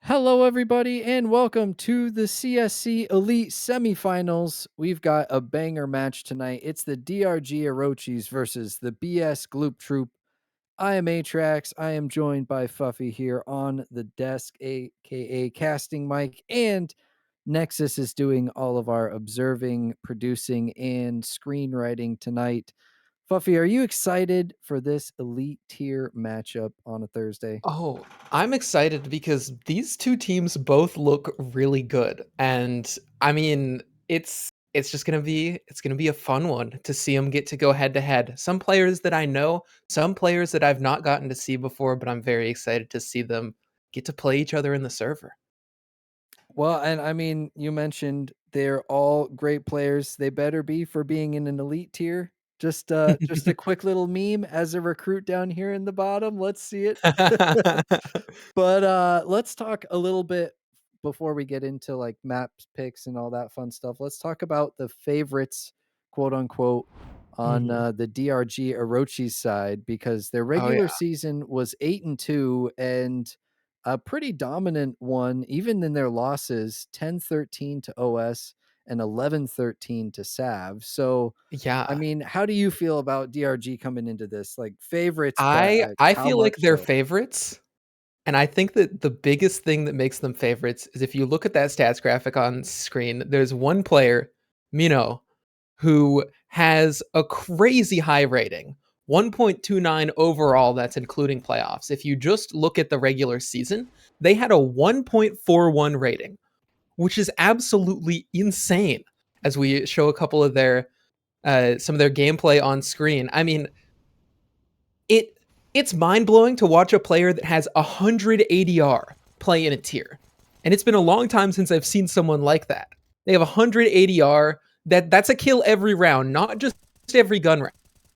Hello, everybody, and welcome to the CSC Elite Semifinals. We've got a banger match tonight. It's the DRG Orochis versus the BS Gloop Troop. I am Atrax. I am joined by Fuffy here on the desk, aka Casting Mike, and Nexus is doing all of our observing, producing, and screenwriting tonight. Fuffy, are you excited for this elite tier matchup on a Thursday? Oh, I'm excited because these two teams both look really good. And I mean, it's just going to be a fun one to see them get to go head to head. Some players that I know, some players that I've not gotten to see before, but I'm very excited to see them get to play each other in the server. Well, and I mean, you mentioned they're all great players. They better be for being in an elite tier. Just a quick little meme as a recruit down here in the bottom. Let's see it. But let's talk a little bit before we get into like maps picks and all that fun stuff. Let's talk about the favorites, quote unquote, on Mhm. the DRG Orochi's side because their Oh yeah. regular season was 8-2 and a pretty dominant one, even in their losses, 10-13 to OS and 11-13 to Sav. So I Yeah. mean, how do you feel about DRG coming into this? Like favorites, but I how feel like much they're so? favorites. And I think that the biggest thing that makes them favorites is if you look at that stats graphic on screen, there's one player, Mino, who has a crazy high rating, 1.29 overall, that's including playoffs. If you just look at the regular season, they had a 1.41 rating, which is absolutely insane. As we show a couple of their some of their gameplay on screen. I mean, it it's mind-blowing to watch a player that has 100 ADR play in a tier. And it's been a long time since I've seen someone like that. They have 100 ADR. That's a kill every round, not just every gun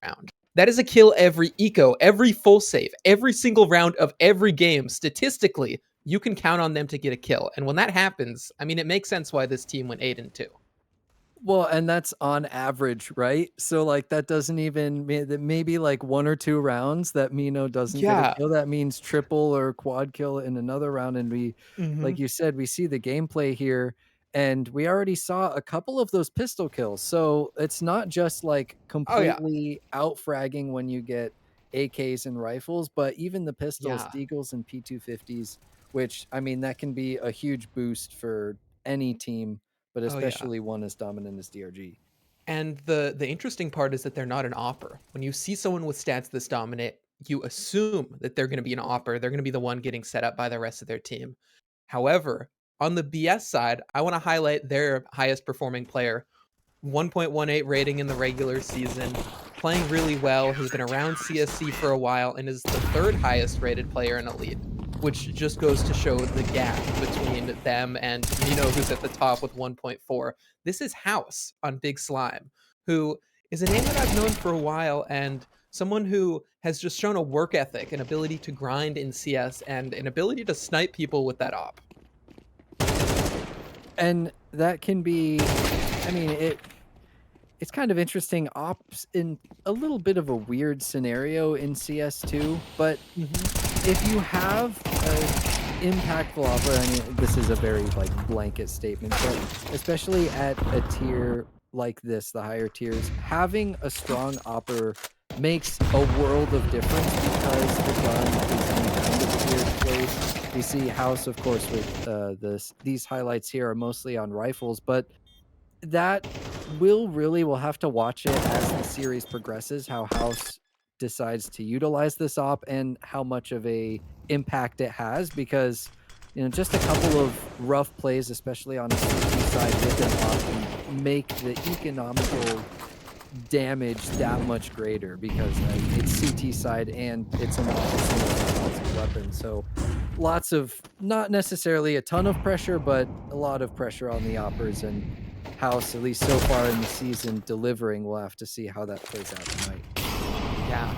round. That is a kill every eco, every full save, every single round of every game. Statistically, you can count on them to get a kill. And when that happens, I mean, it makes sense why this team went 8-2. Well, and that's on average, right? So, like, that doesn't even mean that maybe like 1 or 2 rounds that Mino doesn't get a Yeah. kill, that means triple or quad kill in another round, and we like Hmm. you said, we see the gameplay here, and we already saw a couple of those pistol kills, so it's not just, like, Oh yeah. completely out-fragging when you get AKs and rifles, but even the pistols, Yeah. Deagles and P250s, which, I mean, that can be a huge boost for any team but Oh yeah. especially one as dominant as DRG. And the interesting part is that they're not an opper. When you see someone with stats this dominant, you assume that they're going to be an opper. They're going to be the one getting set up by the rest of their team. However, on the BS side, I want to highlight their highest performing player, 1.18 rating in the regular season, playing really well, has been around CSC for a while, and is the third highest rated player in Elite, which just goes to show the gap between them and Mino, who's at the top with 1.4. This is House on Big Slime, who is a name that I've known for a while and someone who has just shown a work ethic, an ability to grind in CS, and an ability to snipe people with that op. And that can be I mean, it's kind of interesting ops in a little bit of a weird scenario in CS2, but Mhm. if you have a impactful opera, I mean, this is a very like blanket statement, but especially at a tier like this, the higher tiers, having a strong opera makes a world of difference because the gun is in kind of a weird place. We see House, of course, with these highlights here are mostly on rifles, but that will have to watch it as the series progresses, how House decides to utilize this op and how much of a impact it has because, just a couple of rough plays, especially on a CT side with an op can make the economical damage that much greater because, it's CT side and it's an offensive weapon, so lots of not necessarily a ton of pressure, but a lot of pressure on the oppers and House, at least so far in the season, delivering. We'll have to see how that plays out tonight. Yeah.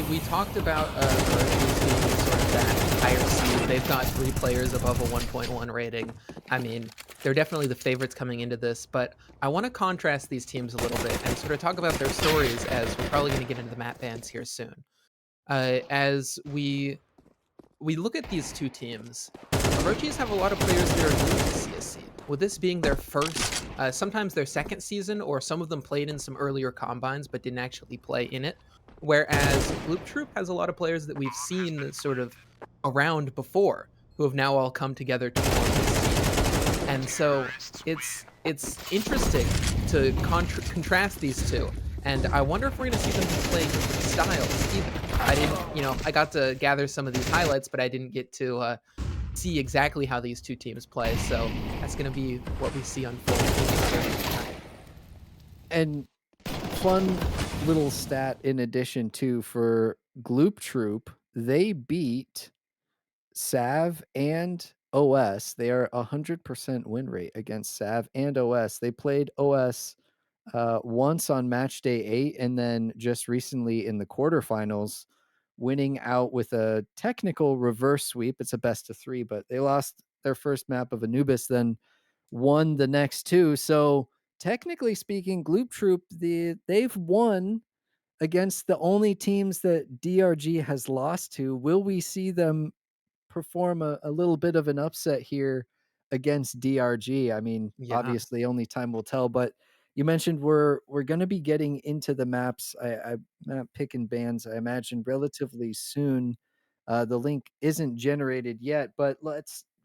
We talked about Orochis being sort of that higher seed. They've got 3 players above a 1.1 rating. I mean, they're definitely the favorites coming into this, but I want to contrast these teams a little bit and sort of talk about their stories as we're probably going to get into the map bans here soon. As we we look at these 2 teams, Orochis have a lot of players that are new to CSC. With this being their first, sometimes their second season, or some of them played in some earlier combines but didn't actually play in it. Whereas Gloop Troop has a lot of players that we've seen sort of around before, who have now all come together to form this team. And so it's interesting to contrast these two. And I wonder if we're going to see them play different styles either. I didn't, I got to gather some of these highlights, but I didn't get to see exactly how these 2 teams play. So that's going to be what we see unfold tonight. And fun little stat in addition to for Gloop Troop, they beat Sav and OS. They are 100% win rate against Sav and OS. They played OS once on match day 8 and then just recently in the quarterfinals, winning out with a technical reverse sweep. It's a best of 3, but they lost their first map of Anubis, then won the next 2. So technically speaking, Gloop Troop, they've won against the only teams that DRG has lost to. Will we see them perform a little bit of an upset here against DRG? I mean, Yeah. obviously, only time will tell. But you mentioned we're going to be getting into the maps. I'm not picking bands. I imagine relatively soon. The link isn't generated yet, but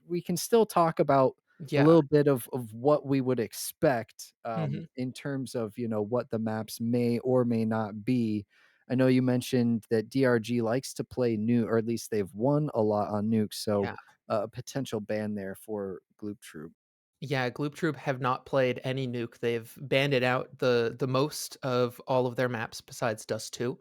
we can still talk about a Yeah. little bit of what we would expect Mhm. in terms of what the maps may or may not be. I know you mentioned that DRG likes to play nuke, or at least they've won a lot on nuke. So Yeah. a potential ban there for Gloop Troop. Yeah, Gloop Troop have not played any nuke. They've banded out the most of all of their maps besides Dust 2.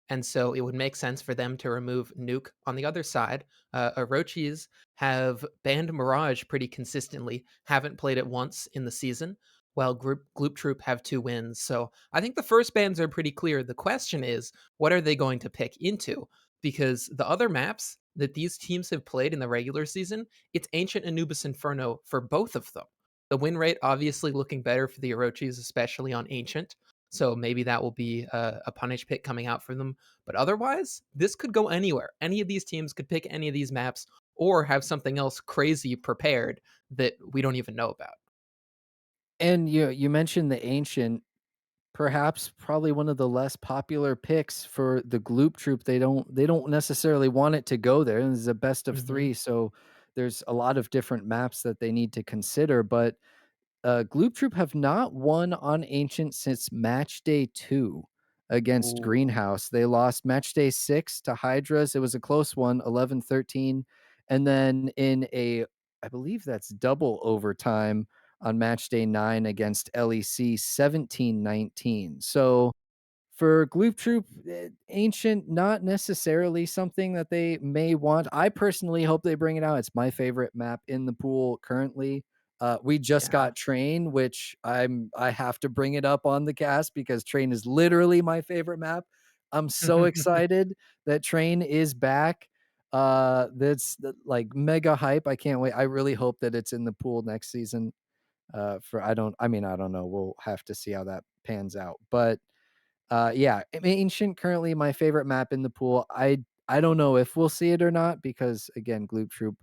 And so it would make sense for them to remove nuke. On the other side, Orochis have banned Mirage pretty consistently, haven't played it once in the season, while Gloop Troop have 2 wins. So I think the first bans are pretty clear. The question is, what are they going to pick into? Because the other maps that these teams have played in the regular season, it's Ancient Anubis Inferno for both of them. The win rate obviously looking better for the Orochis, especially on Ancient. So maybe that will be a punish pick coming out for them. But otherwise, this could go anywhere. Any of these teams could pick any of these maps or have something else crazy prepared that we don't even know about. And you mentioned the ancient, perhaps probably one of the less popular picks for the Gloop Troop. They don't necessarily want it to go there. And this is a best of Hmm. 3, so there's a lot of different maps that they need to consider. But Gloop Troop have not won on Ancient since match day 2 against Ooh, Greenhouse. They lost match day 6 to Hydras. It was a close one, 11-13. And then in I believe that's double overtime on match day 9 against LEC, 17-19. So for Gloop Troop, Ancient, not necessarily something that they may want. I personally hope they bring it out. It's my favorite map in the pool currently. We just yeah. got Train, which I have to bring it up on the cast because Train is literally my favorite map. I'm so excited that Train is back. Like mega hype. I can't wait. I really hope that it's in the pool next season. I don't know. We'll have to see how that pans out. But yeah, Ancient currently my favorite map in the pool. I don't know if we'll see it or not because again, Gloop Troop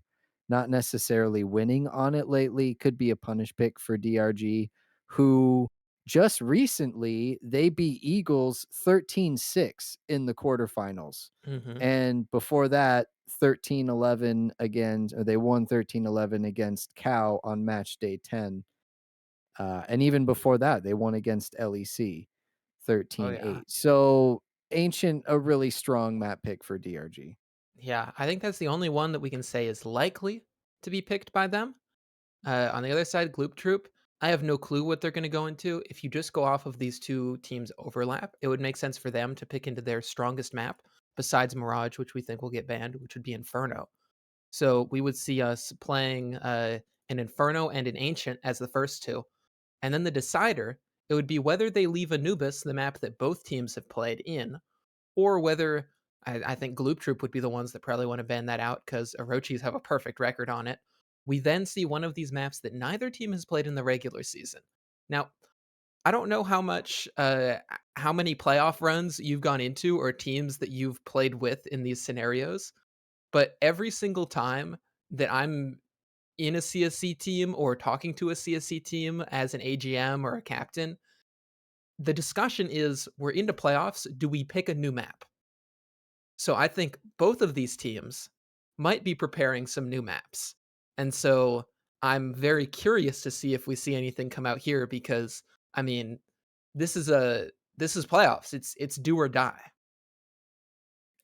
not necessarily winning on it lately. Could be a punish pick for DRG, who just recently they beat Eagles 13-6 in the quarterfinals. Hmm. And before that, 13-11 again, or they won 13-11 against Cal on match day 10. And even before that, they won against LEC Oh yeah. 13-8. So Ancient, a really strong map pick for DRG. Yeah. I think that's the only one that we can say is likely to be picked by them. On the other side, Gloop Troop, I have no clue what they're going to go into. If you just go off of these 2 teams' overlap, it would make sense for them to pick into their strongest map, besides Mirage, which we think will get banned, which would be Inferno. So we would see us playing an Inferno and an Ancient as the first 2. And then the decider, it would be whether they leave Anubis, the map that both teams have played in, or whether I think Gloop Troop would be the ones that probably want to ban that out because Orochis have a perfect record on it. We then see one of these maps that neither team has played in the regular season. Now, I don't know how many playoff runs you've gone into or teams that you've played with in these scenarios, but every single time that I'm in a CSC team or talking to a CSC team as an AGM or a captain, the discussion is we're into playoffs. Do we pick a new map? So I think both of these teams might be preparing some new maps. And so I'm very curious to see if we see anything come out here because I mean, this is a this is playoffs. It's do or die.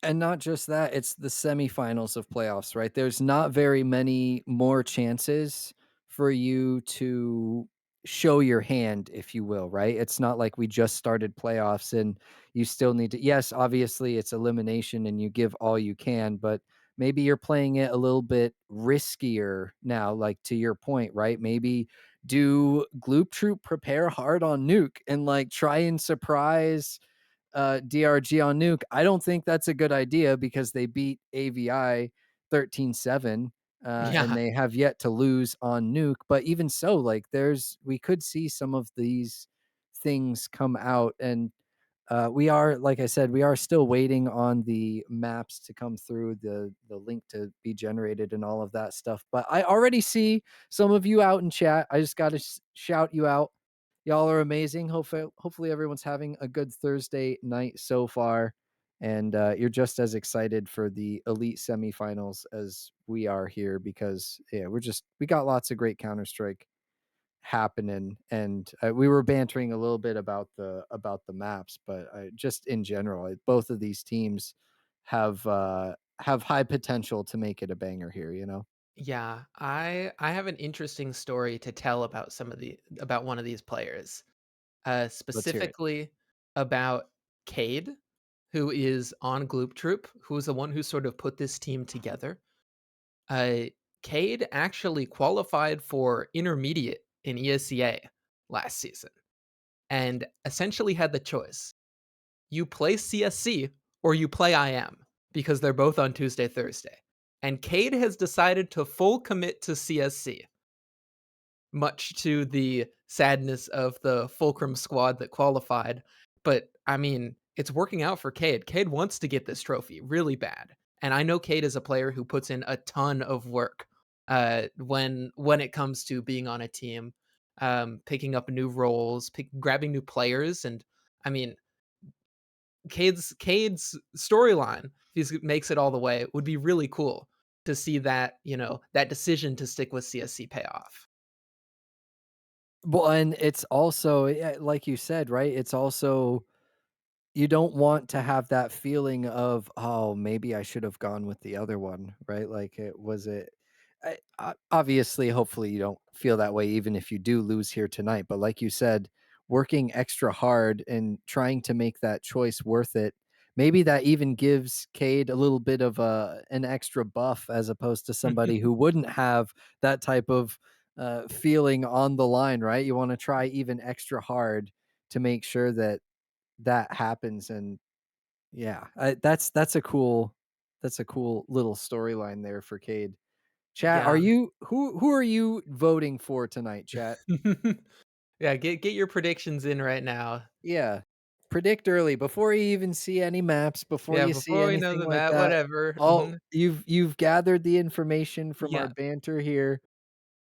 And not just that, it's the semifinals of playoffs, right? There's not very many more chances for you to show your hand, if you will, right? It's not like we just started playoffs and you still need to, yes, obviously it's elimination and you give all you can, but maybe you're playing it a little bit riskier now, like to your point, right? Maybe do Gloop Troop prepare hard on Nuke and like try and surprise DRG on Nuke. I don't think that's a good idea because they beat AVI 13-7, and Yeah. they have yet to lose on Nuke. But even so, like we could see some of these things come out, and we are, like I said, we are still waiting on the maps to come through, the link to be generated, and all of that stuff. But I already see some of you out in chat. I just got to shout you out. Y'all are amazing. Hopefully everyone's having a good Thursday night so far, and you're just as excited for the elite semifinals as we are here because yeah, we got lots of great Counter Strike happening, and we were bantering a little bit about the maps, but just in general, both of these teams have high potential to make it a banger here, you know. Yeah. I have an interesting story to tell about about one of these players. Let's hear it. Specifically about Cade, who is on Gloop Troop, who's the one who sort of put this team together. Uh, Cade actually qualified for intermediate in ESEA last season and essentially had the choice. You play CSC or you play IM because they're both on Tuesday, Thursday. And Cade has decided to full commit to CSC, much to the sadness of the Fulcrum squad that qualified. But I mean, it's working out for Cade. Cade wants to get this trophy really bad. And I know Cade is a player who puts in a ton of work when it comes to being on a team, picking up new roles, grabbing new players. And I mean, Cade's storyline, if he makes it all the way, would be really cool to see that, that decision to stick with CSC pay off. Well, and it's also like you said, right? It's also you don't want to have that feeling of, "Oh, maybe I should have gone with the other one," right? Like, obviously, hopefully, you don't feel that way even if you do lose here tonight, but like you said, working extra hard and trying to make that choice worth it, maybe that even gives Cade a little bit of an extra buff as opposed to somebody who wouldn't have that type of, feeling on the line, right? You wanna try even extra hard to make sure that that happens, and yeah, that's a cool little storyline there for Cade. Chat, are Yeah. you who are you voting for tonight, chat? Yeah, get your predictions in right now. Yeah. Predict early before you even see any maps, before Yeah, you see before we know anything the like map, that. whatever. All you've gathered the information from our Yeah. banter here.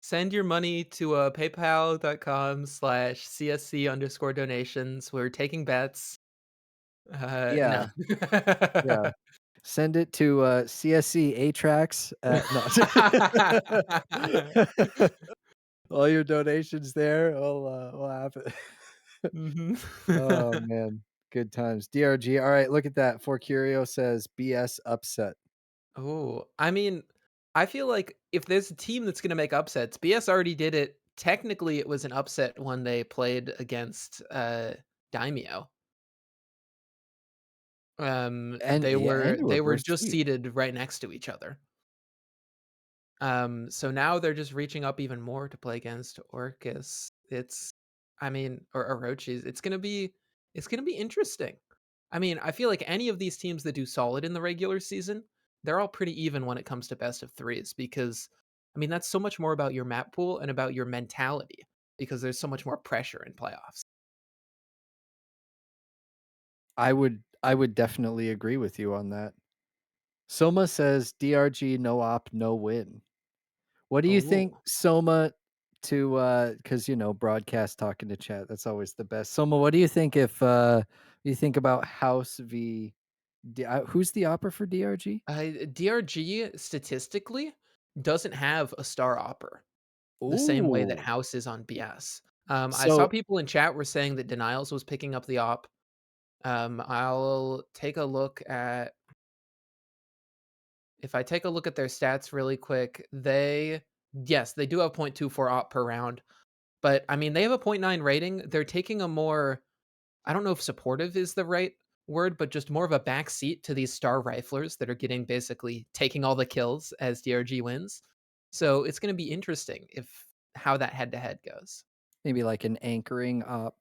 Send your money to paypal.com/CSC_donations. We're taking bets. No. Yeah, yeah. Send it to CSC Atrax at no. All your donations there, we'll have it. Mhm. Oh, man. Good times. DRG. All right, look at that. For Curio says BS upset. Oh, I mean, I feel like if there's a team that's gonna make upsets, BS already did it. Technically, it was an upset when they played against, Daimyo. And yeah, and a They were reverse just sweep. seated right next to each other. So now they're just reaching up even more to play against Orcus. I mean, or Orochis. It's gonna be interesting. I mean, I feel like any of these teams that do solid in the regular season, they're all pretty even when it comes to best of threes because, I mean, that's so much more about your map pool and about your mentality because there's so much more pressure in playoffs. I would definitely agree with you on that. Soma says DRG no op, no win. What do you think, Oh, Soma, to because broadcast talking to chat, that's always the best. Soma, what do you think if you think about House v who's the opera for DRG? DRG statistically doesn't have a star opper the same way that Ooh. House is on BS. I saw So people in chat were saying that Denials was picking up the op. I'll take a look at if I take a look at their stats really quick, they yes, they do have 0.24 op per round, but I mean, they have a point 0.9 rating. They're taking a more I don't know if supportive is the right word, but just more of a back seat to these star riflers that are getting basically taking all the kills as DRG wins. So it's going to be interesting if how that head to head goes. maybe like an anchoring op.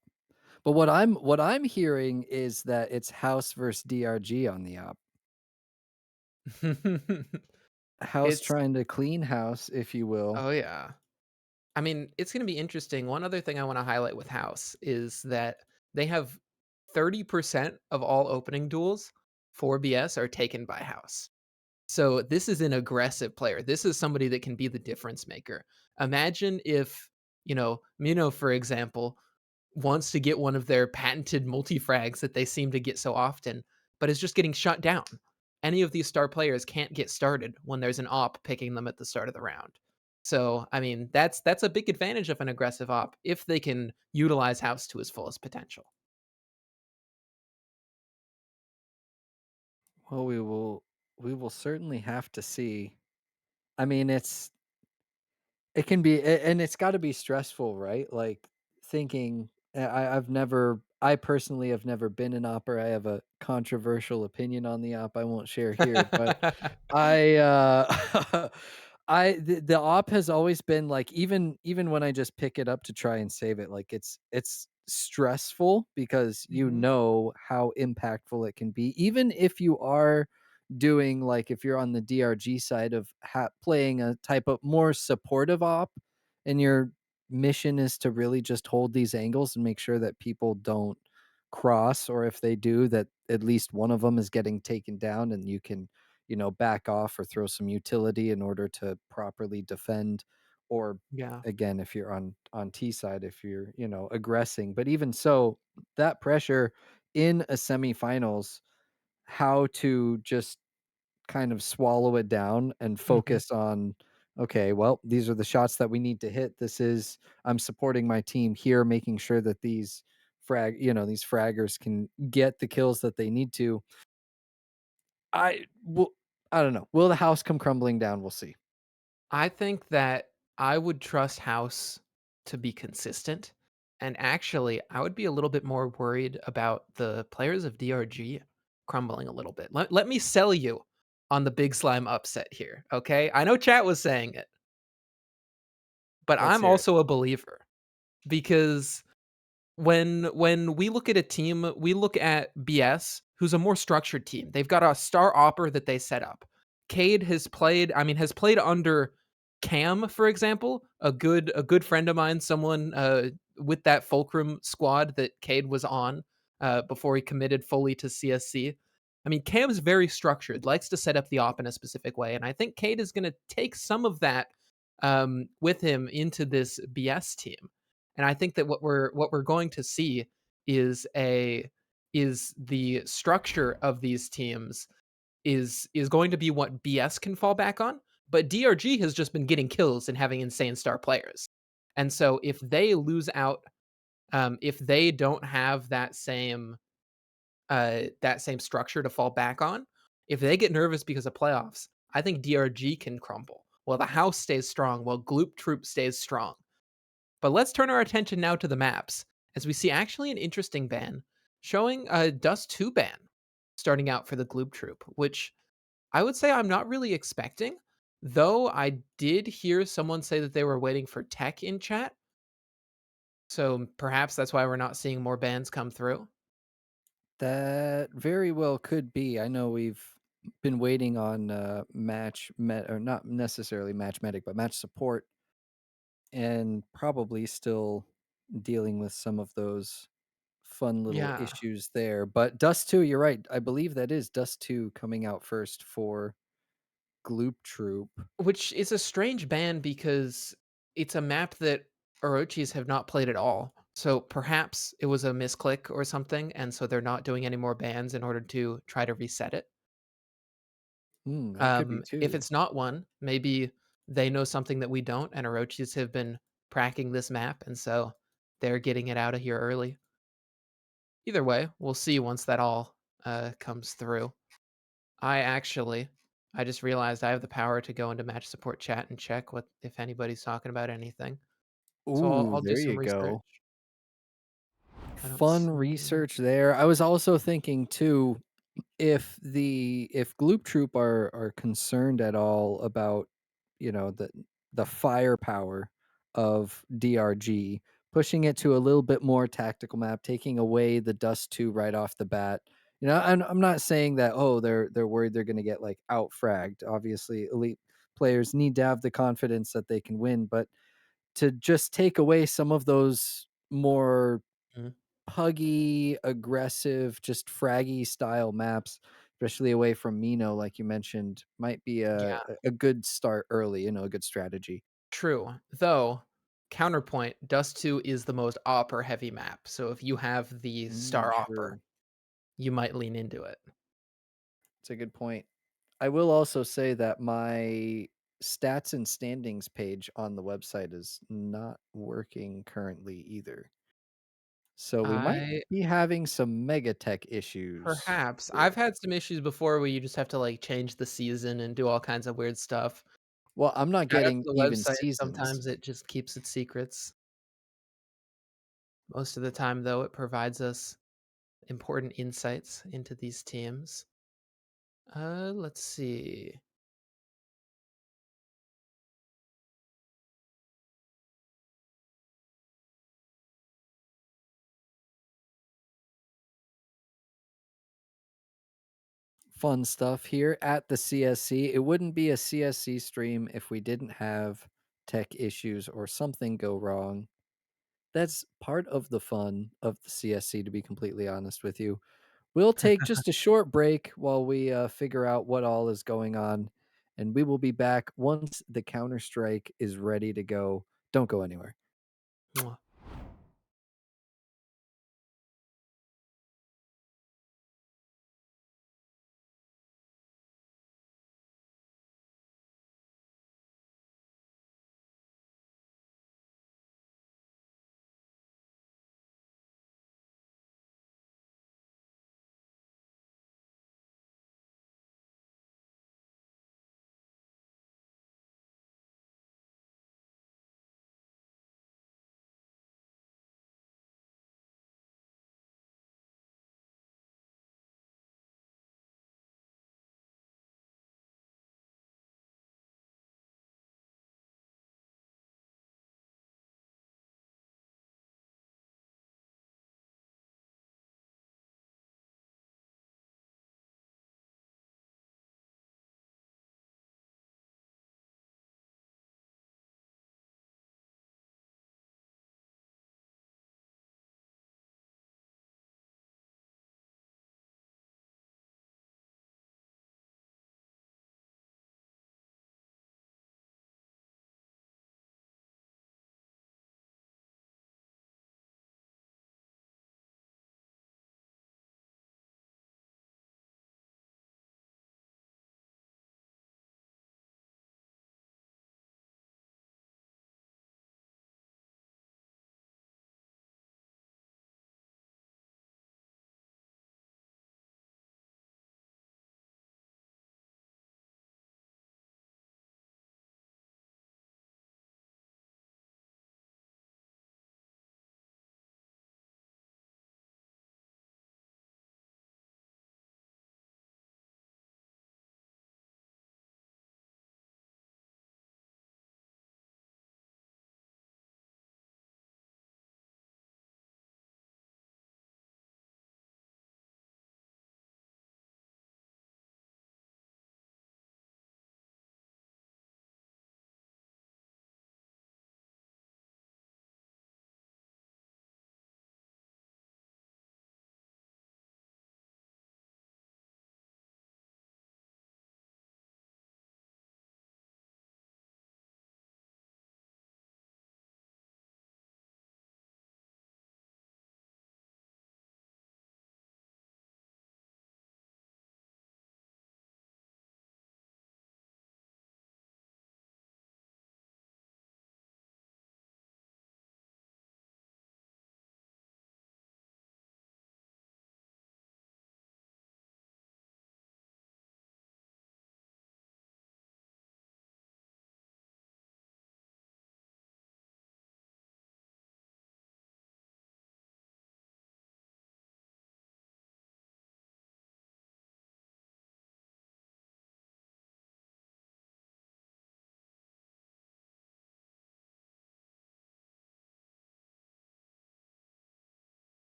But what I'm hearing is that it's House versus DRG on the op. House It's trying to clean house, if you will. oh yeah. I mean, it's going to be interesting. One other thing I want to highlight with House is that they have 30% of all opening duels for BS are taken by House. So this is an aggressive player. This is somebody that can be the difference maker. Imagine if, Mino, for example, wants to get one of their patented multi-frags that they seem to get so often, but is just getting shut down. Any of these star players can't get started when there's an op picking them at the start of the round. So, I mean, that's a big advantage of an aggressive op if they can utilize House to his fullest potential. Well, we will certainly have to see. I mean, it can be and it's gotta be stressful, right? Like, thinking I personally have never been an opera. I have a controversial opinion on the op I won't share here, but I, the op has always been, like, even when I just pick it up to try and save it, like, it's stressful because you Mhm. know how impactful it can be, even if you are doing, like, if you're on the DRG side of playing a type of more supportive op, and your mission is to really just hold these angles and make sure that people don't cross, or if they do, that at least one of them is getting taken down and you can, back off or throw some utility in order to properly defend. Or Yeah. again, if you're on T side, if you're, aggressing. But even so, that pressure in a semifinals, how to just kind of swallow it down and Mhm. focus on, okay, well, these are the shots that we need to hit. I'm supporting my team here, making sure that these fraggers can get the kills that they need to. I will I don't know. Will the house come crumbling down? We'll see. I think that I would trust House to be consistent. And actually, I would be a little bit more worried about the players of DRG crumbling a little bit. Let me sell you on the big slime upset here. Okay. I know chat was saying it, but Let's I'm hear it. also a believer because when we look at a team, we look at BS, who's a more structured team. They've got a star opper that they set up. Cade has played under Cam, for example, a good friend of mine, someone with that Fulcrum squad that Cade was on before he committed fully to CSC. I mean, Cam's very structured, likes to set up the op in a specific way, and I think Cade is going to take some of that with him into this BS team. And I think that what we're going to see is a is the structure of these teams is going to be what BS can fall back on, but DRG has just been getting kills and having insane star players. And so if they lose out, if they don't have that same structure to fall back on, if they get nervous because of playoffs, I think DRG can crumble. While the house stays strong, while Gloop Troop stays strong. But let's turn our attention now to the maps, as we see actually an interesting ban showing a Dust 2 ban starting out for the Gloop Troop, which I would say I'm not really expecting, though I did hear someone say that they were waiting for tech in chat. So perhaps that's why we're not seeing more bans come through. That very well could be. I know we've been waiting on or not necessarily match medic, but match support, and probably still dealing with some of those fun little Yeah, issues there. But Dust 2, you're right. I believe that is Dust 2 coming out first for Gloop Troop. which is a strange ban because it's a map that Orochis have not played at all. So perhaps it was a misclick or something, and so they're not doing any more bans in order to try to reset it. That could be If too. it's not one, maybe they know something that we don't, and Orochis have been cracking this map, and so they're getting it out of here early. Either way, we'll see once that all comes through. I just realized I have the power to go into match support chat and check what if anybody's talking about anything. So Ooh, I'll do there some you research. go. I don't Fun see. research there. I was also thinking too, if Gloop Troop are concerned at all about, the firepower of DRG, pushing it to a little bit more tactical map, taking away the Dust 2 right off the bat. I'm not saying that, oh, they're worried they're gonna get like out fragged. Obviously, elite players need to have the confidence that they can win, but to just take away some of those more Mhm. puggy, aggressive, just fraggy style maps, especially away from Mino, like you mentioned, might be a Yeah, a good start early, a good strategy. true. Though, counterpoint, Dust 2 is the most Opper heavy map. So if you have the Star Opper, True. you might lean into it. It's a good point. I will also say that my stats and standings page on the website is not working currently either. So we might I be having some mega tech issues Perhaps. here. I've had some issues before where you just have to like change the season and do all kinds of weird stuff. Well, I'm not Shout out to getting the even website. seasons. Sometimes it just keeps its secrets. Most of the time, though, it provides us important insights into these teams. Let's see. Fun stuff here at the CSC. It wouldn't be a CSC stream if we didn't have tech issues or something go wrong. That's part of the fun of the CSC, to be completely honest with you. We'll take just a short break while we figure out what all is going on, and we will be back once the Counter Strike is ready to go. Don't go anywhere. Mwah.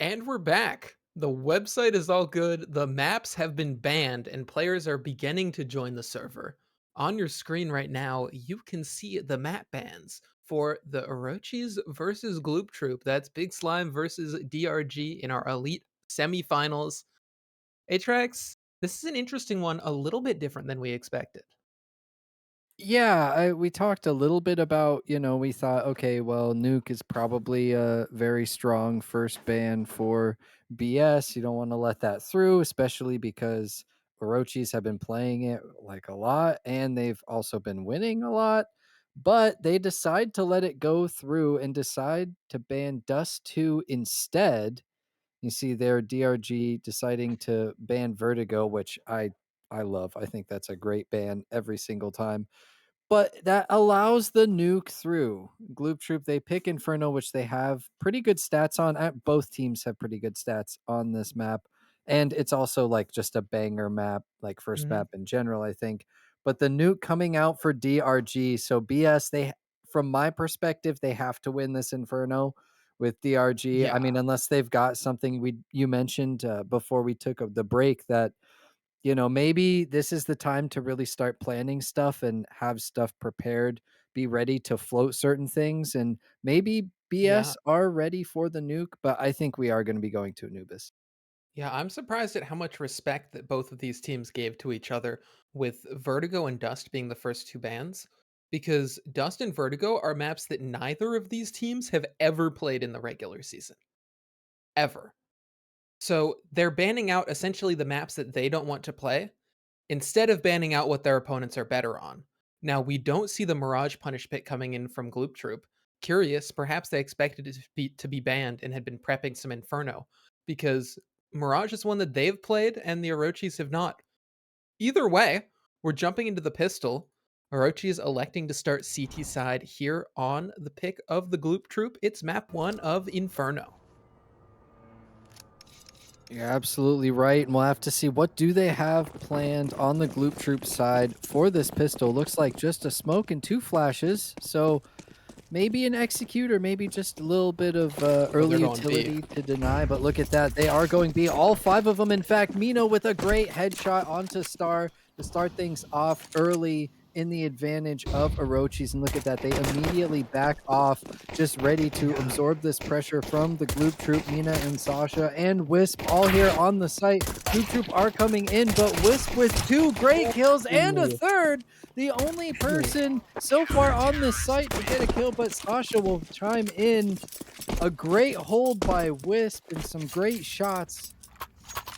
And we're back. The website is all good. The maps have been banned, and players are beginning to join the server. On your screen right now, you can see the map bans for the Orochis versus Gloop Troop. That's Big Slime versus DRG in our elite semifinals. Atrax, this is an interesting one, a little bit different than we expected. Yeah, we talked a little bit about, we thought, okay, well, Nuke is probably a very strong first ban for BS. You don't want to let that through, especially because Orochis have been playing it like a lot and they've also been winning a lot. But they decide to let it go through and decide to ban Dust 2 instead. You see there DRG deciding to ban Vertigo, which I love. I think that's a great ban every single time, but that allows the nuke through. Gloop Troop, they pick Inferno, which they have pretty good stats on. Both teams have pretty good stats on this map. And it's also like just a banger map, like first Mhm. map in general, I think. But the nuke coming out for DRG. So BS, from my perspective, they have to win this Inferno with DRG. I Yeah. mean, unless they've got something you mentioned before we took the break that maybe this is the time to really start planning stuff and have stuff prepared, be ready to float certain things, and maybe Yeah. BS are ready for the nuke, but I think we are going to be going to Anubis. Yeah, I'm surprised at how much respect that both of these teams gave to each other, with Vertigo and Dust being the first two bans, because Dust and Vertigo are maps that neither of these teams have ever played in the regular season. Ever. So they're banning out essentially the maps that they don't want to play, instead of banning out what their opponents are better on. Now, we don't see the Mirage Punish Pit coming in from Gloop Troop. Curious, perhaps they expected it to be banned and had been prepping some Inferno, because Mirage is one that they've played and the Orochis have not. Either way, we're jumping into the pistol. Orochi is electing to start CT side here on the pick of the Gloop Troop. It's map 1 of Inferno. You're absolutely right, and we'll have to see what do they have planned on the Gloop Troop side for this pistol. Looks like just a smoke and two flashes, so maybe an execute or maybe just a little bit of Oh, early they're going B. utility to deny. But look at that. They are going B. All five of them. In fact, Mino with a great headshot onto Star to start things off early in the advantage of Orochis. And look at that. They immediately back off, just ready to Yeah. absorb this pressure from the Gloop Troop. Mina and Sasha and Wisp all here on the site. Gloop Troop are coming in, but Wisp with two great kills and a Ooh. third, the only person so far on this site to get a kill, but Sasha will chime in. A great hold by Wisp and some great shots.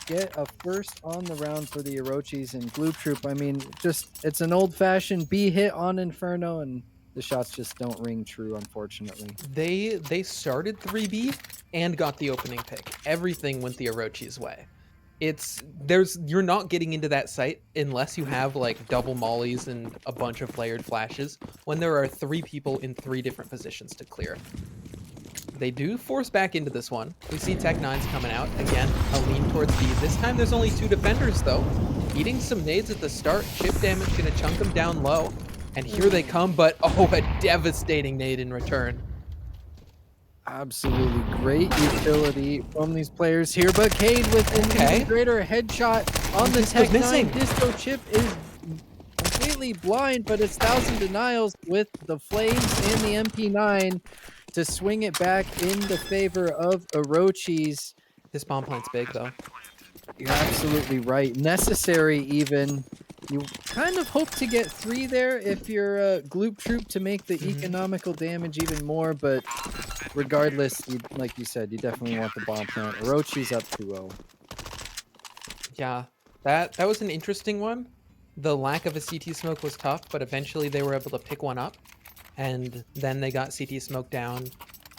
Get a first on the round for the Orochis and Gloop Troop. I mean, just it's an old-fashioned B hit on Inferno, and the shots just don't ring true, unfortunately. They started 3B and got the opening pick. Everything went the Orochi's way. You're not getting into that site unless you have like double mollies and a bunch of layered flashes when there are three people in three different positions to clear. They do force back into this one. We see Tech9's coming out. Again, a lean towards B. This time there's only two defenders though. Eating some nades at the start. Chip damage gonna chunk them down low. And here they come, but oh, a devastating nade in return. Absolutely great utility from these players here, but Cade with an even Okay. greater headshot on the Disco's Tech 9. missing. Disco Chip is completely blind, but it's Thousand Denials with the Flames and the MP9 to swing it back in the favor of Orochis. This bomb plant's big though. You're absolutely right. Necessary even. You kind of hope to get three there if you're a Gloop Troop to make the economical damage even more, but regardless, like you said, you definitely want the bomb plant. Orochi's up 2-0. Yeah, that was an interesting one. The lack of a CT smoke was tough, but eventually they were able to pick one up, and then they got CT smoke down,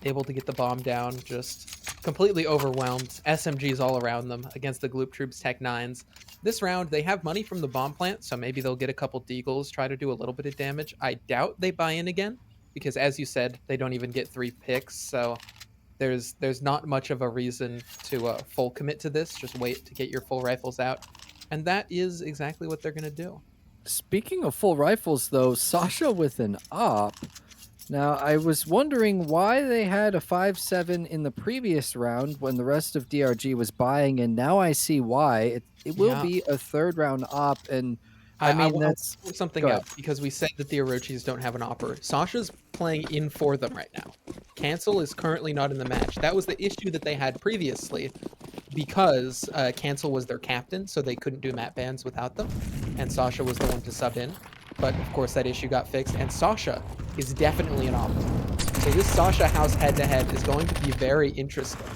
able to get the bomb down, just completely overwhelmed. SMGs all around them against the Gloop Troops Tech 9s. This round, they have money from the bomb plant, so maybe they'll get a couple deagles, try to do a little bit of damage. I doubt they buy in again, because as you said, they don't even get 3 picks, so there's not much of a reason to full commit to this. Just wait to get your full rifles out, and that is exactly what they're gonna do. Speaking of full rifles, though, Sasha with an op. Now, I was wondering why they had a 5-7 in the previous round when the rest of DRG was buying, and now I see why. It will Yeah. be a third round op, and I mean, I wanna that's point something good. out because we said that the Orochis don't have an opera. Sasha's playing in for them right now. Cancel is currently not in the match. That was the issue that they had previously because Cancel was their captain, so they couldn't do map bans without them, and Sasha was the one to sub in. But of course, that issue got fixed, and Sasha is definitely an opera. So this Sasha house head to head is going to be very interesting.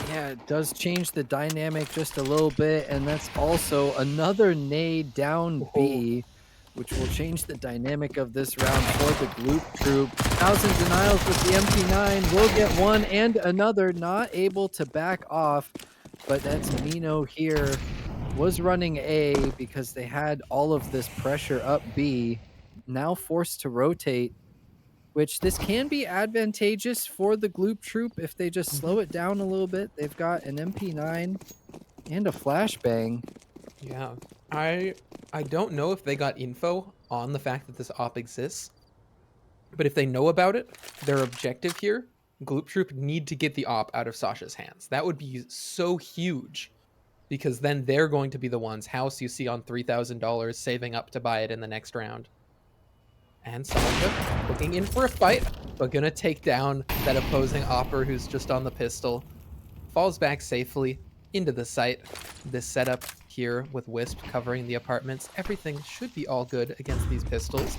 Yeah, it does change the dynamic just a little bit, and that's also another nade down Oh, B, which will change the dynamic of this round for the Gloop troop. 1,000 denials with the MP9 will get one and another, not able to back off, but that's Mino here. Was running A because they had all of this pressure up B, now forced to rotate, which this can be advantageous for the Gloop troop if they just mhm. slow it down a little bit. They've got an MP9 and a flashbang. Yeah. I I don't know if they got info on the fact that this op exists, but if they know about it, their objective here, Gloop Troop need to get the op out of Sasha's hands. That would be so huge because then they're going to be the ones. House you see on $3,000 saving up to buy it in the next round. And Sasha looking in for a fight, but gonna take down that opposing opper who's just on the pistol. Falls back safely into the site. This setup here with Wisp covering the apartments, everything should be all good against these pistols.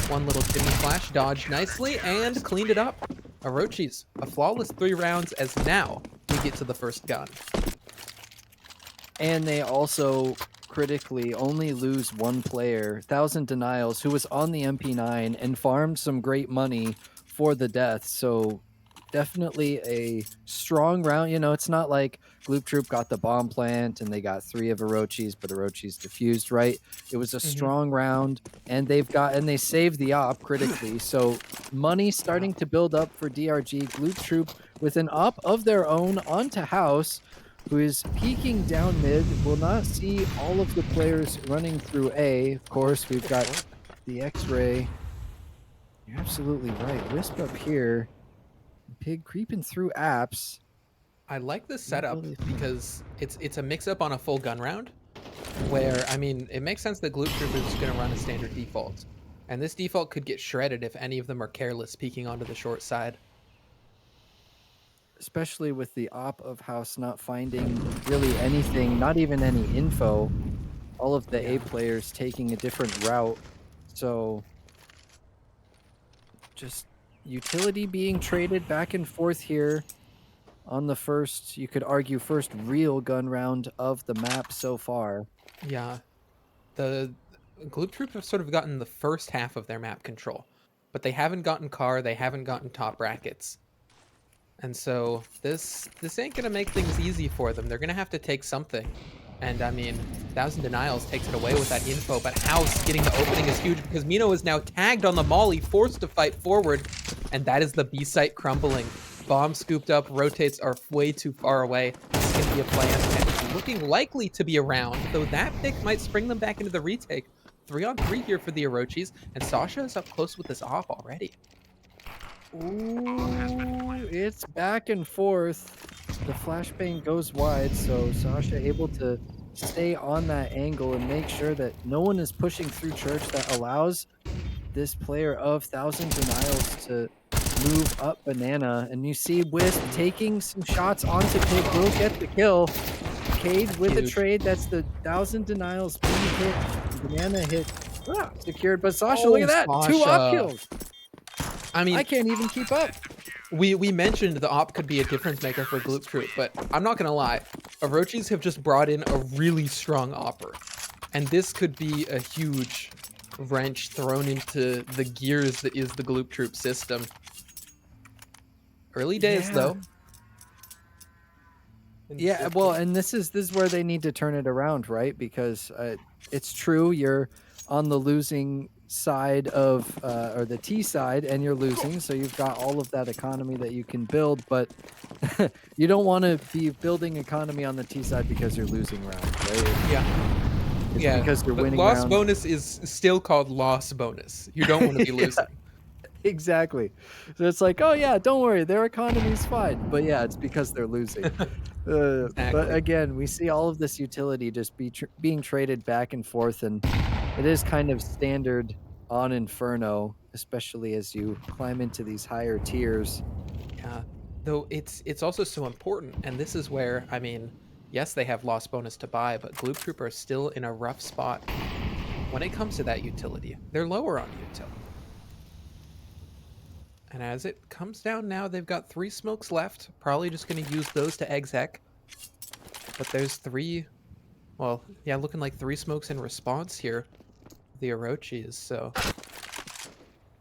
One little kidney flash, dodged nicely, and cleaned it up. Orochis, a flawless 3 rounds as now we get to the first gun. And they also critically only lose one player, 1,000 Denials, who was on the MP9 and farmed some great money for the death. So definitely a strong round. You know, it's not like Gloop Troop got the bomb plant and they got 3 of Orochis, but Orochis diffused, right? It was a Mhm. strong round, and they saved the op critically. So money Wow. starting to build up for DRG. Gloop Troop with an op of their own onto House, who is peeking down mid, will not see all of the players running through A. Of course, we've Good got point. the X-ray. You're absolutely right. Wisp up here. Pig creeping through apps. I like this Not setup really. because it's a mix up on a full gun round where I mean it makes sense that Gloop Troop is just gonna run a standard default. And this default could get shredded if any of them are careless peeking onto the short side. Especially with the op of House not finding really anything, not even any info. All of the A Yeah. players taking a different route. So just utility being traded back and forth here on the first, you could argue, first real gun round of the map so far. Yeah. The Gloop Troop have sort of gotten the first half of their map control, but they haven't gotten car, they haven't gotten top brackets. And so this ain't gonna make things easy for them. They're gonna have to take something. And I mean, 1,000 Denials takes it away with that info, but House getting the opening is huge because Mino is now tagged on the molly, forced to fight forward, and that is the B site crumbling. Bomb scooped up, rotates are way too far away. This can be a plan, and it's looking likely to be around, though that pick might spring them back into the retake. 3-on-3 here for the Orochis, and Sasha is up close with this op already. Ooh, it's back and forth. The flashbang goes wide, so Sasha able to stay on that angle and make sure that no one is pushing through church. That allows this player of 1,000 Denials to move up banana. And you see Wisp taking some shots onto Pig, will get the kill. Cade with a Huge. trade. That's the 1,000 Denials being hit. Banana hit secured. But Sasha, look Oh, at that. 2 op Sasha. kills. I I mean, can't even keep up. we mentioned the op could be a difference maker for Gloop Troop, but I'm not gonna lie, Orochis have just brought in a really strong opper, and this could be a huge wrench thrown into the gears that is the Gloop Troop system. Early days Yeah. though. And Yeah, well, and this is where they need to turn it around, right? Because it's true you're on the losing side of or the T side and you're losing, so you've got all of that economy that you can build, but you don't want to be building economy on the T side because you're losing rounds, right? Yeah, It's yeah. because you're But winning loss rounds. bonus is still called loss bonus. You don't want to be Yeah. losing. Exactly. So it's like, "Oh, yeah, don't worry, their economy's fine." But, yeah, it's because they're losing. But Exactly. again, we see all of this utility just being traded back and forth, and it is kind of standard on Inferno, especially as you climb into these higher tiers. Yeah. Though it's also so important, and this is where, I mean, yes, they have lost bonus to buy, but Gloop Troop are still in a rough spot when it comes to that utility. They're lower on util. And as it comes down now, they've got 3 smokes left. Probably just going to use those to exec. But there's 3, well, yeah, looking like 3 smokes in response here. The Orochis, so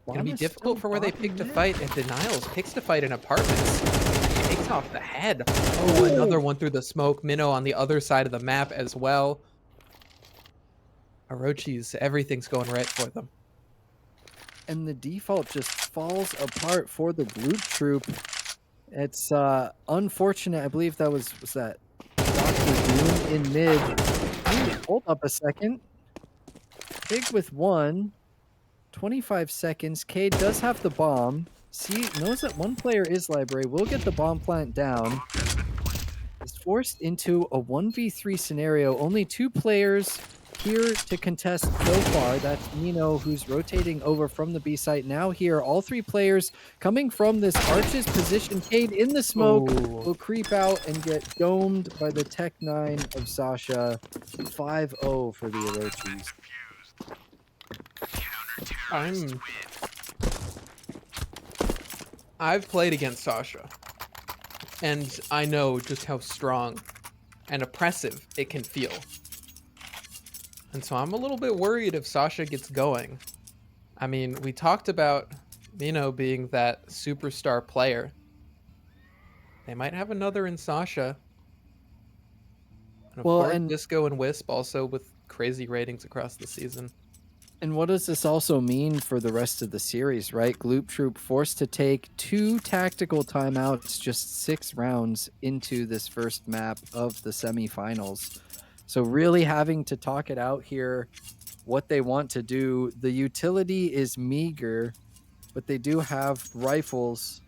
gonna Bomb be is difficult still for where they pick bobbing to mid. fight, and Denials picks to fight in apartments. Takes off the head. Oh, another Oh! one through the smoke. Minnow on the other side of the map as well. Orochis, everything's going right for them. And the default just falls apart for the Gloop Troop. It's, unfortunate. I believe that was that Doctor Doom in mid. Ooh, hold up a second. Pig with 1. 25 seconds. Cade does have the bomb. See, knows that one player is library, will get the bomb plant down. Is forced into a 1v3 scenario. Only 2 players here to contest so far. That's Nino, who's rotating over from the B site. Now here, all 3 players coming from this Arch's position. Cade in the smoke Oh, will creep out and get domed by the Tech 9 of Sasha. 5-0 for the Orochis. I'm. I've played against Sasha, and I know just how strong and oppressive it can feel. And so I'm a little bit worried if Sasha gets going. I mean, we talked about Mino being that superstar player. They might have another in Sasha. And of Well, course, and Disco and Wisp also with crazy ratings across the season. what does this also mean for the rest of the series, right? Gloop Troop forced to take 2 tactical timeouts just 6 rounds into this first map of the semifinals. So really having to talk it out here, what they want to do. The utility is meager, but they do have rifles.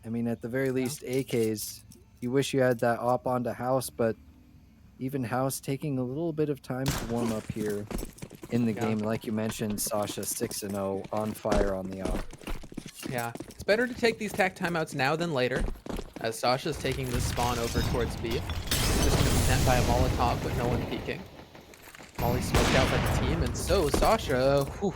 I mean, at the very Yeah. least, AKs. You wish you had that op onto House, but even House taking a little bit of time to warm up here in the Yeah. game. Like you mentioned, Sasha 6-0 on fire on the op. Yeah. It's better to take these tac timeouts now than later, as Sasha's taking this spawn over towards B. Just gonna be met by a Molotov with no one peeking. Molly smoked out by the team, and so Sasha, whew,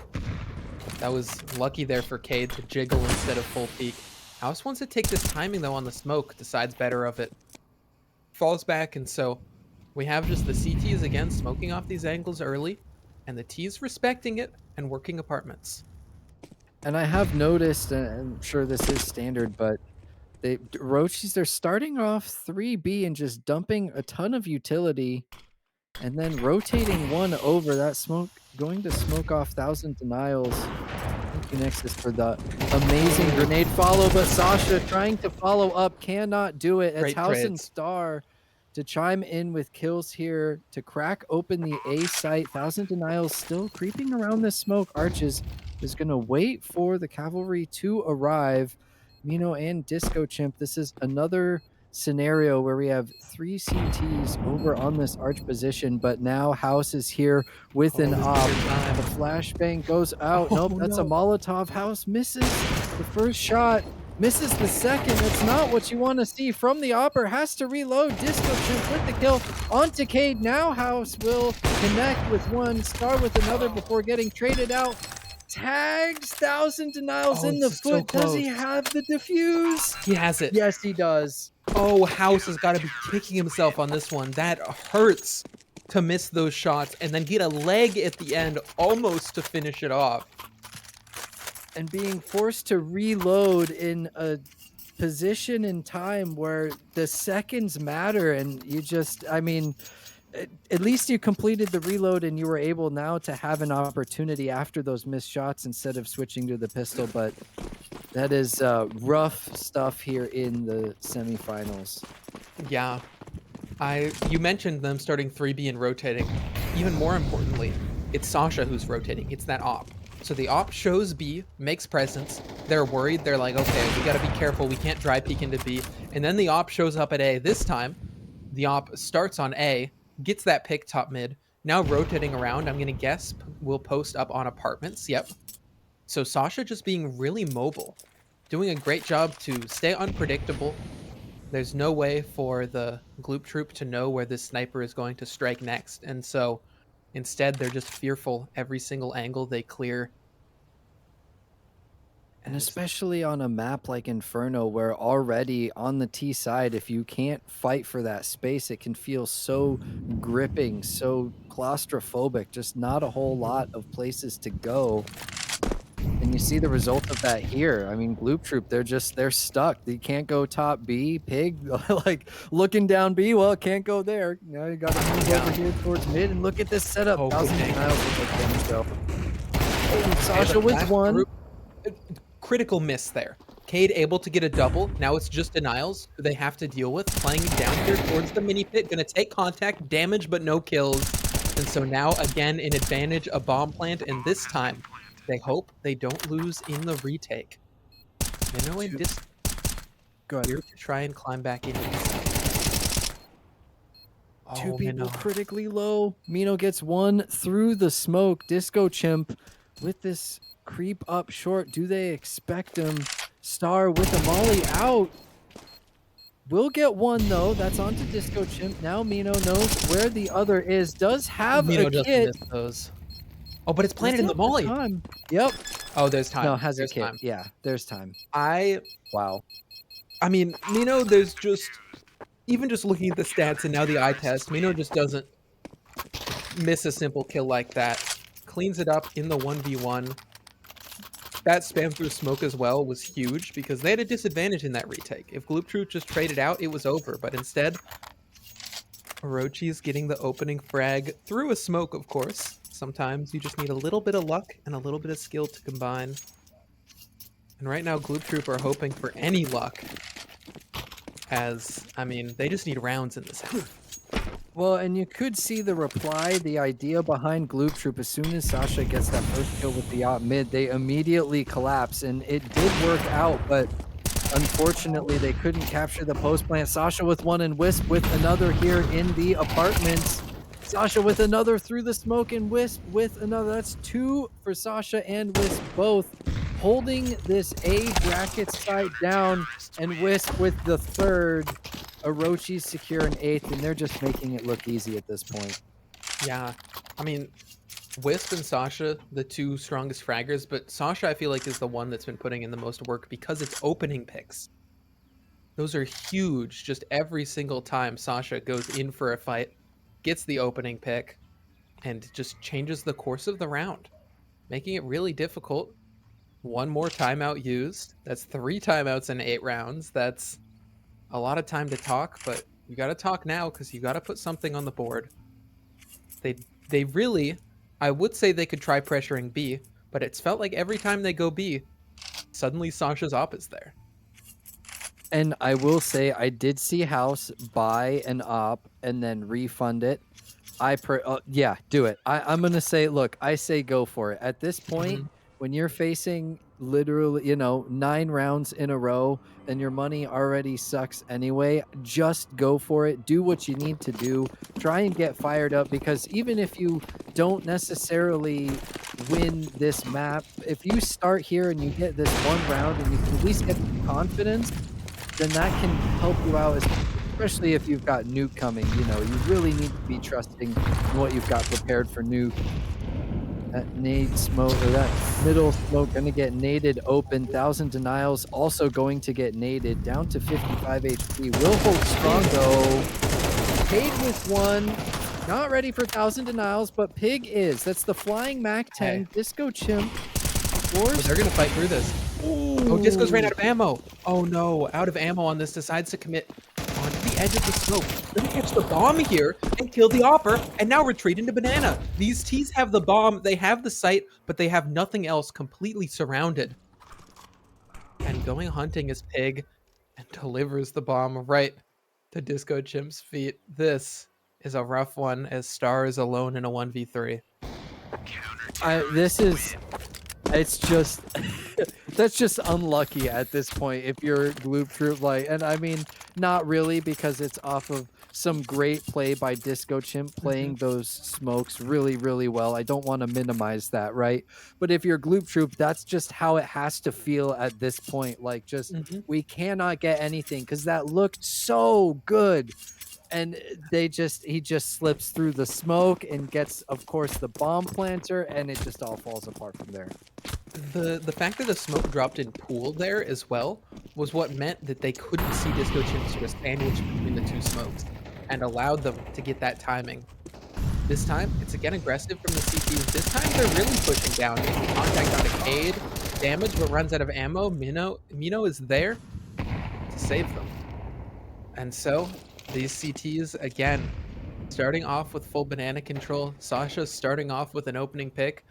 that was lucky there for Cade to jiggle instead of full peek. House wants to take this timing though on the smoke, decides better of it. Falls back, and so we have just the CTs again smoking off these angles early, and the T's respecting it and working apartments. And I have noticed, and I'm sure this is standard, but Roachis, they're starting off 3B and just dumping a ton of utility and then rotating one over that smoke, going to smoke off Thousand Denials. Thank you, Nexus, for the amazing grenade follow, but Sasha trying to follow up, cannot do it. It's Great House and trades. Star to chime in with kills here to crack open the A site. Thousand Denials still creeping around the smoke. Arches is going to wait for the cavalry to arrive. Mino and Disco Chimp, this is another scenario where we have 3 CTs over on this arch position, but now House is here with Oh, an this is op. your The time. flashbang goes out. Oh Nope, that's a no. Molotov. House misses the first shot, misses the second. That's not what you want to see from the opper. Has to reload. Disco Chimp with the kill onto Cade. Now House will connect with one, Star with another before getting traded out. Tags Thousand Denials Oh, in the this is so foot. Does he close. have the defuse? He has it. Yes, he does. Oh, House has got to be kicking himself on this one. That hurts to miss those shots and then get a leg at the end almost to finish it off. And being forced to reload in a position in time where the seconds matter, and you just, I mean, at least you completed the reload and you were able now to have an opportunity after those missed shots instead of switching to the pistol. But that is rough stuff here in the semifinals. Yeah. You mentioned them starting 3B and rotating. Even more importantly, it's Sasha who's rotating. It's that op. So the op shows B, makes presence. They're worried. They're like, okay, we got to be careful. We can't dry peek into B. And then the op shows up at A. This time, the op starts on A, gets that pick top mid. Now rotating around, I'm going to guess will post up on apartments. Yep. So Sasha just being really mobile, doing a great job to stay unpredictable. There's no way for the Gloop troop to know where this sniper is going to strike next. And so instead, they're just fearful every single angle they clear. And And especially on a map like Inferno, where already on the T side, if you can't fight for that space, it can feel so gripping, so claustrophobic, just not a whole lot of places to go. And you see the result of that here. I mean, Gloop Troop, they're stuck. They can't go top B. Pig, like looking down B. Well, it can't go there. Now you got to move over here towards mid and look at this setup. oh, Thousand dang. denials with the damage though. Oh, Okay, Sasha the with flash one. group, critical miss there. Cade able to get a double. Now it's just denials who they have to deal with. Playing down here towards the mini pit. Gonna take contact, damage, but no kills. And so now again an advantage, a bomb plant, and this time they hope they don't lose in the retake. Minnow and Dis Go ahead. here to try and climb back in. Two Oh, people Minnow. critically low. Mino gets one through the smoke. Disco Chimp with this creep up short. Do they expect him? Star with the molly out. Will get one though. That's onto Disco Chimp. Now Mino knows where the other is. Does have Minnow a doesn't kit. miss those. Oh, but it's Does planted in the have the molly. time. Yep. Oh, there's time. No, has There's a kit. time. Yeah, there's time. Wow. Wow. I mean, Mino, there's just even just looking at the stats and now the eye test, Mino just doesn't miss a simple kill like that. Cleans it up in the 1v1. That spam through smoke as well was huge because they had a disadvantage in that retake. If Gloop Troop just traded out, it was over. But instead, Orochis getting the opening frag through a smoke, of course. Sometimes you just need a little bit of luck and a little bit of skill to combine. And right now, Gloop Troop are hoping for any luck. As, I mean, they just need rounds in this house. Well, and you could see the reply, the idea behind Gloop Troop. As soon as Sasha gets that first kill with the op mid, they immediately collapse, and it did work out, but unfortunately, they couldn't capture the post plant. Sasha with one and Wisp with another here in the apartments. Sasha with another through the smoke and Wisp with another. That's two for Sasha and Wisp both holding this A bracket site down, and Wisp with the third. Orochis secure an eighth, and they're just making it look easy at this point. Yeah, I mean, Wisp and Sasha, the two strongest fraggers, but Sasha I feel like is the one that's been putting in the most work because it's opening picks. Those are huge. Just every single time Sasha goes in for a fight, gets the opening pick, and just changes the course of the round, making it really difficult. One more timeout used. That's 3 timeouts in 8 rounds. That's a lot of time to talk, but you got to talk now because you got to put something on the board. They really, I would say they could try pressuring B, but it's felt like every time they go B, suddenly Sasha's op is there. And I will say, I did see House buy an op and then refund it. Yeah, do it. I'm gonna say, look, I say go for it. At this point, when you're facing literally, 9 rounds in a row and your money already sucks anyway, just go for it. Do what you need to do. Try and get fired up, because even if you don't necessarily win this map, if you start here and you get this one round and you can at least get the confidence, then that can help you out, especially if you've got Nuke coming. You really need to be trusting in what you've got prepared for Nuke. That nade smoke, or that middle smoke, going to get naded open. 1,000 denials also going to get naded down to 55 HP. Will hold strong though. Paid with one. Not ready for 1,000 denials, but Pig is. That's the flying Mac 10. Hey. Disco Chimp. Oh, they're going to fight through this. Oh, Disco's ran out of ammo. Oh no, out of ammo on this, decides to commit onto the edge of the smoke. Gonna catch the bomb here and kill the opper, and now retreat into banana. These T's have the bomb, they have the site, but they have nothing else, completely surrounded. And going hunting is Pig, and delivers the bomb right to Disco Chimp's feet. This is a rough one, as Star is alone in a 1v3. This is It's just that's just unlucky at this point if you're Gloop Troop, like, and I mean, not really because it's off of some great play by Disco Chimp Mhm, playing those smokes really, really well. I don't wanna minimize that, right? But if you're Gloop Troop, that's just how it has to feel at this point, like, just mhm. we cannot get anything because that looked so good, and, he just slips through the smoke and gets, of course, the bomb planter, and it just all falls apart from there. The fact that the smoke dropped in pool there as well was what meant that they couldn't see Disco Chimp sort of sandwiched between the 2 smokes and allowed them to get that timing. This time, it's again aggressive from the CTs. This time, they're really pushing down, making contact on a Cade. Damage, but runs out of ammo. Mino is there to save them. And so, these CTs, again, starting off with full banana control. Sasha starting off with an opening pick.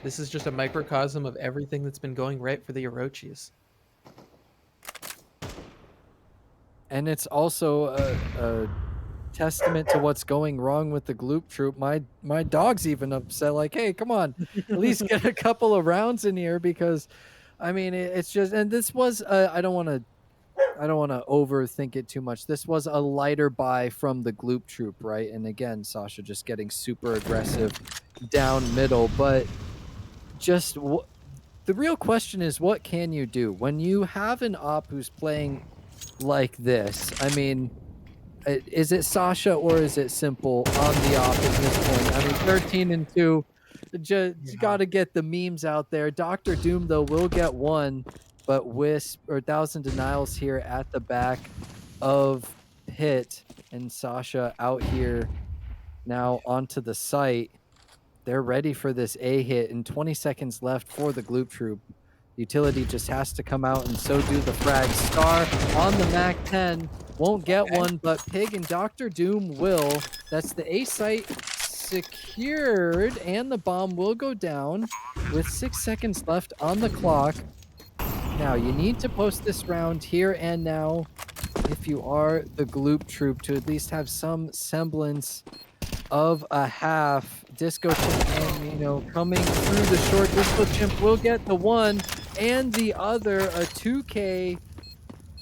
This is just a microcosm of everything that's been going right for the Orochis. And it's also a testament to what's going wrong with the Gloop Troop. My dog's even upset, like, "Hey, come on, at least get a couple of rounds in here," because, I mean, it's just, and this was, I don't wanna overthink it too much. This was a lighter buy from the Gloop Troop, right? And again, Sasha just getting super aggressive down middle, but just the real question is, what can you do when you have an op who's playing like this? I mean, is it Sasha or is it Simple on the off at this point? I mean, 13 and 2, just Yeah. gotta get the memes out there. Doctor Doom, though, will get one, but Wisp or Thousand Denials here at the back of Pit, and Sasha out here now onto the site. They're ready for this A hit, and 20 seconds left for the Gloop Troop. Utility just has to come out, and so do the frag. Star on the Mac 10, won't get Okay. one, but Pig and Doctor Doom will. That's the A site secured, and the bomb will go down with 6 seconds left on the clock. Now, you need to post this round here and now if you are the Gloop Troop to at least have some semblance of a half. Disco Chimp and Mino coming through the short. Disco Chimp will get the one and the other, a 2K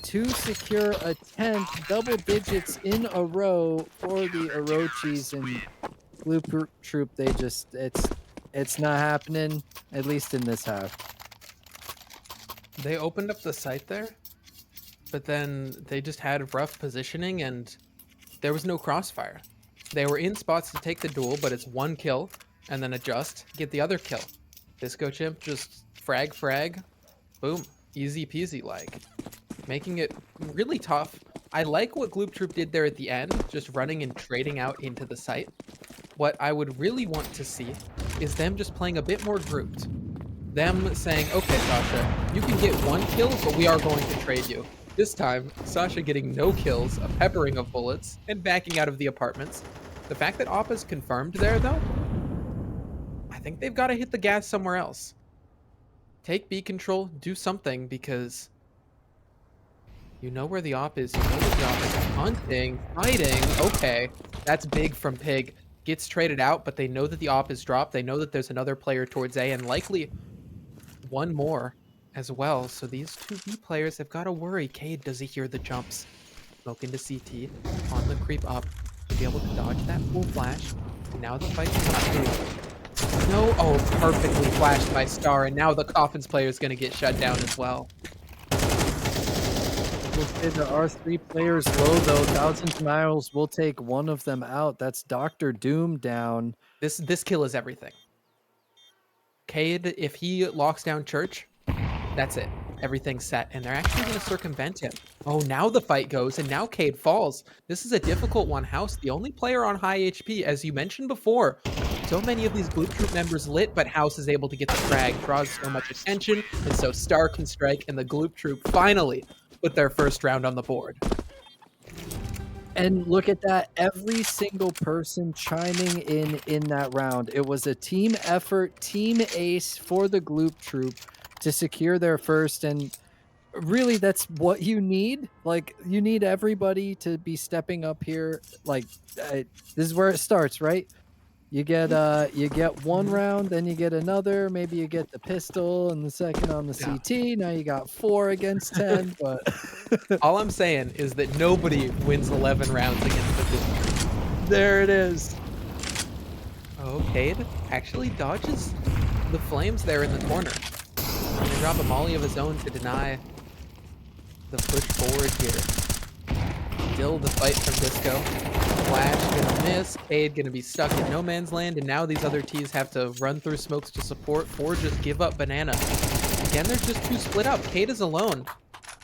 to secure a 10th, double digits in a row for the Orochis and Blue Troop. They just, it's not happening, at least in this half. They opened up the site there, but then they just had rough positioning and there was no crossfire. They were in spots to take the duel, but it's one kill and then adjust, get the other kill. Disco Chimp just frag, boom, easy peasy like, making it really tough. I like what Gloop Troop did there at the end, just running and trading out into the site. What I would really want to see is them just playing a bit more grouped. Them saying, okay, Sasha, you can get one kill, but we are going to trade you. This time, Sasha getting no kills, a peppering of bullets, and backing out of the apartments. The fact that Appa's confirmed there, though, I think they've got to hit the gas somewhere else. Take B control, do something, because you know where the op is. You know where the op is. Hunting, fighting. Okay, that's big from Pig. Gets traded out, but they know that the op is dropped. They know that there's another player towards A, and likely one more as well. So these two B players have got to worry. Cade, does he hear the jumps? Smoke into CT on the creep up to be able to dodge that full flash. And now the fight is not through. No, oh, perfectly flashed by Star, and now the Coffins player is going to get shut down as well. Will say there are 3 players low, though. Thousand Denials will take one of them out. That's Doctor Doom down. This kill is everything. Cade, if he locks down Church, that's it. Everything's set, and they're actually going to circumvent him. Oh, now the fight goes, and now Cade falls. This is a difficult one. House, the only player on high HP, as you mentioned before. So many of these Gloop Troop members lit, but House is able to get the frag, draws so much attention, and so Star can strike, and the Gloop Troop finally put their first round on the board. And look at that, every single person chiming in that round. It was a team effort, team ace for the Gloop Troop to secure their first, and really that's what you need. Like, you need everybody to be stepping up here. Like, this is where it starts, right? You get one Mhm. round, then you get another, maybe you get the pistol and the second on the Yeah. CT, now you got 4 against 10, but All I'm saying is that nobody wins 11 rounds against the Gloop. there it is. Oh, Cade actually dodges the flames there in the corner. Gonna drop a molly of his own to deny the push forward here. Still the fight from Disco. Flash gonna miss. Cade gonna be stuck in no man's land, and now these other Ts have to run through smokes to support or just give up banana. Again, they're just too split up. Cade is alone.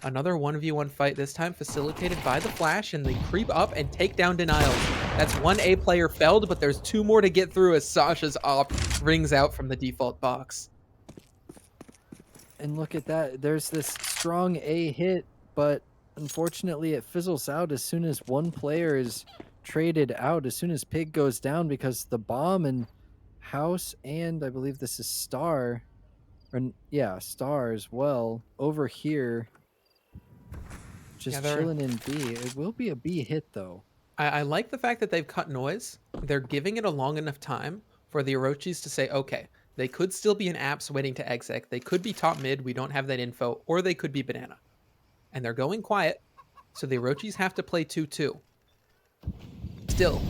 Another 1v1 fight, this time facilitated by the Flash, and they creep up and take down denials. That's one A player felled, but there's 2 more to get through as Sasha's op rings out from the default box. And look at that, there's this strong A hit, but unfortunately it fizzles out as soon as one player is traded out, as soon as Pig goes down, because the bomb and House, and I believe this is Star, or yeah, Star as well, over here, Yeah, just chilling in B. It will be a B hit though. I like the fact that they've cut noise. They're giving it a long enough time for the Orochis to say, okay, they could still be in apps waiting to exec. They could be top mid. We don't have that info. Or they could be banana. And they're going quiet. So the Orochis have to play 2-2. Still,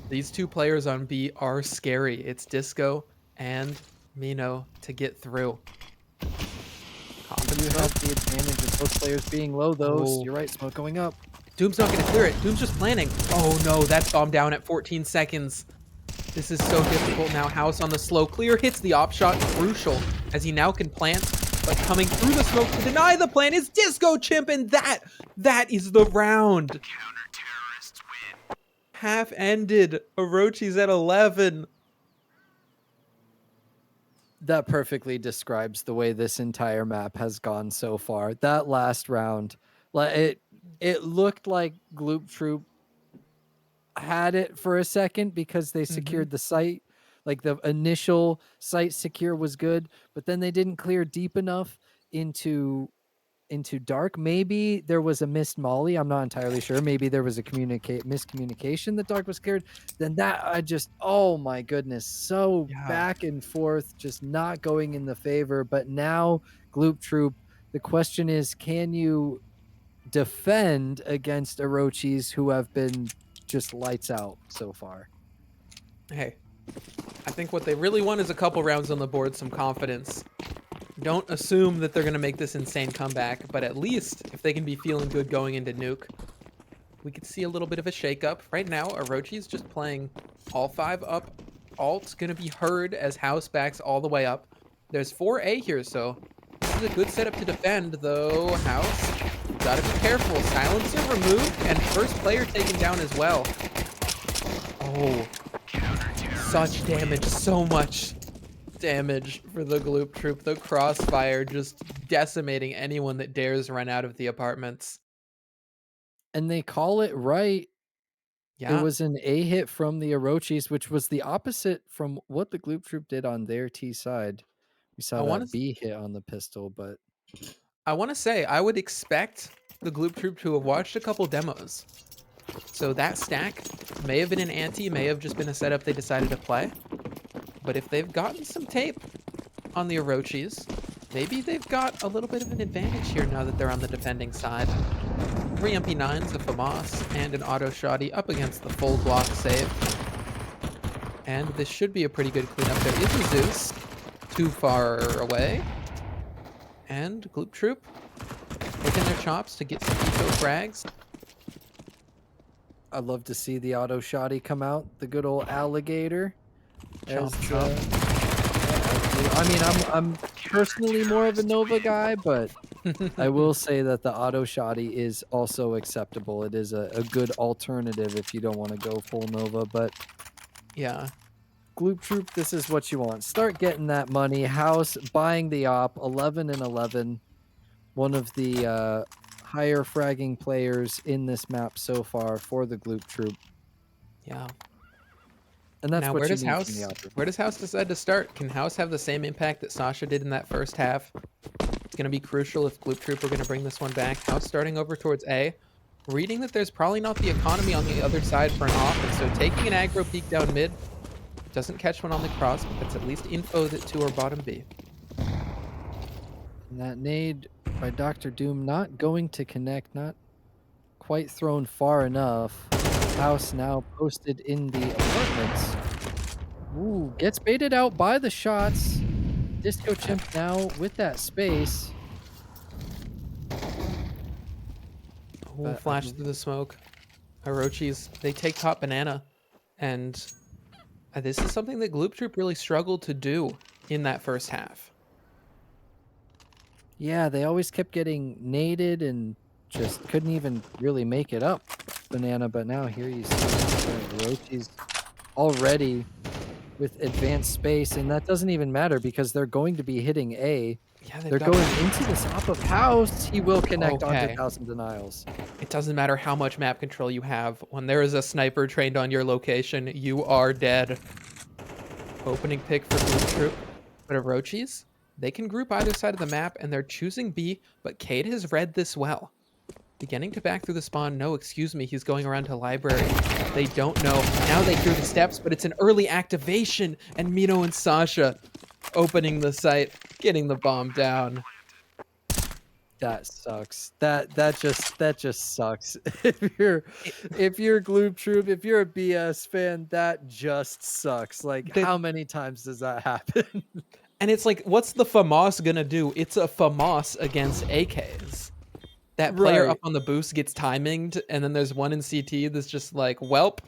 these 2 players on B are scary. It's Disco and Mino to get through. You have the advantage of both players being low though. Oh. You're right, smoke going up. Doom's not going to clear it. Doom's just planning. Oh no, that's bomb down at 14 seconds. This is so difficult now. House on the slow clear hits the op shot, crucial, as he now can plant, but coming through the smoke to deny the plant is Disco Chimp, and that is the round. Counter-terrorists win. Half ended. Orochi's at 11. That perfectly describes the way this entire map has gone so far. That last round, like it looked like Gloop Troop had it for a second because they secured the site. Like the initial site secure was good, but then they didn't clear deep enough into dark. Maybe there was a missed molly. I'm not entirely sure. Maybe there was a miscommunication that dark was cleared. Then that I just, oh my goodness, so Yeah. back and forth, just not going in the favor. But now Gloop Troop, the question is, can you defend against Orochis who have been just lights out so far? Hey, I think what they really want is a couple rounds on the board, some confidence. Don't assume that they're going to make this insane comeback, but at least if they can be feeling good going into Nuke, we could see a little bit of a shakeup. Right now, Orochi's just playing all 5 up. Alt's going to be heard as House backs all the way up. There's 4A here, so this is a good setup to defend, though House, gotta be careful. Silencer removed, and first player taken down as well. Oh, such damage, so much damage for the Gloop Troop. The crossfire just decimating anyone that dares run out of the apartments. And they call it right. Yeah, It was an A hit from the Orochis, which was the opposite from what the Gloop Troop did on their T side. We I saw want that to B hit on the pistol, but say I would expect the Gloop Troop to have watched a couple demos. So that stack may have been an ante, may have just been a setup they decided to play. But if they've gotten some tape on the Orochis, maybe they've got a little bit of an advantage here now that they're on the defending side. 3 MP9s, a FAMAS, and an auto shoddy up against the full Glock save. And this should be a pretty good cleanup. There is a Zeus too far away. And Gloop Troop licking their chops to get some eco frags. I'd love to see the auto shoddy come out, the good old alligator. Chomp, as, chomp. I mean, I'm personally more of a Nova guy, but I will say that the auto shoddy is also acceptable. It is a good alternative if you don't want to go full Nova, but Yeah. Gloop Troop, this is what you want. Start getting that money. House buying the op, 11 and 11. One of the higher fragging players in this map so far for the Gloop Troop. Yeah. And that's Now, what where you does need House from the opera. where does House decide to start? Can House have the same impact that Sasha did in that first half? It's going to be crucial if Gloop Troop are going to bring this one back. House starting over towards A, reading that there's probably not the economy on the other side for an off, and so taking an aggro peek down mid, Doesn't catch one on the cross, but that's at least info that to or bottom B. And that nade by Dr. Doom not going to connect, not quite thrown far enough. House now posted in the apartments. Ooh, gets baited out by the shots. Disco Chimp now with that space. We'll But flash through the smoke. Orochis, they take top banana, and this is something that Gloop Troop really struggled to do in that first half. yeah, they always kept getting naded and just couldn't even really make it up banana. But now here you see Orochi's already with advanced space, and that doesn't even matter because they're going to be hitting A. Yeah, they've They're got. going into this top of house. He will connect onto Okay. 1,000 denials. It doesn't matter how much map control you have. When there is a sniper trained on your location, you are dead. Opening pick for Gloop Troop. But Orochis, they can group either side of the map, and they're choosing B, but Cade has read this well. Beginning to back through the spawn. No, excuse me, he's going around to library. They don't know. Now they hear the steps, but it's an early activation, and Mino and Sasha opening the site, getting the bomb down. That sucks. That just sucks. If you're Gloop Troop, if you're a BS fan, that just sucks. Like, That- how many times does that happen? And it's like, what's the FAMAS gonna do? It's a FAMAS against AKs. That player up Right. on the boost gets timinged, and then there's one in CT that's just like, welp,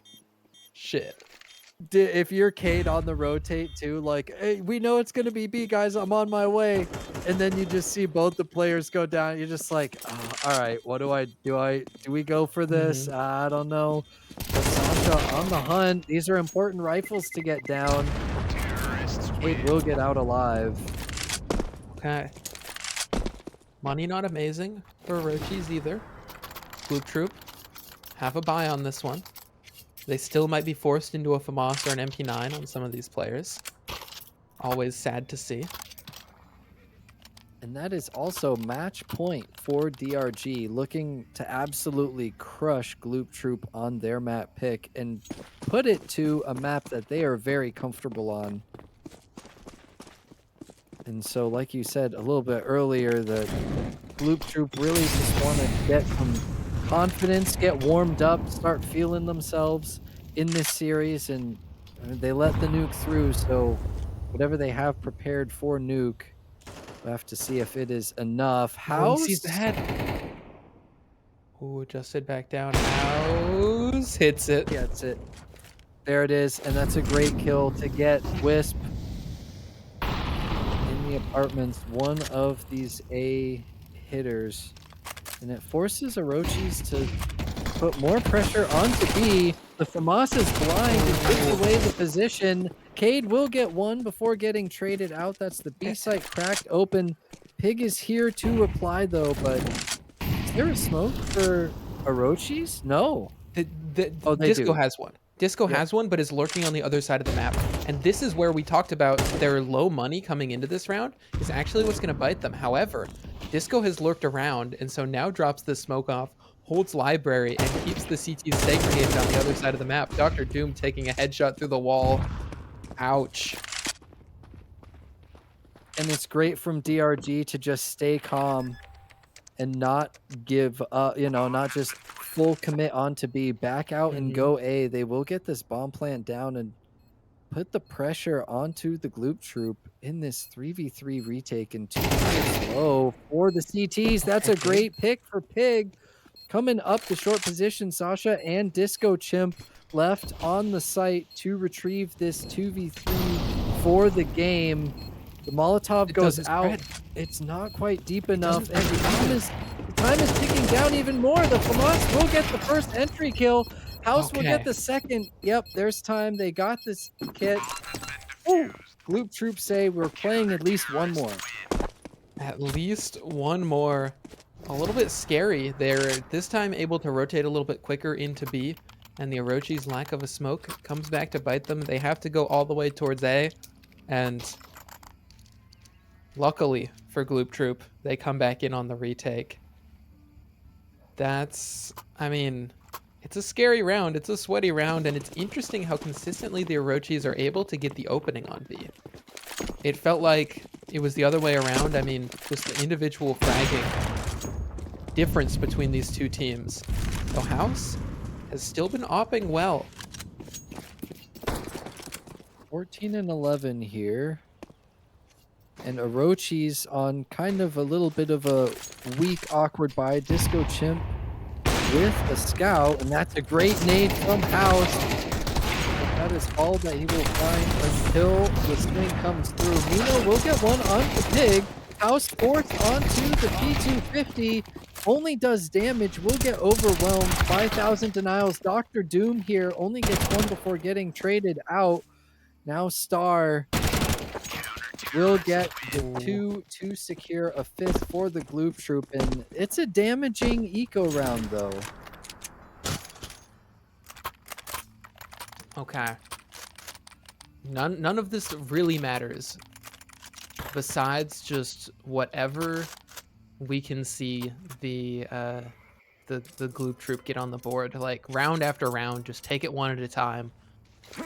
shit. If you're Cade on the rotate too, like, hey, we know it's gonna be B, guys. I'm on my way, and then you just see both the players go down. You're just like, oh, all right, what do I do? Do we go for this? Mhm. I don't know. But Sasha on the hunt. These are important rifles to get down. Cade will get out alive. Okay. Money not amazing for Orochis either. Gloop Troop have a buy on this one. They still might be forced into a FAMAS or an MP9 on some of these players. Always sad to see. And that is also match point for DRG, looking to absolutely crush Gloop Troop on their map pick and put it to a map that they are very comfortable on. And so, like you said a little bit earlier, the Gloop Troop really just want to get some confidence, get warmed up, start feeling themselves in this series, and they let the nuke through. So, whatever they have prepared for nuke, we'll have to see if it is enough. Oh, he sees the House. head. Ooh, adjusted back down. House hits it. Gets it. There it is, and that's a great kill to get Wisp in the apartments, one of these A hitters. And it forces Orochis to put more pressure onto B. The FAMAS is blind and takes away the position. Cade will get one before getting traded out. That's the B site cracked open. Pig is here to reply though, but is there a smoke for Orochis? No. Oh, they Disco do. has one. Disco Yep. has one, but is lurking on the other side of the map. And this is where we talked about their low money coming into this round is actually what's going to bite them. However, Disco has lurked around, and so now drops the smoke off, holds library, and keeps the CT segregated on the other side of the map. Dr. Doom taking a headshot through the wall. Ouch. And it's great from DRG to just stay calm and not give up, not just full commit onto B, back out and Mhm. go A. They will get this bomb plant down and put the pressure onto the Gloop Troop in this 3v3 retake, and 2 minutes low for the CTs. That's a Okay. great pick for Pig. Coming up the short position, Sasha and Disco Chimp left on the site to retrieve this 2v3 for the game. The Molotov It goes doesn't out. spread. It's not quite deep enough, doesn't- and the time is ticking down even more. The FAMAS will get the first entry kill. House will get Okay. the second. Yep, there's time. They got this kit. Ooh, Gloop Troop say we're playing at least one more. At least one more. A little bit scary. They're this time able to rotate a little bit quicker into B, and the Orochi's lack of a smoke comes back to bite them. They have to go all the way towards A, and luckily for Gloop Troop, they come back in on the retake. I mean, It's a scary round, it's a sweaty round, and it's interesting how consistently the Orochis are able to get the opening on B. It felt like it was the other way around. I mean, just the individual fragging difference between these two teams. So House has still been opping well. 14 and 11 here. And Orochi's on kind of a little bit of a weak, awkward buy. Disco Chimp with a scout, and that's a great nade from House. But that is all that he will find until the swing comes through. Mino will get one onto Pig. House forced onto the P250. Only does damage, will get overwhelmed. 5,000 denials. Dr. Doom here only gets one before getting traded out. Now Star will get the two to secure a fifth for the Gloop Troop, and it's a damaging eco round though. Okay. None of this really matters. Besides just whatever we can see the Gloop Troop get on the board. Like round after round, just take it one at a time.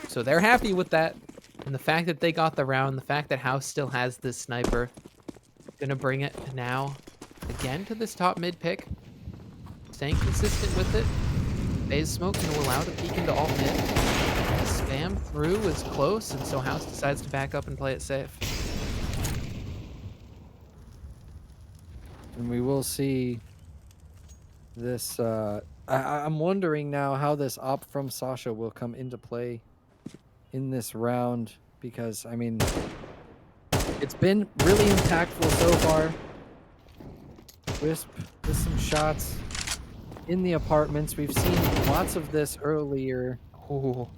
So they're happy with that. And the fact that they got the round, the fact that House still has this sniper, gonna bring it now again to this top mid pick. Staying consistent with it. Phase smoke gonna allow the peek into alt mid. Spam through is close, and so House decides to back up and play it safe. And we will see this. I'm wondering now how this op from Sasha will come into play in this round, because I mean, it's been really impactful so far. Wisp with some shots in the apartments. We've seen lots of this earlier. Ooh.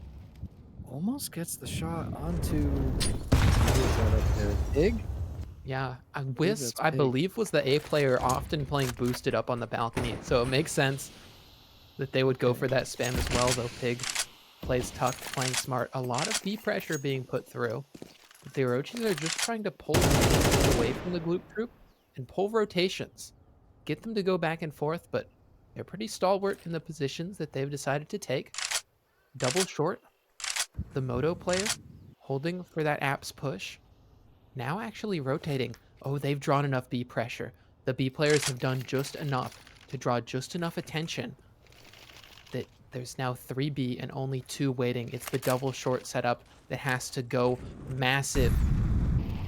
Almost gets the shot onto, who is that up there? Pig? Yeah, that's Wisp, I Pig. believe, was the A player often playing boosted up on the balcony, so it makes sense that they would go for that spam as well, though Pig plays tucked, playing smart. A lot of B pressure being put through. But the Orochis are just trying to pull them away from the Gloop Troop and pull rotations. Get them to go back and forth, but they're pretty stalwart in the positions that they've decided to take. Double short. The Moto player holding for that apps push. Now actually rotating. Oh, they've drawn enough B pressure. The B players have done just enough to draw just enough attention that there's now 3B and only 2 waiting. It's the double short setup that has to go massive.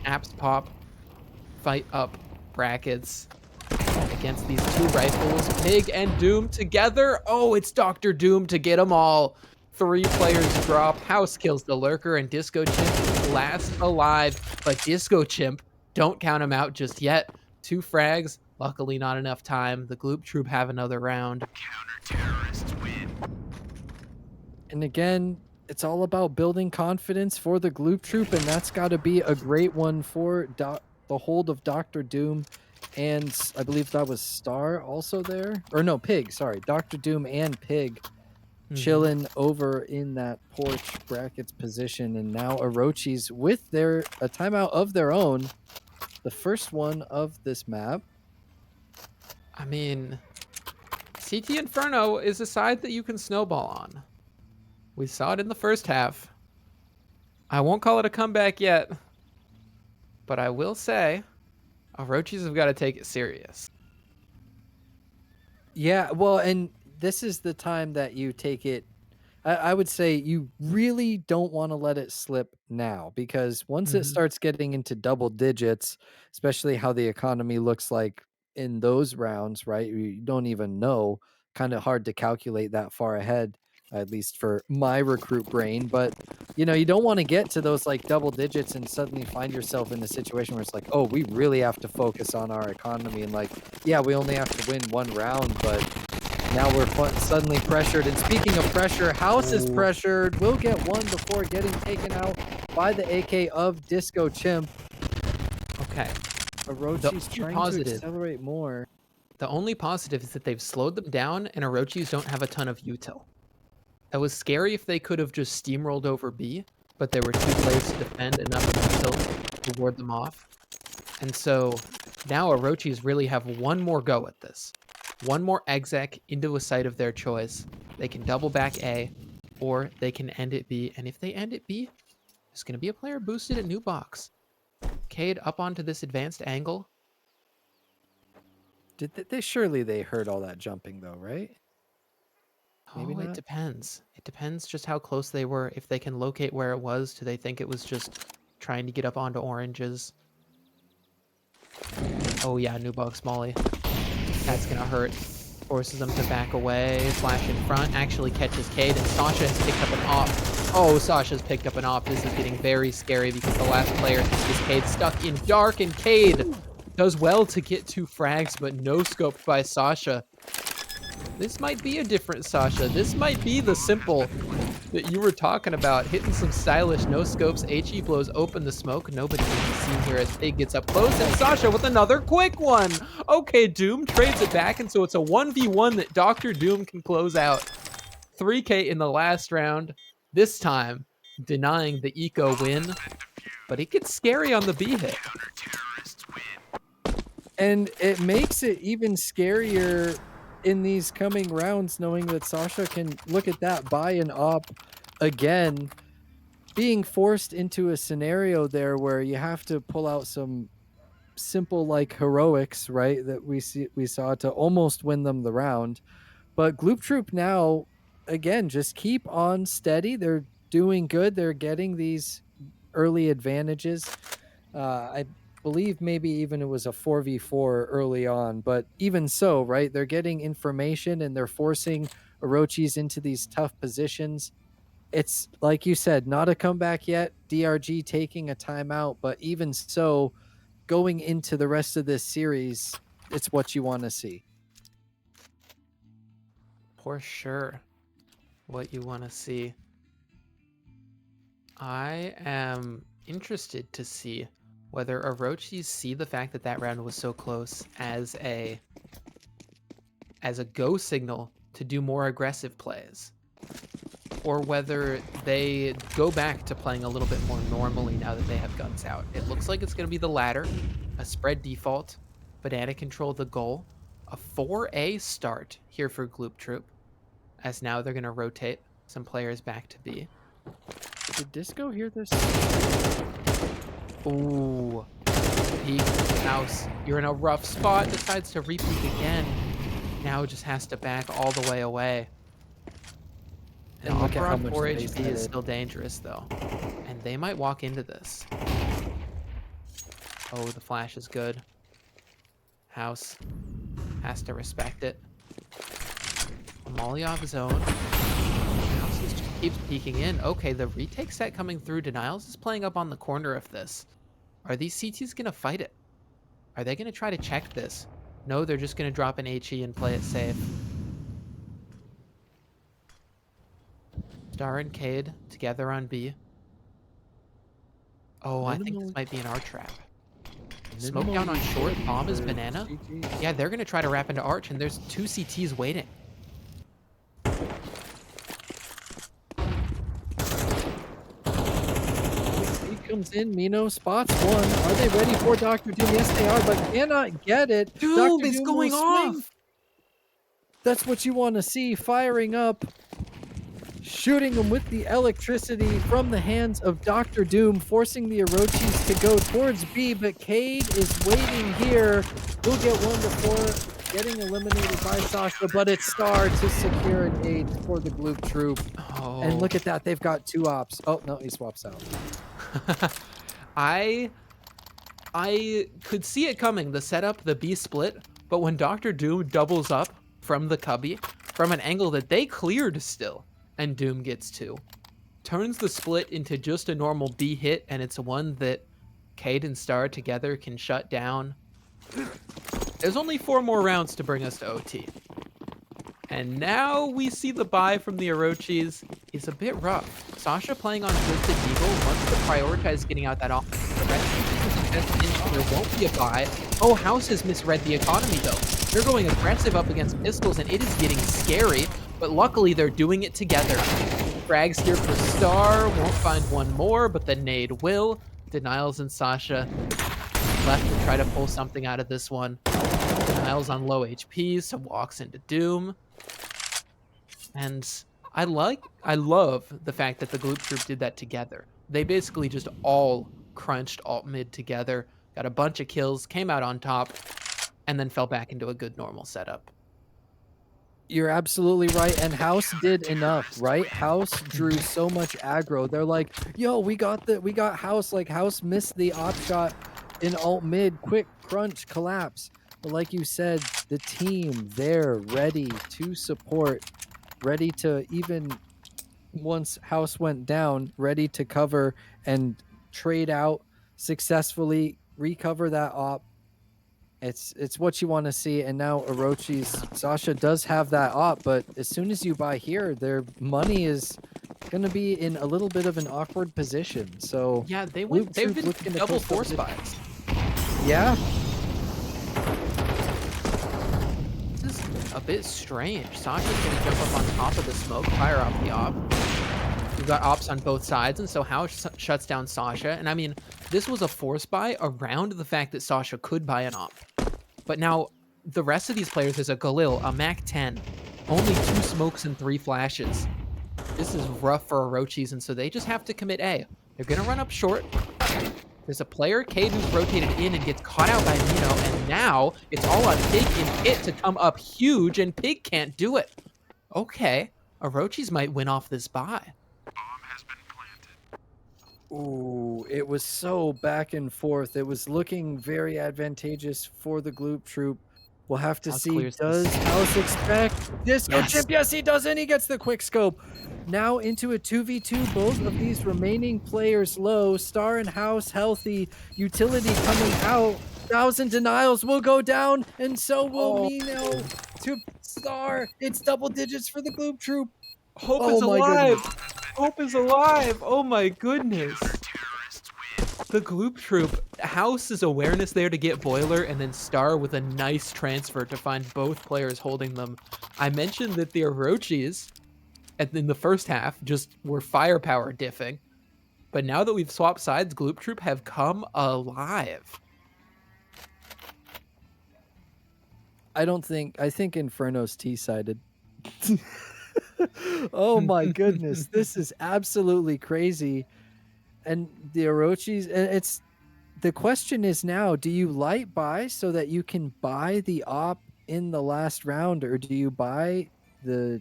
Apps pop, fight up brackets against these 2 rifles. Pig and Doom together. Oh, it's Dr. Doom to get them all. 3 players drop. House kills the Lurker, and Disco Chimp last alive. But Disco Chimp, don't count him out just yet. 2 frags. Luckily, not enough time. The Gloop Troop have another round. Counter-terrorists win. And again, it's all about building confidence for the Gloop Troop, and that's got to be a great one for the hold of Dr. Doom. And I believe that was Star also there. Or no, Pig, sorry. Dr. Doom and Pig chilling over in that porch brackets position. And now Orochis with a timeout of their own. The first one of this map. I mean, CT Inferno is a side that you can snowball on. We saw it in the first half. I won't call it a comeback yet, but I will say Orochis have got to take it serious. Yeah, well, and this is the time that you take it. I would say you really don't want to let it slip now, because once it starts getting into double digits, especially how the economy looks like in those rounds, right? You don't even know. Kind of hard to calculate that far ahead, at least for my recruit brain. But you don't want to get to those like double digits and suddenly find yourself in a situation where it's like, oh, we really have to focus on our economy, and like, yeah, we only have to win one round, but now we're suddenly pressured. And speaking of pressure, House is pressured. Will get one before getting taken out by the AK of Disco Chimp. Okay. Orochi's trying to accelerate more. The only positive is that they've slowed them down, and Orochis don't have a ton of util. That was scary if they could have just steamrolled over B, but there were 2 plays to defend, enough util to ward them off. And so now Orochis really have one more go at this. One more exec into a site of their choice. They can double back A, or they can end it B. And if they end it B, there's going to be a player boosted at new box. Cade up onto this advanced angle. Did they surely they heard all that jumping though, right? Maybe Oh, it not. depends. It depends just how close they were. If they can locate where it was, do they think it was just trying to get up onto oranges? Oh yeah, new box Molly. That's gonna hurt. Forces them to back away. Flash in front. Actually catches Cade, and Sasha has picked up an op. Oh, Sasha's picked up an op. This is getting very scary because the last player is Cade stuck in dark, and Cade does well to get 2 frags, but no scoped by Sasha. This might be a different Sasha. This might be the simple that you were talking about. Hitting some stylish no scopes. HE blows open the smoke. Nobody can be seen here as Pig gets up close. And Sasha with another quick one. Okay, Doom trades it back. And so it's a 1v1 that Dr. Doom can close out. 3K in the last round. This time denying the eco win. But it gets scary on the B hit. And it makes it even scarier in these coming rounds, knowing that Sasha can look at that, buy an op again, being forced into a scenario there where you have to pull out some simple like heroics, right? That we saw to almost win them the round. But Gloop Troop now, again, just keep on steady. They're doing good. They're getting these early advantages. I believe maybe even it was a 4v4 early on, but even so, right? They're getting information and they're forcing Orochis into these tough positions. It's like you said, not a comeback yet. DRG taking a timeout, but even so, going into the rest of this series, it's what you want to see. For sure. What you want to see. I am interested to see whether Orochis see the fact that that round was so close as a go signal to do more aggressive plays, or whether they go back to playing a little bit more normally now that they have guns out. It looks like it's going to be the latter, a spread default, banana control the goal, a 4A start here for Gloop Troop, as now they're going to rotate some players back to B. Did Disco hear this? Ooh. Peek, Mouse, you're in a rough spot, decides to repeat again. Now just has to back all the way away. And look at how on much 4 space HP that is is. still dangerous though. And they might walk into this. Oh, the flash is good. House has to respect it. Molly off his own. House just keeps peeking in. Okay, the retake set coming through. Denials is playing up on the corner of this. Are these CTs going to fight it? Are they going to try to check this? No, they're just going to drop an HE and play it safe. Star and Cade together on B. Oh, I think this might be an R trap. Smoke down on short. Bomb is banana. Yeah, they're going to try to wrap into Arch, and there's 2 CTs waiting. He comes in, Mino spots one. Are they ready for Dr. Doom? Yes, they are, but cannot get it. Doom Dr. is Doom going will swing. off. That's what you want to see, firing up, shooting them with the electricity from the hands of Dr. Doom, forcing the Orochis to go towards B, but Cade is waiting here. He'll get one before getting eliminated by Sasha, but it's Star to secure an 8 for the Gloop Troop. Oh. And look at that, they've got 2 ops. Oh, no, he swaps out. I could see it coming, the setup, the B split, but when Dr. Doom doubles up from the cubby, from an angle that they cleared still, and Doom gets 2, turns the split into just a normal B hit, and it's one that Cade and Star together can shut down. There's only 4 more rounds to bring us to OT. And now we see the buy from the Orochis is a bit rough. Sasha playing on Twisted Eagle wants to prioritize getting out that off. The rest of the there won't be a buy. Oh, House has misread the economy though. They're going aggressive up against pistols and it is getting scary, but luckily they're doing it together. Frags here for Star, won't find one more, but the nade will. Denials and Sasha left to try to pull something out of this one. Denials on low HP, so walks into Doom. And I love the fact that the Gloop Troop did that together. They basically just all crunched alt mid together, got a bunch of kills, came out on top, and then fell back into a good normal setup. You're absolutely right, and House did enough, Terrorists right? win. House drew so much aggro. They're like, "Yo, we got House." Like House missed the op shot in alt mid, quick crunch collapse. But like you said, the team there ready to support, ready to even once House went down, ready to cover and trade out successfully, recover that op. It's what you wanna see, and now Orochi's Sasha does have that op, but as soon as you buy here, their money is gonna be in a little bit of an awkward position, so Yeah, Gloop they've Troop been looking to double post double force digits. buys. Yeah, This is a bit strange. Sasha's gonna jump up on top of the smoke, fire off the op. We've got ops on both sides, and so House shuts down Sasha. And I mean, this was a force buy around the fact that Sasha could buy an op. But now the rest of these players, there's a Galil, a Mac 10, only 2 smokes and 3 flashes. This is rough for Orochis, and so they just have to commit A. They're gonna run up short. There's a player, Cade, who's rotated in and gets caught out by Mino, and now it's all on Pig and Pit to come up huge, and Pig can't do it. Okay, Orochis might win off this buy. Bomb has been planted. ooh, it was so back and forth. It was looking very advantageous for the Gloop Troop. We'll have to House see, clears does this. House expect disco Yes. chip? Yes, he does, and he gets the quick scope. Now into a 2v2, both of these remaining players low. Star and House healthy, utility coming out. 1,000 denials will go down, and so will Oh, Mino to Star. It's double digits for the Gloop Troop. Hope Oh is my goodness. alive! Hope is alive! Oh my goodness! Terrorists win. The Gloop Troop, House's awareness there to get Boiler, and then Star with a nice transfer to find both players holding them. I mentioned that the Orochis in the first half just were firepower diffing, but now that we've swapped sides, Gloop Troop have come alive. I think Inferno's T-sided. Oh my goodness, this is absolutely crazy. And the Orochis, and it's the question is now, do you light buy so that you can buy the op in the last round, or do you buy the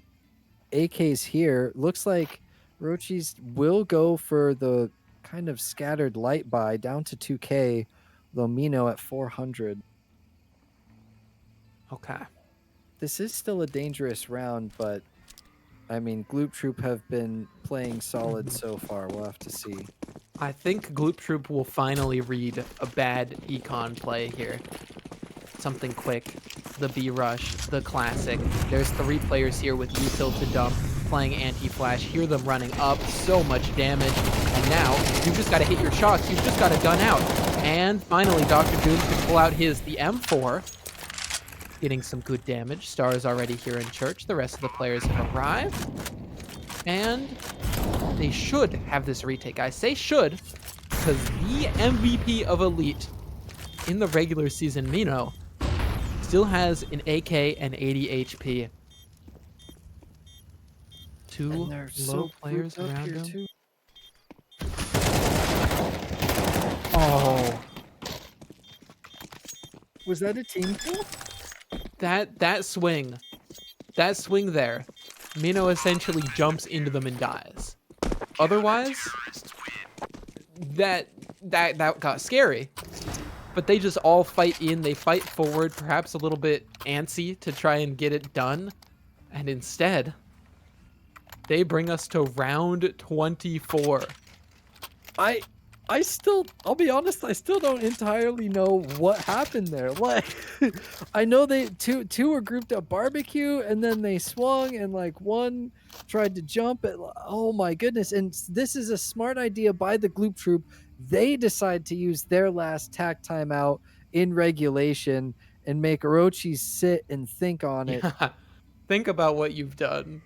AKs here? Looks like Orochis will go for the kind of scattered light buy down to 2K, Lomino at 400. Okay. This is still a dangerous round, but I mean, Gloop Troop have been playing solid so far. We'll have to see. I think Gloop Troop will finally read a bad econ play here. Something quick. The B rush, the classic. There's 3 players here with util to dump, playing anti-flash. Hear them running up, so much damage. And now, you've just got to hit your shots. You've just got to gun out. And finally, Dr. Doom can pull out the M4. Getting some good damage. Star is already here in church. The rest of the players have arrived. And they should have this retake. I say should, because the MVP of Elite in the regular season, Mino, still has an AK and 80 HP. 2 And they're low so players grouped up around here him. too. Oh, Was that a team kill? that swing there, Mino essentially jumps into them and dies. Otherwise, that got scary. But they just all fight in. They fight forward, perhaps a little bit antsy to try and get it done. And instead, they bring us to round 24. I'll be honest, I still don't entirely know what happened there. Like, I know they two were grouped up barbecue, and then they swung, and like one tried to jump at. Oh my goodness! And this is a smart idea by the Gloop Troop. They decide to use their last tack timeout in regulation and make Orochi sit and think on it. Yeah. Think about what you've done.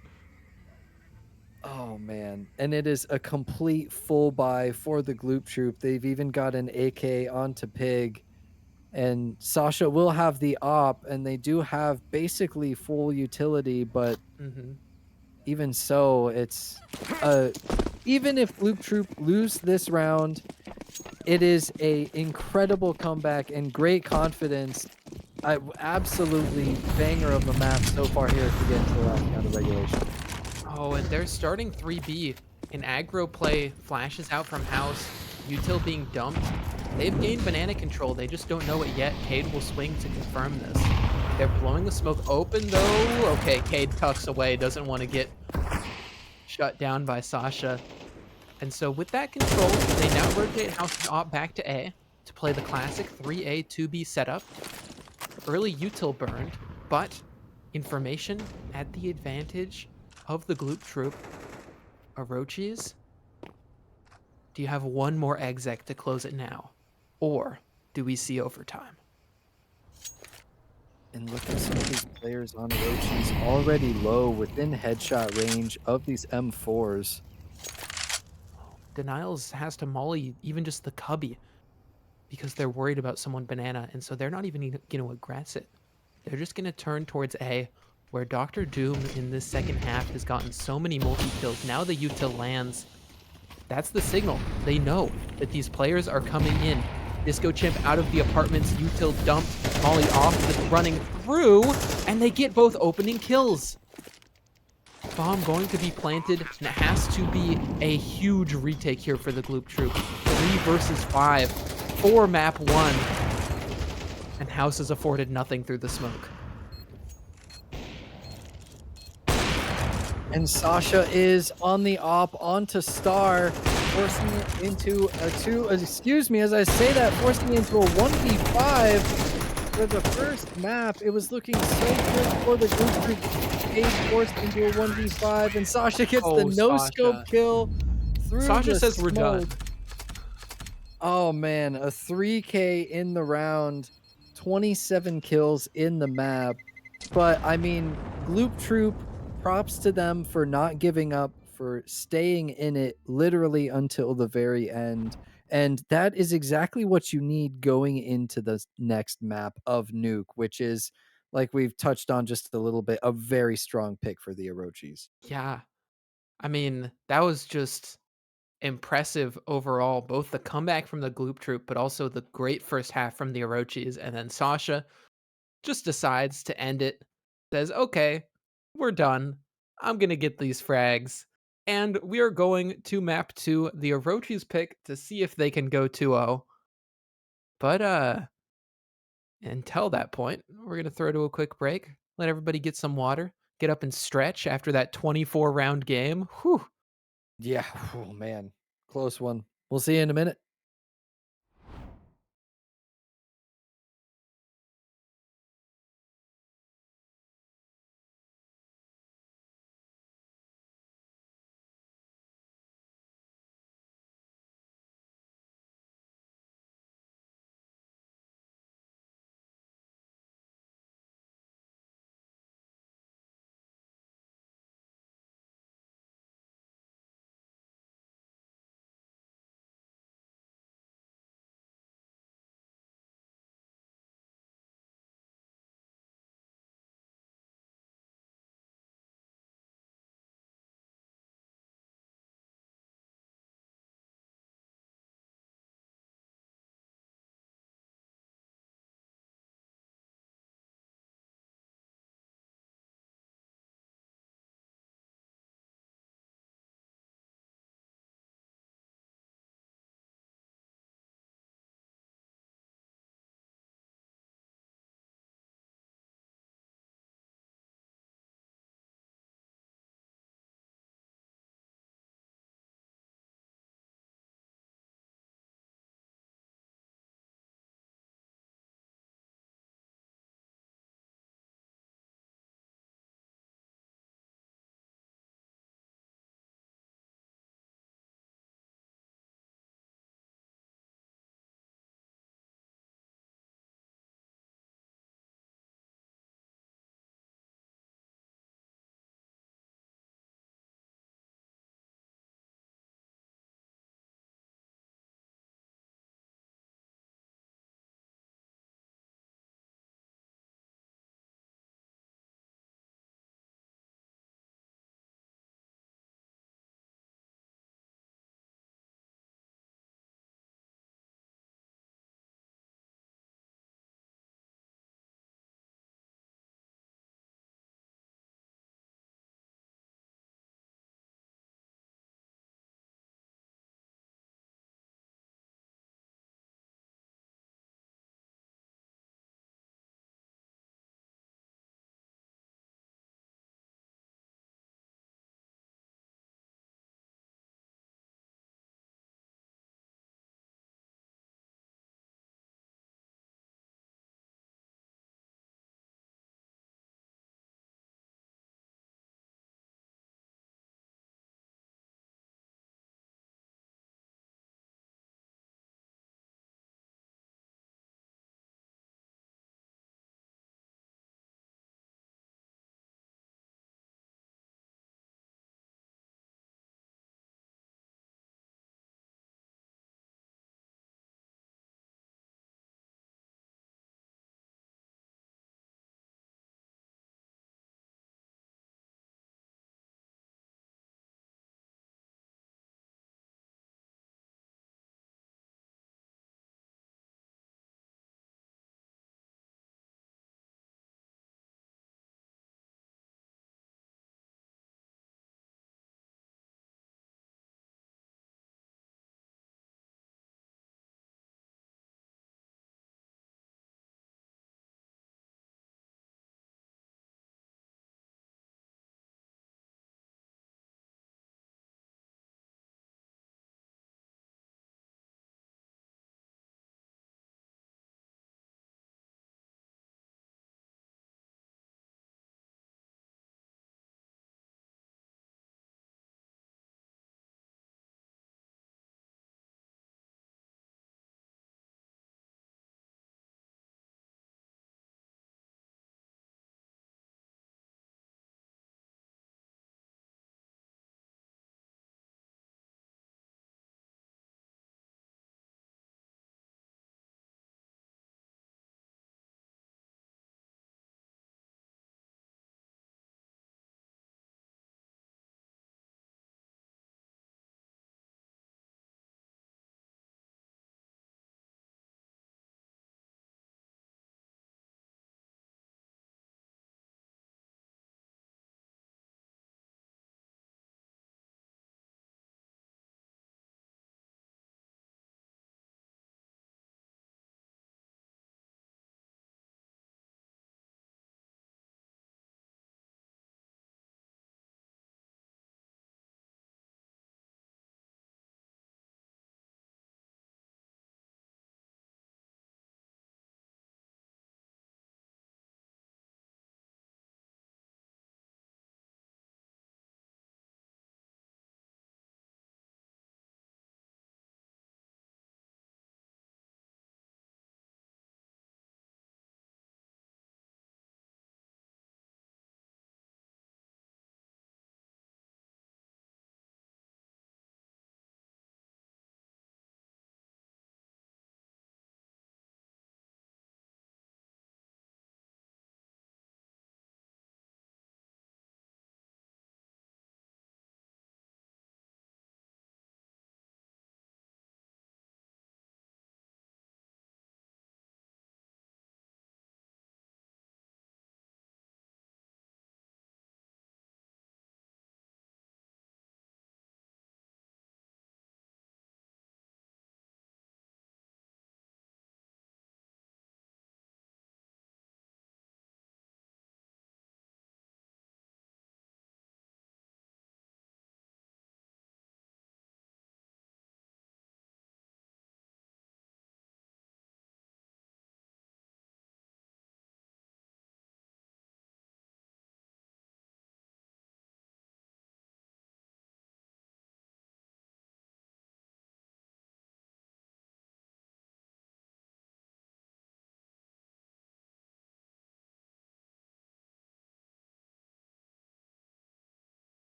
Oh man, and it is a complete full buy for the Gloop Troop. They've even got an AK onto Pig, and Sasha will have the op, and they do have basically full utility, but Hmm. even so, it's even if Gloop Troop lose this round, it is a incredible comeback and great confidence. Absolutely banger of a map so far here to get into the last round of regulation. Oh, and they're starting 3B. An aggro play flashes out from house, util being dumped. They've gained banana control, they just don't know it yet. Cade will swing to confirm this. They're blowing the smoke open though. Okay, Cade tucks away, doesn't want to get shut down by Sasha. And so with that control, they now rotate house and op back to A to play the classic 3A 2B setup. Early util burned, but information at the advantage of the Gloop troop. Orochis, do you have one more exec to close it now? Or do we see overtime? And look at some of these players on Orochi's already low within headshot range of these M4s. Denials has to molly even just the cubby because they're worried about someone banana, and so they're not even going to aggress it. They're just going to turn towards A, where Dr. Doom in this second half has gotten so many multi-kills. Now the util lands. That's the signal. They know that these players are coming in. Disco Chimp out of the apartments, util dumped, Molly off, just running through, and they get both opening kills. Bomb going to be planted, and it has to be a huge retake here for the Gloop Troop. 3 versus 5, 4 map 1, and House is afforded nothing through the smoke. And Sasha is on the op onto Star, forcing it into a excuse me as I say that, forcing it into a 1v5 for the first map. It was looking so good for the Gloop Troop. Being forced into a 1v5, and Sasha gets the Oh, no-scope Sasha. kill through Sasha the says we're done. smoke. Oh man, a 3K in the round, 27 kills in the map. But I mean, Gloop Troop, props to them for not giving up, for staying in it literally until the very end. And that is exactly what you need going into the next map of Nuke, which is, like we've touched on just a little bit, a very strong pick for the Orochis. Yeah. I mean, that was just impressive overall, both the comeback from the Gloop Troop, but also the great first half from the Orochis. And then Sasha just decides to end it, says, okay, we're done. I'm going to get these frags. And we are going to map to the Orochis pick to see if they can go 2-0. But until that point, we're going to throw to a quick break, let everybody get some water, get up and stretch after that 24 round game. Whew. Yeah, oh man, close one. We'll see you in a minute.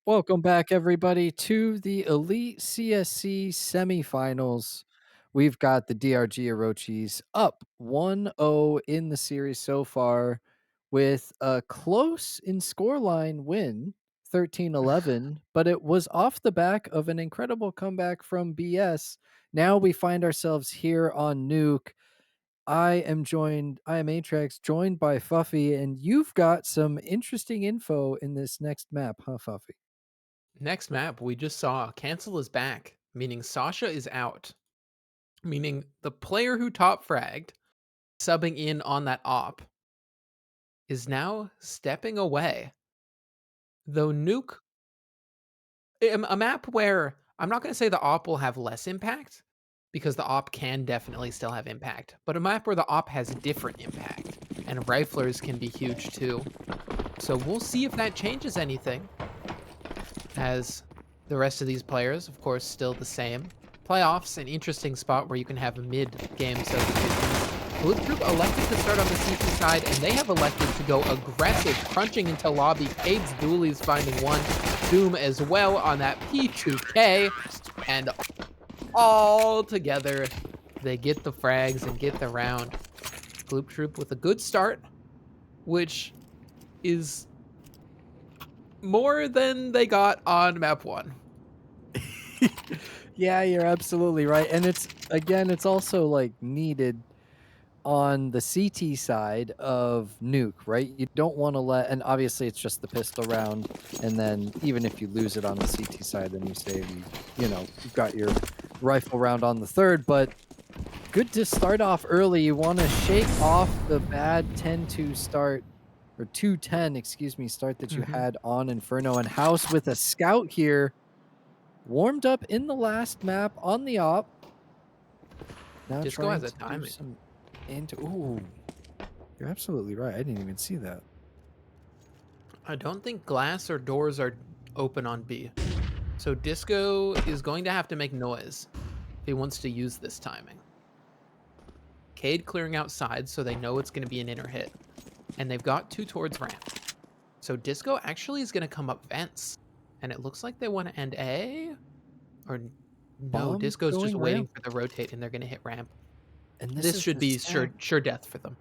Welcome back, everybody, to the Elite CSC semifinals. We've got the DRG Orochis up 1-0 in the series so far with a close in scoreline win, 13-11, but it was off the back of an incredible comeback from BS. Now we find ourselves here on Nuke. I am Atrax, joined by Fuffy, and you've got some interesting info in this next map, huh, Fuffy? Next map, we just saw Cancel is back, meaning Sasha is out, meaning the player who top fragged, subbing in on that op, is now stepping away. Though Nuke, a map where I'm not going to say the op will have less impact, because the op can definitely still have impact, but a map where the op has different impact, and riflers can be huge too. So we'll see if that changes anything, as the rest of these players, of course, still the same. Playoffs, an interesting spot where you can have mid-game substitutions. Gloop Group elected to start on the CT side, and they have elected to go aggressive, crunching into lobby. Cade's Dooley's finding one. Doom as well on that P2K, and all together, they get the frags and get the round. Gloop Troop with a good start, which is more than they got on map 1. Yeah, you're absolutely right. And it's also like needed on the CT side of Nuke, right? You don't want to and obviously it's just the pistol round. And then even if you lose it on the CT side, then you save, you've got your rifle round on the third. But good to start off early. You want to shake off the bad 10-2 start, or 2-10, excuse me, start that you had on Inferno. And House with a scout here. Warmed up in the last map on the op. Now Disco trying has a to do timing. some ooh, you're absolutely right. I didn't even see that. I don't think glass or doors are open on B. So Disco is going to have to make noise if he wants to use this timing. Cade clearing outside so they know it's going to be an inner hit. And they've got 2 towards ramp. So Disco actually is going to come up vents. And it looks like they want to end A? Or no, Bomb Disco's just going waiting ramp? for the rotate and they're going to hit ramp. And This is should the be stack. sure death for them.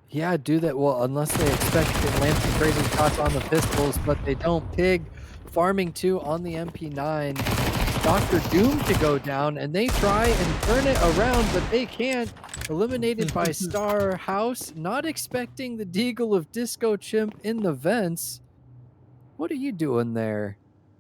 Yeah, do that. Well, unless they expect to land some crazy shots on the pistols, but they don't. Pig farming 2 on the MP9. Dr. Doom to go down, and they try and turn it around, but they can't. Eliminated by Star House. Not expecting the Deagle of Disco Chimp in the vents. What are you doing there?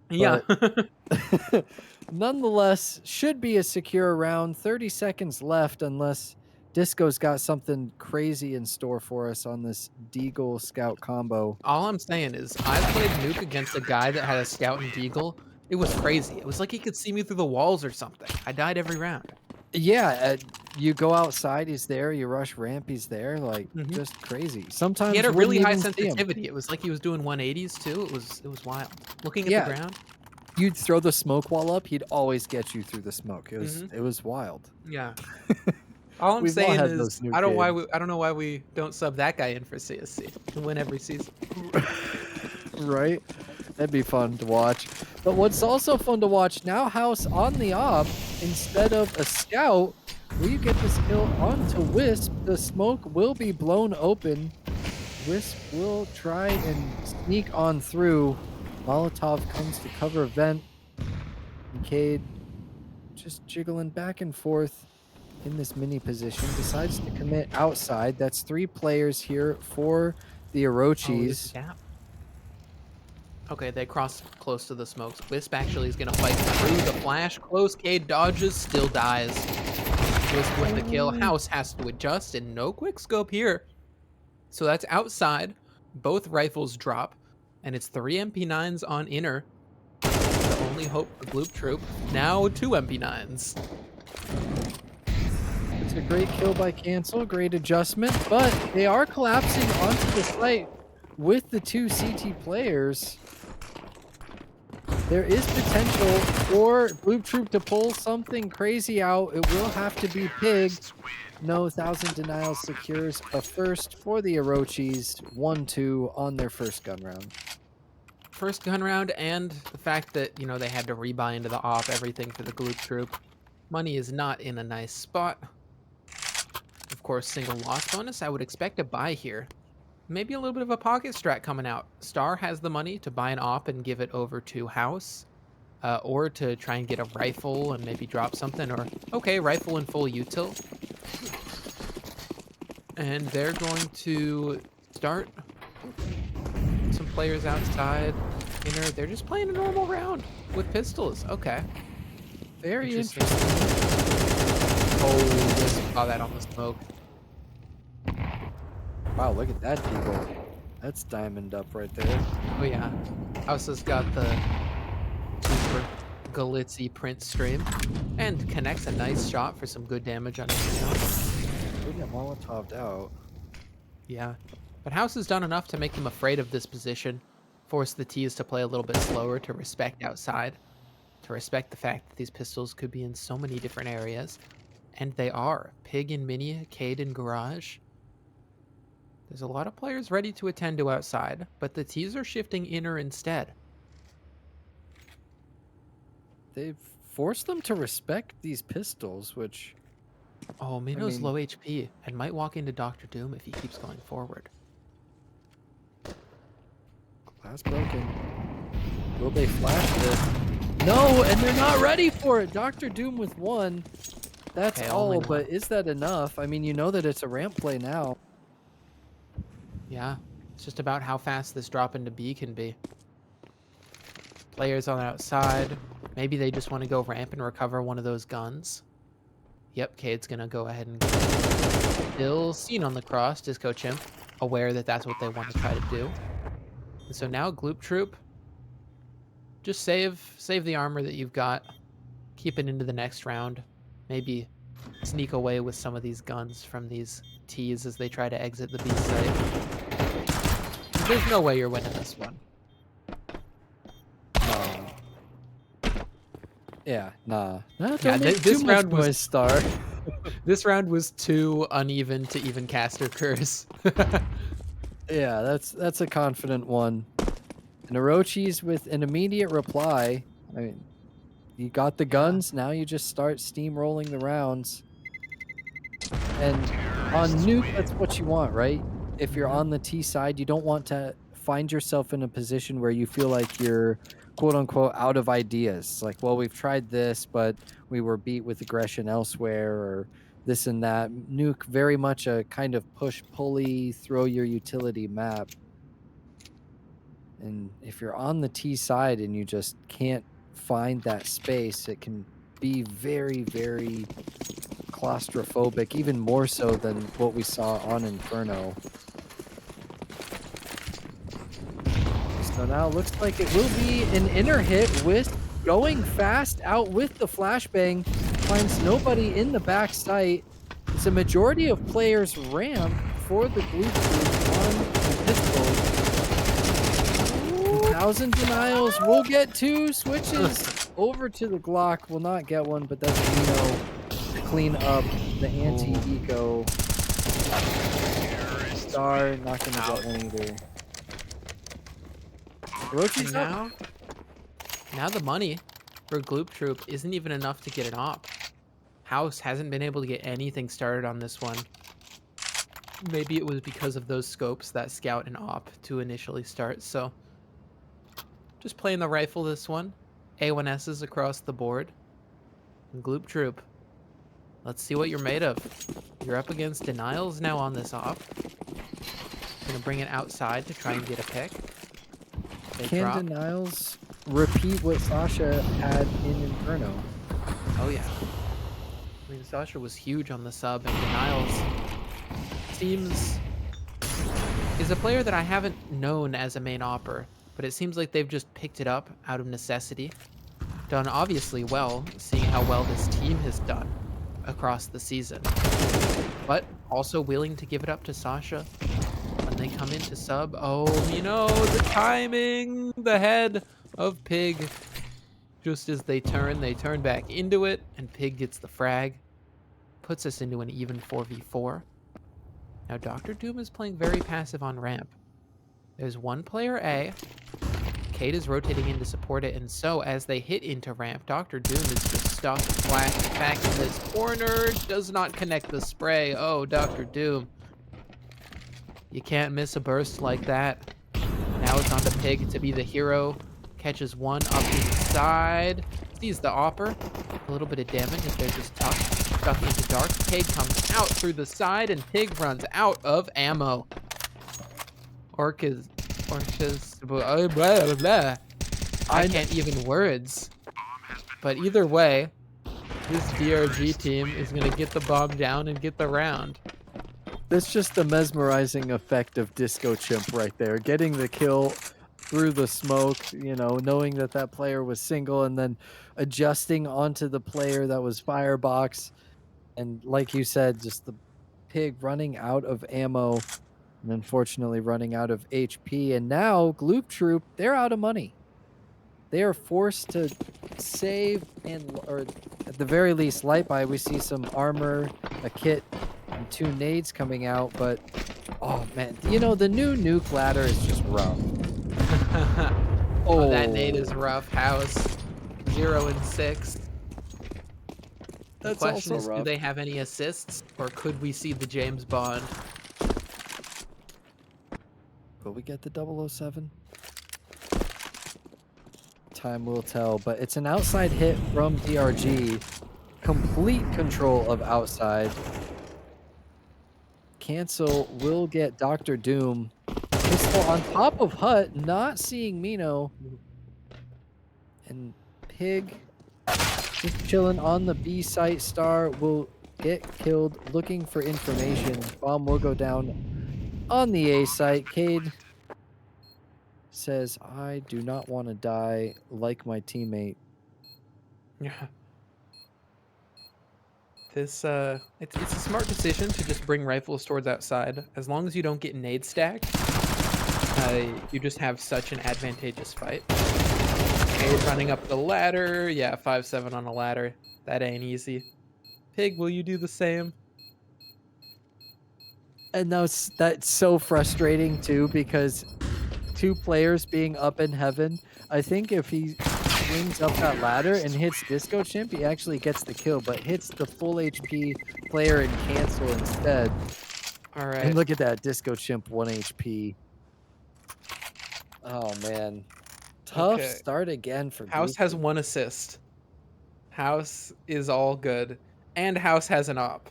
Yeah. But nonetheless, should be a secure round. 30 seconds left, unless Disco's got something crazy in store for us on this Deagle Scout combo. All I'm saying is I played Nuke against a guy that had a Scout and Deagle. It was crazy. It was like he could see me through the walls or something. I died every round. Yeah, you go outside, he's there. You rush ramp, he's there. Like, just crazy. Sometimes He had a really wouldn't high even see him. sensitivity. It was like he was doing 180s too. It was wild. Looking at Yeah. the ground. You'd throw the smoke wall up, he'd always get you through the smoke. It was wild. Yeah. All I'm We've all saying had is those Nuke I games. don't know why we don't sub that guy in for CSC and win every season. Right? That'd be fun to watch. But what's also fun to watch now, House on the op instead of a scout. Will you get this kill onto Wisp? The smoke will be blown open. Wisp will try and sneak on through. Molotov comes to cover vent. And Cade just jiggling back and forth in this mini position. Decides to commit outside. That's 3 players here for the Oh, there's a Orochis. gap. Okay, they cross close to the smokes. Wisp actually is going to fight through the flash. Close, Cade dodges, still dies. Wisp with the kill. House has to adjust, and no quick scope here. So that's outside. Both rifles drop, and it's 3 MP9s on inner. The only hope for Gloop Troop. Now 2 MP9s. It's a great kill by Cancel, great adjustment, but they are collapsing onto the site with the 2 CT players. There is potential for Gloop Troop to pull something crazy out. It will have to be Pig. No 1,000 Denials secures a first for the Orochis. 1-2 on their first gun round. first gun round and the fact that, you know, they had to rebuy into the op, everything for the Gloop troop. Money is not in a nice spot. Of course, single loss bonus, I would expect a buy here. Maybe a little bit of a pocket strat coming out. Star has the money to buy an op and give it over to House, or to try and get a rifle and maybe drop something, or, okay, rifle in full util. And they're going to start some players outside. Inner, they're just playing a normal round with pistols. Okay. Very Interesting. interesting. Oh, just saw that on the smoke. Wow, look at that deagle. That's diamond up right there. Oh yeah. House has got the super glitzy print stream and connects a nice shot for some good damage on him. We get Molotov'd out. Yeah. But House has done enough to make them afraid of this position, force the T's to play a little bit slower, to respect outside, to respect the fact that these pistols could be in so many different areas. And they are. Pig and Mini, Cade and Garage. There's a lot of players ready to attend to outside, but the T's are shifting inner instead. They've forced them to respect these pistols, which... Oh, Minno's mean- low HP and might walk into Dr. Doom if he keeps going forward. Glass broken. Will they flash this? No, and they're not ready for it. Dr. Doom with one. That's Okay, all, only but one. is that enough? I mean, you know that it's a ramp play now. Yeah, it's just about how fast this drop into B can be. Players on the outside. Maybe they just want to go ramp and recover one of those guns. Yep, Cade's gonna go ahead and still seen on the cross. Disco Chimp, aware that that's what they want to try to do. And so now Gloop Troop, just save the armor that you've got. Keep it into the next round. Maybe sneak away with some of these guns from these T's as they try to exit the B site. There's no way you're winning this one. Yeah, nah. Nah, Yeah, don't make this too much round was- noise, Star. This round was too uneven to even cast or curse. Yeah, that's a confident one. And Orochis with an immediate reply. I mean, you got the guns, now you just start steamrolling the rounds. And on nuke, that's what you want, right? If you're on the T side, you don't want to find yourself in a position where you feel like you're quote unquote out of ideas. Like, well, we've tried this, but we were beat with aggression elsewhere, or this and that. Nuke, very much a kind of push pulley, throw your utility map. And if you're on the T side and you just can't find that space, it can be very, very claustrophobic, even more so than what we saw on Inferno. So now it looks like it will be an inner hit with going fast out with the flashbang. Finds nobody in the back sight. It's a majority of players ramp for the Gloop Troop on the pistol. 1,000 denials. We'll get two switches over to the Glock. We'll not get one, but that's Nino to clean up the anti-eco. Star not going to get one either. Orochis up. Now the money for Gloop Troop isn't even enough to get an op. House hasn't been able to get anything started on this one. Maybe it was because of those scopes that scout and op to initially start, so just playing the rifle this one. A1Ss across the board. And Gloop Troop, let's see what you're made of. You're up against denials now on this op. Gonna bring it outside to try and get a pick. They Can drop. denials repeat what Sasha had in Inferno? Oh yeah. I mean, Sasha was huge on the sub, and Denials is a player that I haven't known as a main opper, but it seems like they've just picked it up out of necessity. Done obviously well, seeing how well this team has done across the season. But also willing to give it up to Sasha when they come into sub. Oh, you know, the timing, the head of Pig. Just as they turn back into it, and Pig gets the frag. Puts us into an even 4v4. Now, Dr. Doom is playing very passive on ramp. There's one player A. Cade is rotating in to support it, and so as they hit into ramp, Dr. Doom is just stuck flat back in this corner. Does not connect the spray. Oh, Dr. Doom. You can't miss a burst like that. Now it's on to Pig to be the hero. Catches one up inside. Sees the Opper. A little bit of damage if they're just stuck into dark. Pig comes out through the side, and Pig runs out of ammo. Orochis, blah, blah, blah. I can't even words. But either way, this DRG team is going to get the bomb down and get the round. That's just the mesmerizing effect of Disco Chimp right there. Getting the kill through the smoke, you know, knowing that that player was single and then adjusting onto the player that was Firebox. And like you said, just the Pig running out of ammo and unfortunately running out of HP. And now Gloop Troop, they're out of money. They are forced to save or at the very least light buy. We see some armor, a kit, and 2 nades coming out, but oh man, you know, the new nuke ladder is just rough. Oh, that nade is rough. House 0 and 6. The That's question also is, rough. do they have any assists, or could we see the James Bond? Will we get the 007? Time will tell, but it's an outside hit from DRG. Complete control of outside. Cancel will get Dr. Doom. Pistol on top of Hut, not seeing Mino. And Pig just chilling on the B site. Star will get killed looking for information. Bomb will go down on the A site. Cade says, I do not want to die like my teammate. Yeah. This it's a smart decision to just bring rifles towards outside. As long as you don't get nade stacked, you just have such an advantageous fight. Cade running up the ladder. Yeah, 5-7 on a ladder. That ain't easy. Pig, will you do the same? And that's so frustrating too, because 2 players being up in heaven. I think if he swings up that ladder and hits Disco Chimp, he actually gets the kill, but hits the full HP player and cancel instead. All right. And look at that, Disco Chimp 1 HP. Oh man. Tough Okay. start again for House Gloop. has 1 assist. House is all good. And House has an op.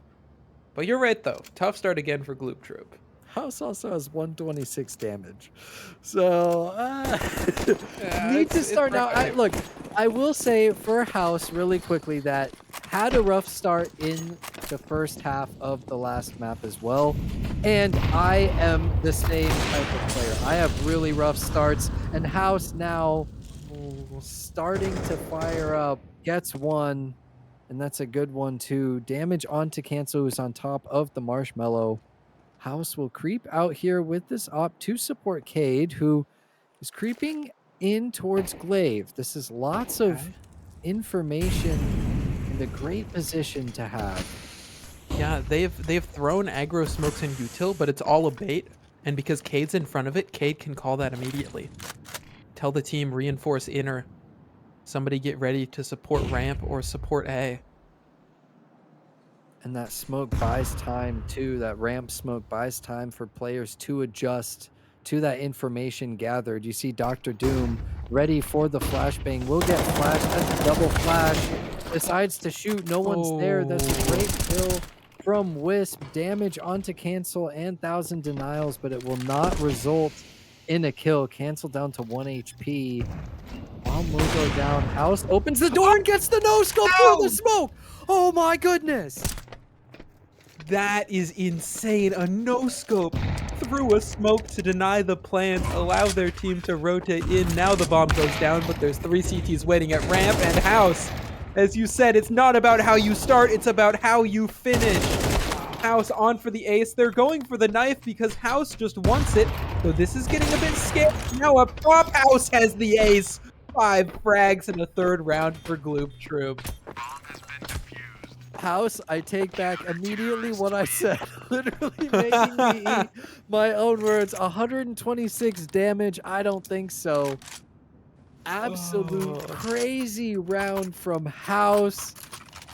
But you're right, though. Tough start again for Gloop Troop. House also has 126 damage. So, need to start now. Look, I will say for House really quickly that had a rough start in the first half of the last map as well. And I am the same type of player. I have really rough starts. And House now starting to fire up. Gets 1. And that's a good one too. Damage onto Cancel, who's on top of the Marshmallow. House will creep out here with this op to support Cade, who is creeping in towards Glaive. This is lots of information and a great position to have. Yeah, they've thrown aggro smokes in util, but it's all a bait. And because Cade's in front of it, Cade can call that immediately. Tell the team reinforce inner. Somebody get ready to support ramp or support A. And that smoke buys time too. That ramp smoke buys time for players to adjust to that information gathered. You see Dr. Doom ready for the flashbang. Will get flashed. That's a double flash. Decides to shoot. No one's there. That's a great kill from Wisp. Damage onto Cancel and 1,000 denials, but it will not result in a kill. Cancel down to 1 HP. Bomb will go down. House opens the door and gets the no-scope through the smoke. Oh my goodness. That is insane. A no-scope through a smoke to deny the plant, allow their team to rotate in. Now the bomb goes down, but there's 3 CTs waiting at ramp and House. As you said, it's not about how you start, it's about how you finish. House on for the ace. They're going for the knife because House just wants it. So this is getting a bit scary. Now a pop. House has the ace. 5 frags in the 3rd round for Gloop Troop. House, I take back immediately what I said. Literally making me eat my own words. 126 damage. I don't think so. absolute Oh. crazy round from House.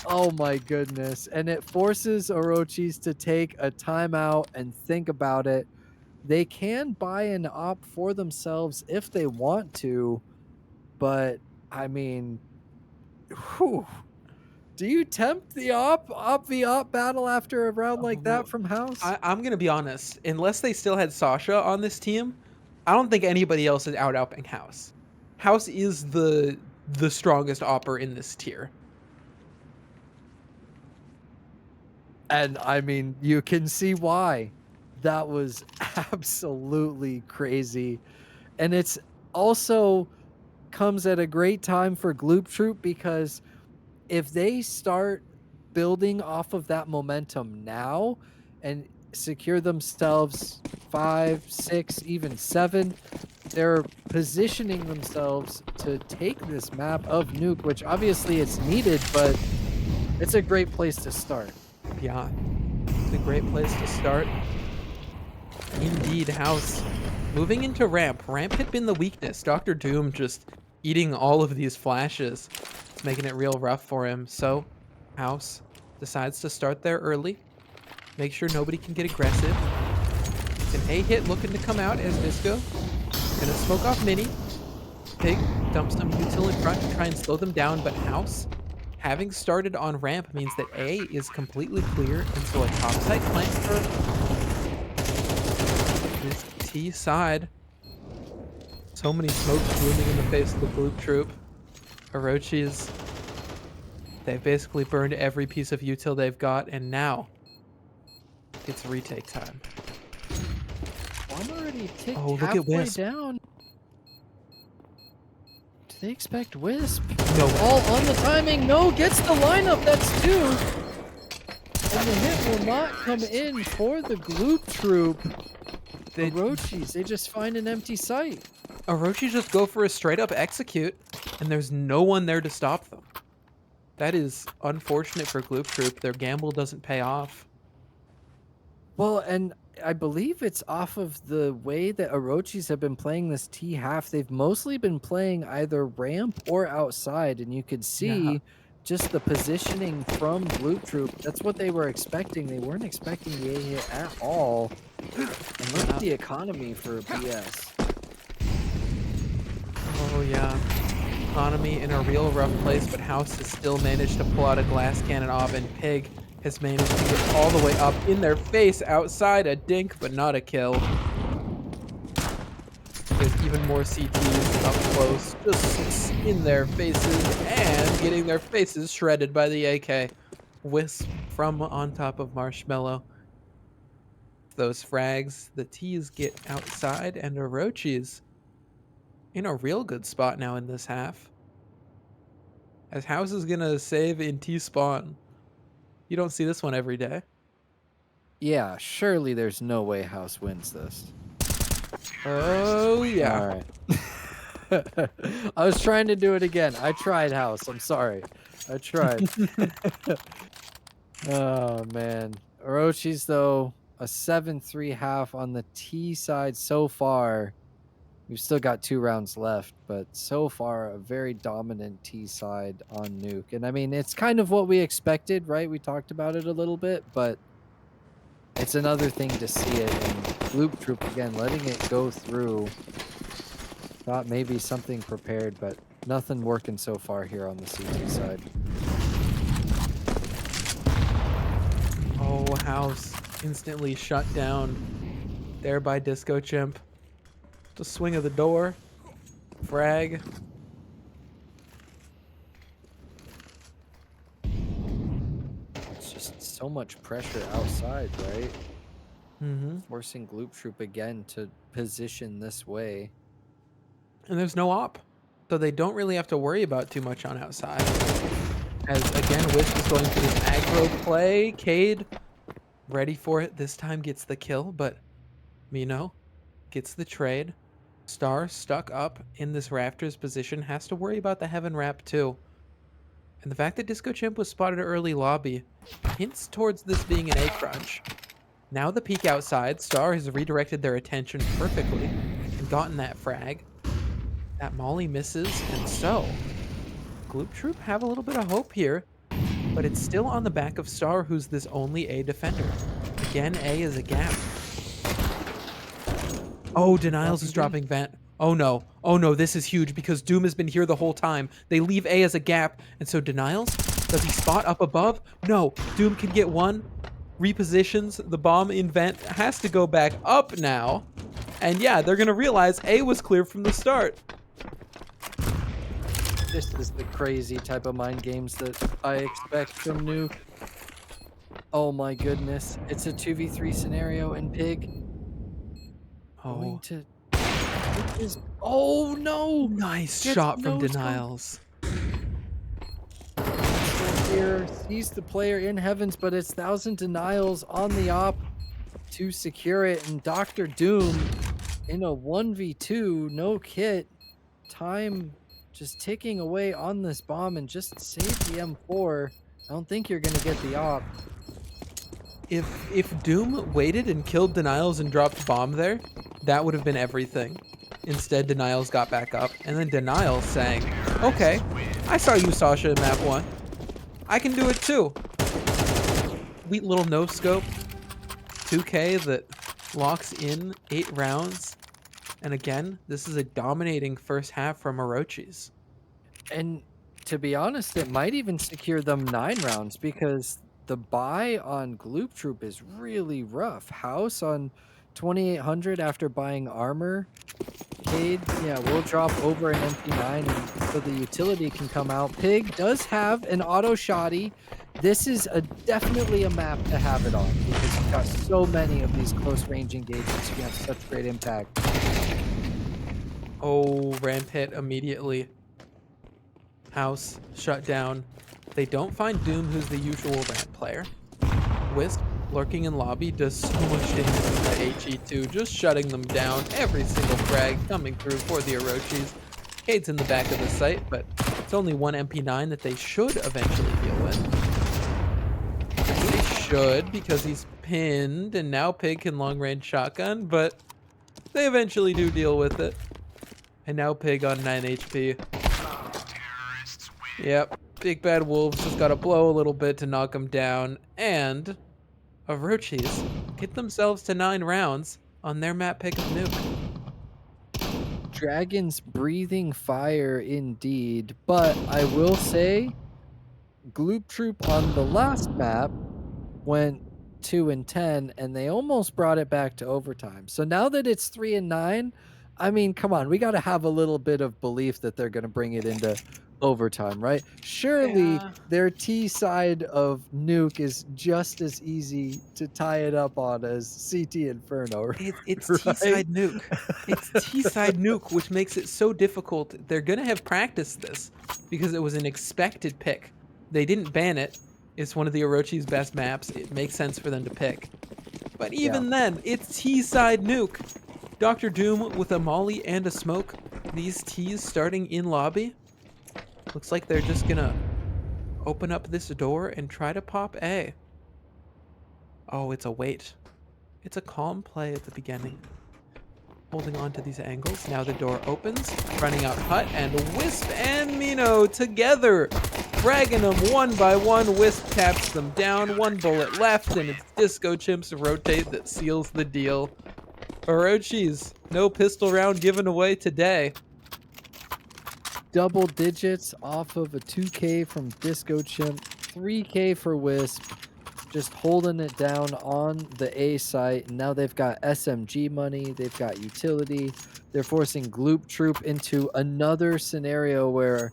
Oh my goodness. And it forces Orochis to take a timeout and think about it. They can buy an op for themselves if they want to, but I mean, whew, do you tempt the op v op battle after a round like Oh, that from House? I'm gonna be honest. Unless they still had Sasha on this team, I don't think anybody else is out upping House. House is the strongest opper in this tier. And I mean, you can see why. That was absolutely crazy. And it's also comes at a great time for Gloop Troop because if they start building off of that momentum now and secure themselves 5, 6, even 7, they're positioning themselves to take this map of Nuke, which obviously it's needed, but it's a great place to start. Yeah, it's a great place to start. Indeed, House moving into ramp. Ramp had been the weakness. Dr. Doom just eating all of these flashes. It's making it real rough for him. So, House decides to start there early. Make sure nobody can get aggressive. It's an A hit looking to come out as Disco. Gonna smoke off Mini. Pig dumps some util in front to try and slow them down, but House, having started on ramp, means that A is completely clear, and so a topside plant for this T side. So many smokes blooming in the face of the Gloop Troop. Orochis, they've basically burned every piece of util they've got, and now it's retake time. I'm already ticked Oh, look at halfway Wisp. down. Do they expect Wisp? No, All on the timing. No, gets the lineup. That's 2. And the hit will not come in for the Gloop Troop. The Orochis, they just find an empty site. Orochi just go for a straight up execute, and there's no one there to stop them. That is unfortunate for Gloop Troop. Their gamble doesn't pay off. Well, and I believe it's off of the way that Orochis have been playing this T half. They've mostly been playing either ramp or outside, and you could see just the positioning from Gloop Troop. That's what they were expecting. They weren't expecting the A hit at all. And look at the economy for BS. Oh yeah. Economy in a real rough place, but House has still managed to pull out a glass cannon off, and Pig has managed to get all the way up in their face outside a dink, but not a kill. There's even more CTs up close, just in their faces, and getting their faces shredded by the AK. Wisp from on top of Marshmallow. Those frags, the T's get outside, and Orochis in a real good spot now in this half. As House is gonna save in T-spawn. You don't see this one every day. Yeah, surely there's no way House wins this. Oh, yeah. All right. I was trying to do it again. I tried House. I'm sorry. I tried. Oh, man. Orochi's, though, a 7-3 half on the T side so far. We've still got 2 rounds left, but so far a very dominant T side on Nuke. And I mean, it's kind of what we expected, right? We talked about it a little bit, but it's another thing to see it. And Gloop Troop, again, letting it go through. Thought maybe something prepared, but nothing working so far here on the CT side. Oh, House instantly shut down there by Disco Chimp. The swing of the door. Frag. It's just so much pressure outside, right? Mm-hmm. Forcing Gloop Troop again to position this way. And there's no op. So they don't really have to worry about too much on outside. As, again, Wisp is going for this aggro play. Cade, ready for it. This time gets the kill, but Mino gets the trade. Star stuck up in this Raptors position. Has to worry about the Heaven Wrap too. And the fact that Disco Chimp was spotted early lobby hints towards this being an A crunch. Now the peek outside. Star has redirected their attention perfectly and gotten that frag. That molly misses, and so Gloop Troop have a little bit of hope here, but it's still on the back of Star, who's this only A defender. Again, A is a gap. Oh, Denials is dropping Vent. Oh no, this is huge because Doom has been here the whole time. They leave A as a gap, and so Denials, does he spot up above? No, Doom can get one, repositions, the bomb in Vent has to go back up now, and yeah, they're gonna realize A was clear from the start. This is the crazy type of mind games that I expect from Nuke. Oh my goodness. It's a 2v3 scenario and Pig going Oh, to get his, oh no! nice Gets shot from no scope. Denials. Here sees the player in heavens, but it's 1,000 Denials on the op to secure it, and Dr. Doom in a 1v2, no kit, time just ticking away on this bomb, and just save the M4. I don't think you're gonna get the op. If Doom waited and killed Denials and dropped bomb there, that would have been everything. Instead, Denials got back up, and then Denials saying, okay, I saw you, Sasha, in map 1. I can do it too. Sweet little no-scope. 2K that locks in 8 rounds. And again, this is a dominating first half from Orochis. And to be honest, it might even secure them 9 rounds, because the buy on Gloop Troop is really rough. House on 2,800 after buying armor. Cade, yeah, we'll drop over an MP9 and so the utility can come out. Pig does have an auto shoddy. This is definitely a map to have it on, because you've got so many of these close range engagements. You have such great impact. Oh, ramp hit immediately. House shut down. They don't find Doom, who's the usual ramp player. Wisp, lurking in lobby, does so much damage with the HE2, just shutting them down. Every single frag coming through for the Orochis. Cade's in the back of the site, but it's only one MP9 that they should eventually deal with. They should, because he's pinned, and now Pig can long-range shotgun, but they eventually do deal with it. And now Pig on 9 HP. Yep, Big Bad Wolves just gotta blow a little bit to knock him down, and Orochis get themselves to 9 rounds on their map pick of Nuke. Dragons breathing fire indeed, but I will say Gloop Troop on the last map went 2-10, and they almost brought it back to overtime. So now that it's 3-9, I mean, come on, we got to have a little bit of belief that they're going to bring it into overtime, right? Surely Yeah. their T side of Nuke is just as easy to tie it up on as CT Inferno. It's Right? T-side Nuke. It's T-side Nuke, which makes it so difficult. They're gonna have practiced this because it was an expected pick. They didn't ban it. It's one of the Orochi's best maps. It makes sense for them to pick. But even then, it's T-side Nuke. Dr. Doom with a molly and a smoke. These T's starting in lobby. Looks like they're just gonna open up this door and try to pop A. Oh, it's a wait. It's a calm play at the beginning. Holding on to these angles. Now the door opens, running out Hut, and Wisp and Mino together. Fragging them one by one. Wisp taps them down. 1 bullet left, and it's Disco Chimps rotate that seals the deal. Orochis, no pistol round given away today. Double digits off of a 2K from Disco Chimp, 3K for Wisp, just holding it down on the A site. And now they've got SMG money, they've got utility. They're forcing Gloop Troop into another scenario where,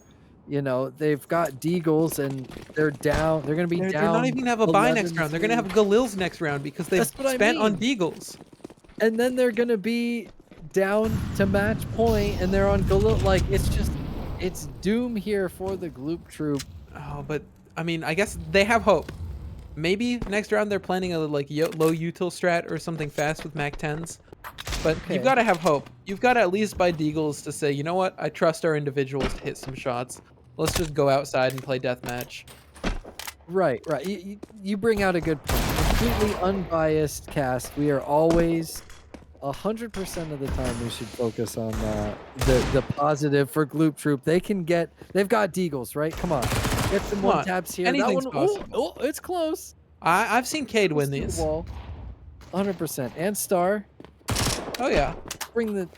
you know, they've got Deagles and they're down. They're going to be down. They're not even gonna have a buy next round. They're gonna have Galil's next round because they've That's what I spent on mean. Deagles. And then they're going to be down to match point and they're on Galil. Like, it's doom here for the Gloop Troop. Oh, but I mean, I guess they have hope. Maybe next round they're planning a like low util strat or something fast with Mac 10s. But Okay. you've got to have hope. You've got to at least buy Deagles to say, you know what? I trust our individuals to hit some shots. Let's just go outside and play deathmatch. Right. You bring out a good point. Completely unbiased cast. We are always 100% of the time we should focus on the positive for Gloop Troop. They've got Deagles, right? Come on. Get some Come one on, taps here. That anything's one, oh, possible. oh, it's close. I've seen Cade Close win to the these. wall. 100%. And Star, Oh yeah, bring the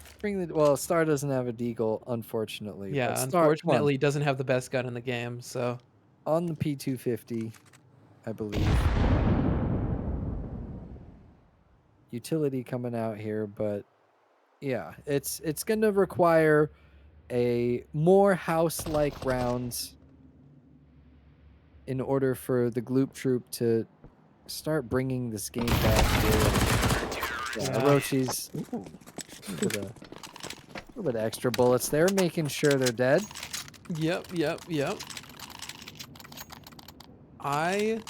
well, Star doesn't have a Deagle, unfortunately. But yeah. Star, come on. Unfortunately, he doesn't have the best gun in the game, so On the P250, I believe. Utility coming out here, but yeah, it's gonna require a more house-like rounds in order for the Gloop Troop to start bringing this game back here. Yeah, yeah. Orochis, ooh, a little bit of extra bullets there, making sure they're dead. Yep. I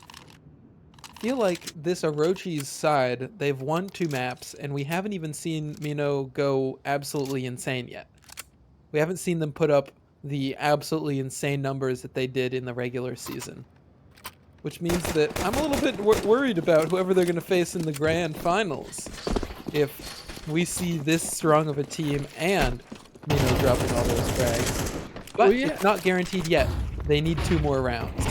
feel like this Orochi's side, they've won 2 maps, and we haven't even seen Mino go absolutely insane yet. We haven't seen them put up the absolutely insane numbers that they did in the regular season. Which means that I'm a little bit worried about whoever they're going to face in the grand finals. If we see this strong of a team and Mino dropping all those frags. But Well, yeah. it's not guaranteed yet. They need 2 more rounds.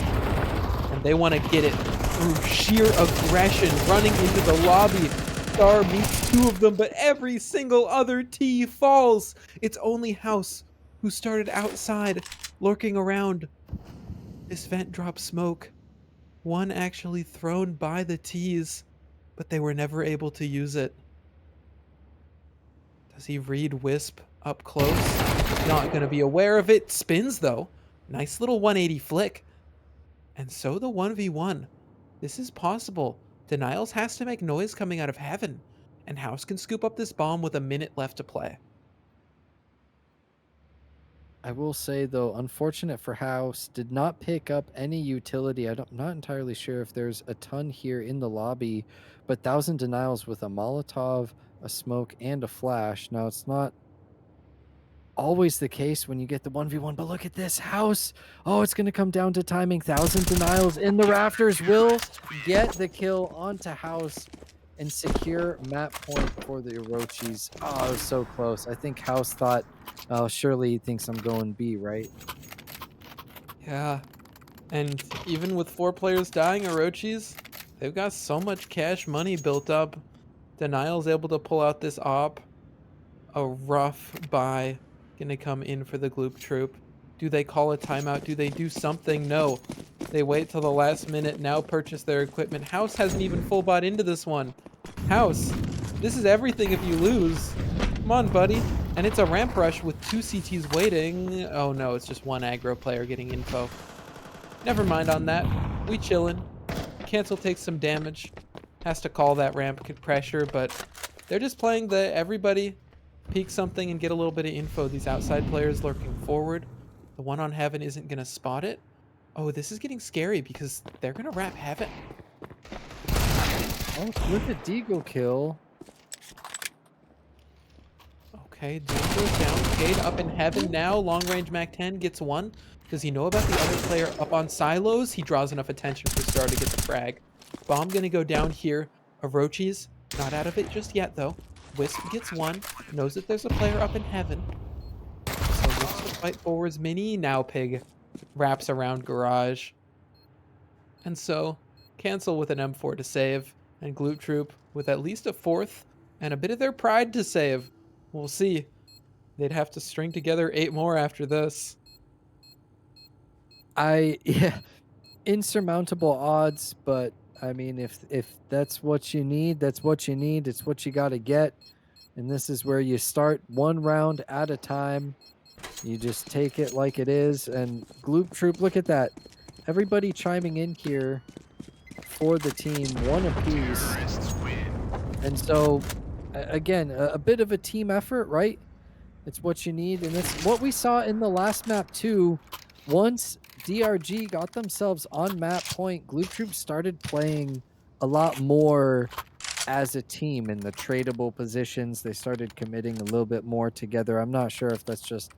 And they want to get it through sheer aggression, running into the lobby. Star meets 2 of them, but every single other T falls. It's only House who started outside, lurking around. This vent drops smoke. One actually thrown by the T's, but they were never able to use it. Does he read Wisp up close? Not going to be aware of it. Spins, though. Nice little 180 flick. And so the 1v1. This is possible. Denials has to make noise coming out of heaven, and House can scoop up this bomb with a minute left to play. I will say though, unfortunate for House, did not pick up any utility. I'm not entirely sure if there's a ton here in the lobby, but 1,000 denials with a Molotov, a smoke, and a flash. Now it's not always the case when you get the 1v1, but look at this House. Oh, it's going to come down to timing. 1,000 denials in the rafters will get the kill onto House and secure map point for the Orochis. Oh, it was so close. I think House thought, oh, surely he thinks I'm going B, right? Yeah. And even with 4 players dying, Orochis, they've got so much cash money built up. Denial's able to pull out this op. A rough buy gonna come in for the Gloop Troop. Do they call a timeout? Do they do something? No. They wait till the last minute, now purchase their equipment. House hasn't even full bought into this one. House, this is everything if you lose. Come on, buddy. And it's a ramp rush with 2 CTs waiting. Oh no, it's just 1 aggro player getting info. Never mind on that. We chillin'. Cancel takes some damage. Has to call that ramp pressure, but they're just playing the everybody peek something and get a little bit of info. These outside players lurking forward. The one on Heaven isn't going to spot it. Oh, this is getting scary because they're going to wrap Heaven. Oh, with a Deagle kill. Okay, Doom goes down. Cade up in Heaven now. Long range Mac 10 gets 1. Does he know about the other player up on silos? He draws enough attention for Star to get the frag. Bomb going to go down here. Orochis not out of it just yet, though. Wisp gets 1, knows that there's a player up in Heaven. So Wisp will fight forwards. Mini now Pig wraps around Garage. And so Cancel with an M4 to save, and Gloop Troop with at least a 4th and a bit of their pride to save. We'll see. They'd have to string together 8 more after this. Yeah, insurmountable odds, but I mean, if that's what you need, that's what you need. It's what you got to get. And this is where you start 1 round at a time. You just take it like it is. And Gloop Troop, look at that. Everybody chiming in here for the team, 1 apiece. And so, again, a bit of a team effort, right? It's what you need. And it's what we saw in the last map, too. Once DRG got themselves on map point, Gloop Troop started playing a lot more as a team in the tradable positions. They started committing a little bit more together. I'm not sure if that's just,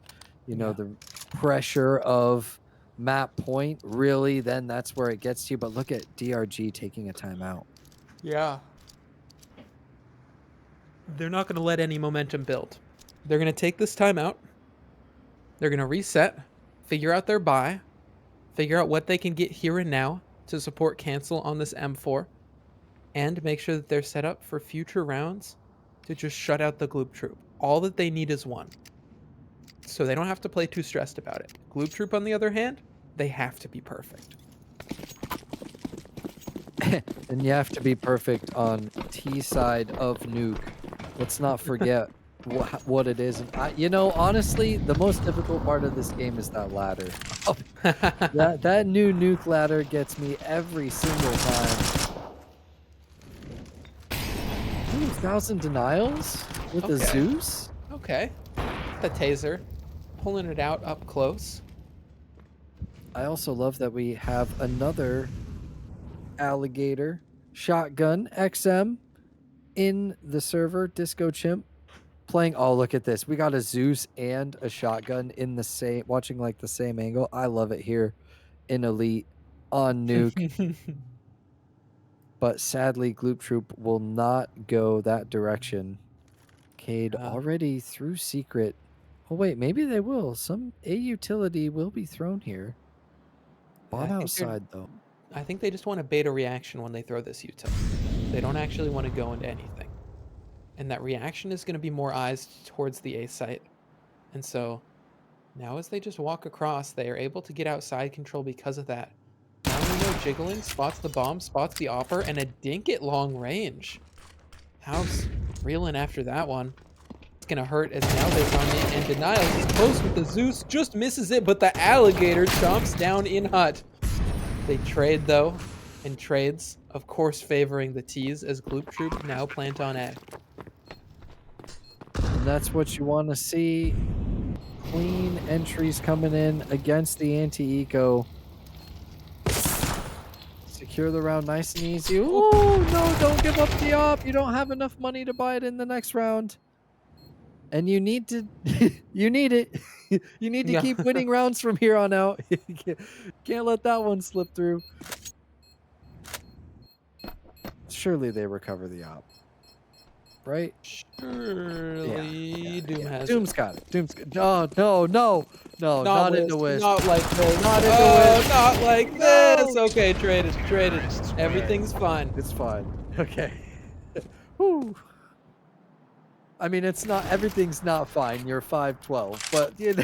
the pressure of map point. Really, then that's where it gets to you. But look at DRG taking a timeout. Yeah. they're not going to let any momentum build. They're going to take this time out. They're going to reset, figure out their buy, figure out what they can get here and now to support cancel on this M4, and make sure that they're set up for future rounds to just shut out the Gloop Troop. All that they need is one. So they don't have to play too stressed about it. Gloop Troop, on the other hand, they have to be perfect. And you have to be perfect on T side of nuke. Let's not forget what it is. You know, honestly, the most difficult part of this game is that ladder. That new nuke ladder gets me every single time. Ooh, 1,000 denials with a Okay. Zeus? Okay. The taser. Pulling it out up close. I also love that we have another alligator shotgun XM in the server. Disco Chimp playing. Oh, look at this. We got a Zeus and a shotgun in the same, watching like the same angle. I love it here in Elite on nuke. But sadly, Gloop Troop will not go that direction. Cade already through secret. Oh wait, maybe they will. A utility will be thrown here. I On think outside though. I think they just want a beta reaction when they throw this util. They don't actually want to go into anything. And that reaction is going to be more eyes towards the A site. And so now as they just walk across, they are able to get outside control because of that. Now we know Jiggling spots the bomb, spots the offer, and a dink at long range. House reeling after that one. It's going to hurt as now they've gone in, and Denial is close with the Zeus, just misses it, but the alligator chomps down in hut. They trade though, and trades, of course, favoring the T's as Gloop Troop now plant on A. And that's what you want to see. Clean entries coming in against the anti-eco. Secure the round nice and easy. Oh, no, don't give up the op. You don't have enough money to buy it in the next round. And you need to, you need it. You need to keep winning rounds from here on out. Can't let that one slip through. Surely they recover the op. Right? Surely Doom has Doom's it. got it. Doom's got no, not into Wisp. Not like this. Not into Wisp. Not like this. Okay, traded. Everything's fine. It's fine. Okay. Whew. I mean, it's not, everything's not fine. You're 5-12, but you know,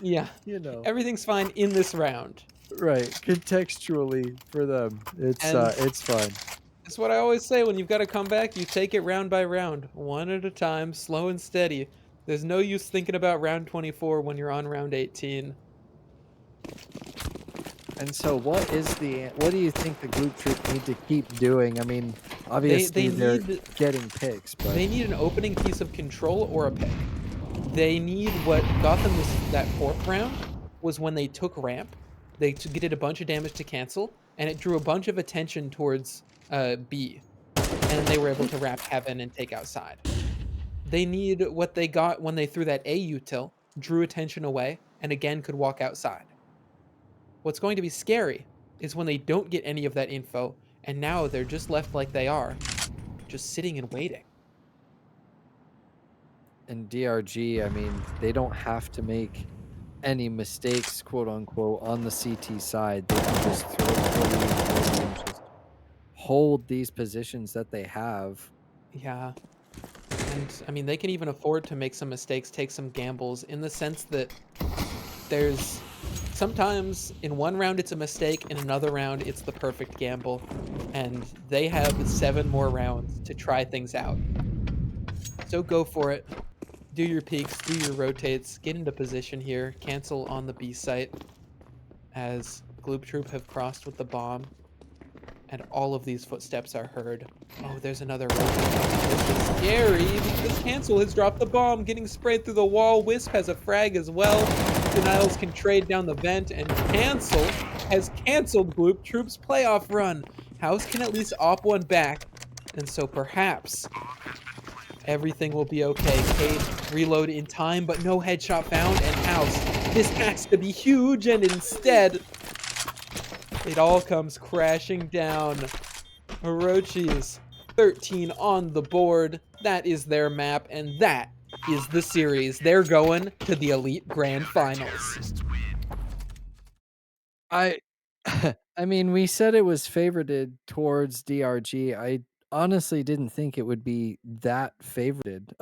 Yeah. you know. Everything's fine in this round. Right. Contextually for them, it's fine. That's what I always say, when you've got to come back, you take it round by round, one at a time, slow and steady. There's no use thinking about round 24 when you're on round 18. And so what do you think the Gloop Troop need to keep doing? I mean, obviously they're getting picks, but they need an opening piece of control or a pick. They need what got them that fourth round was when they took ramp. They did a bunch of damage to cancel, and it drew a bunch of attention towards B. And they were able to wrap heaven and take outside. They need what they got when they threw that A util, drew attention away, and again could walk outside. What's going to be scary is when they don't get any of that info, and now they're just left like they are, just sitting and waiting. And DRG, I mean, they don't have to make any mistakes, quote unquote, on the CT side. They can just throw and just hold these positions that they have. Yeah. And I mean, they can even afford to make some mistakes, take some gambles, in the sense that there's sometimes in one round it's a mistake, in another round it's the perfect gamble, and they have 7 more rounds to try things out. So go for it. Do your peeks, do your rotates, get into position here, cancel on the B site as Gloop Troop have crossed with the bomb, and all of these footsteps are heard. Oh, there's another rotate. This is scary because Cancel has dropped the bomb, getting sprayed through the wall. Wisp has a frag as well. Denials can trade down the vent, and Cancel has canceled Gloop Troop's playoff run. House can at least op one back, and so perhaps everything will be okay. Cade reload in time, but no headshot found, and House, this has to be huge, and instead, it all comes crashing down. Orochis 13 on the board. That is their map, and that is the series. They're going to the Elite Grand Finals. I I mean, we said it was favorited towards DRG. I honestly didn't think it would be that favorited.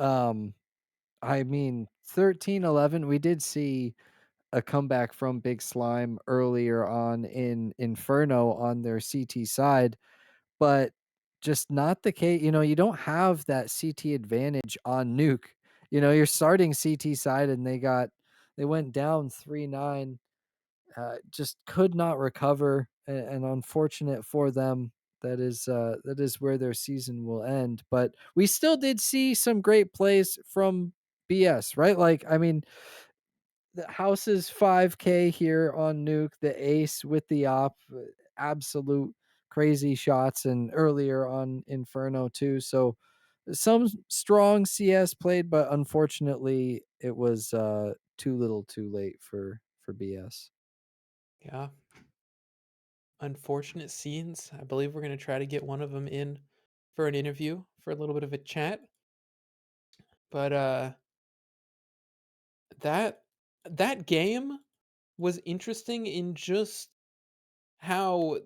I mean, 13-11, we did see a comeback from Big Slime earlier on in Inferno on their CT side, but just not the case. You know, you don't have that CT advantage on Nuke. You know, you're starting CT side and they went down 3-9, just could not recover, and unfortunate for them. That is where their season will end. But we still did see some great plays from BS, right? Like, I mean, the house's 5K here on Nuke, the ace with the op, absolute crazy shots, and earlier on Inferno too. So some strong CS played, but unfortunately it was too little too late for BS. Yeah. Unfortunate scenes. I believe we're going to try to get one of them in for an interview for a little bit of a chat. But that that game was interesting in just how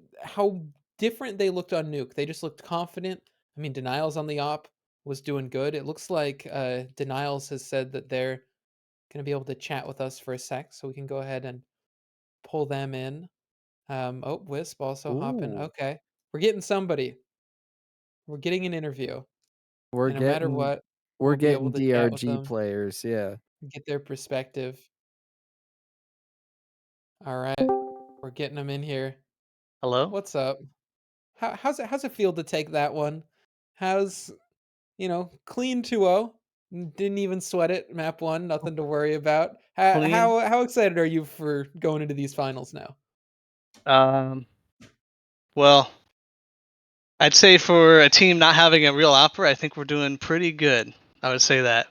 different they looked on Nuke. They just looked confident. I mean, Denials on the op was doing good. It looks like Denials has said that they're going to be able to chat with us for a sec, so we can go ahead and pull them in. Oh, Wisp also hopping. Ooh, Okay, we're getting somebody. We're getting an interview, we're and no matter getting what, we're we'll be able getting to chat with DRG them, players, yeah. get their perspective. All right, we're getting them in here. Hello? What's up? How's it feel to take that one? How's clean 2-0. Didn't even sweat it. Map 1, nothing to worry about. How Clean. how excited are you for going into these finals now? Well, I'd say for a team not having a real opera, I think we're doing pretty good. I would say that.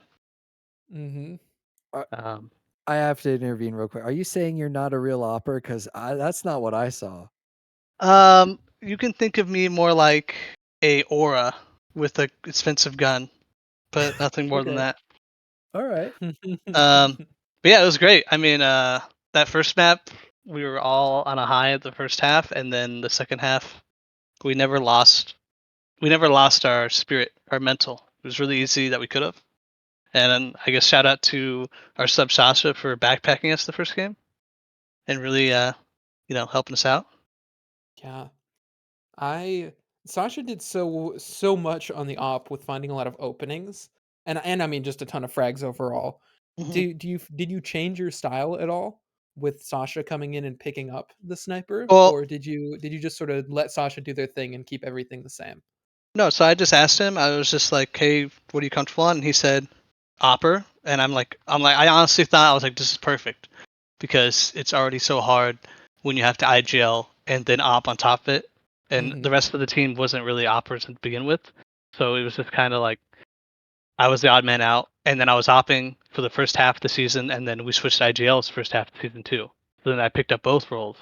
Mhm. Um, I have to intervene real quick. Are you saying you're not a real opera? Because that's not what I saw. you can think of me more like a aura with a expensive gun, but nothing more than Okay. that. All right. Um, but yeah, it was great. I mean, that first map, we were all on a high at the first half, and then the second half, we never lost. We never lost our spirit, our mental. It was really easy that we could have. And then I guess shout out to our sub Sasha for backpacking us the first game and really, helping us out. Yeah. I Sasha did so much on the op with finding a lot of openings, and I mean just a ton of frags overall. Mhm. Did you change your style at all with Sasha coming in and picking up the sniper, Well, or did you just sort of let Sasha do their thing and keep everything the same? no, so I just asked him. I was just like, "Hey, what are you comfortable on?" And he said, "Opper." And I honestly thought I was like, "This is perfect," because it's already so hard when you have to IGL and then op on top of it, and the Mhm. rest of the team wasn't really oppers to begin with, so it was just kind of like I was the odd man out, and then I was opping for the first half of the season, and then we switched to IGLs first half of season 2. So then I picked up both roles,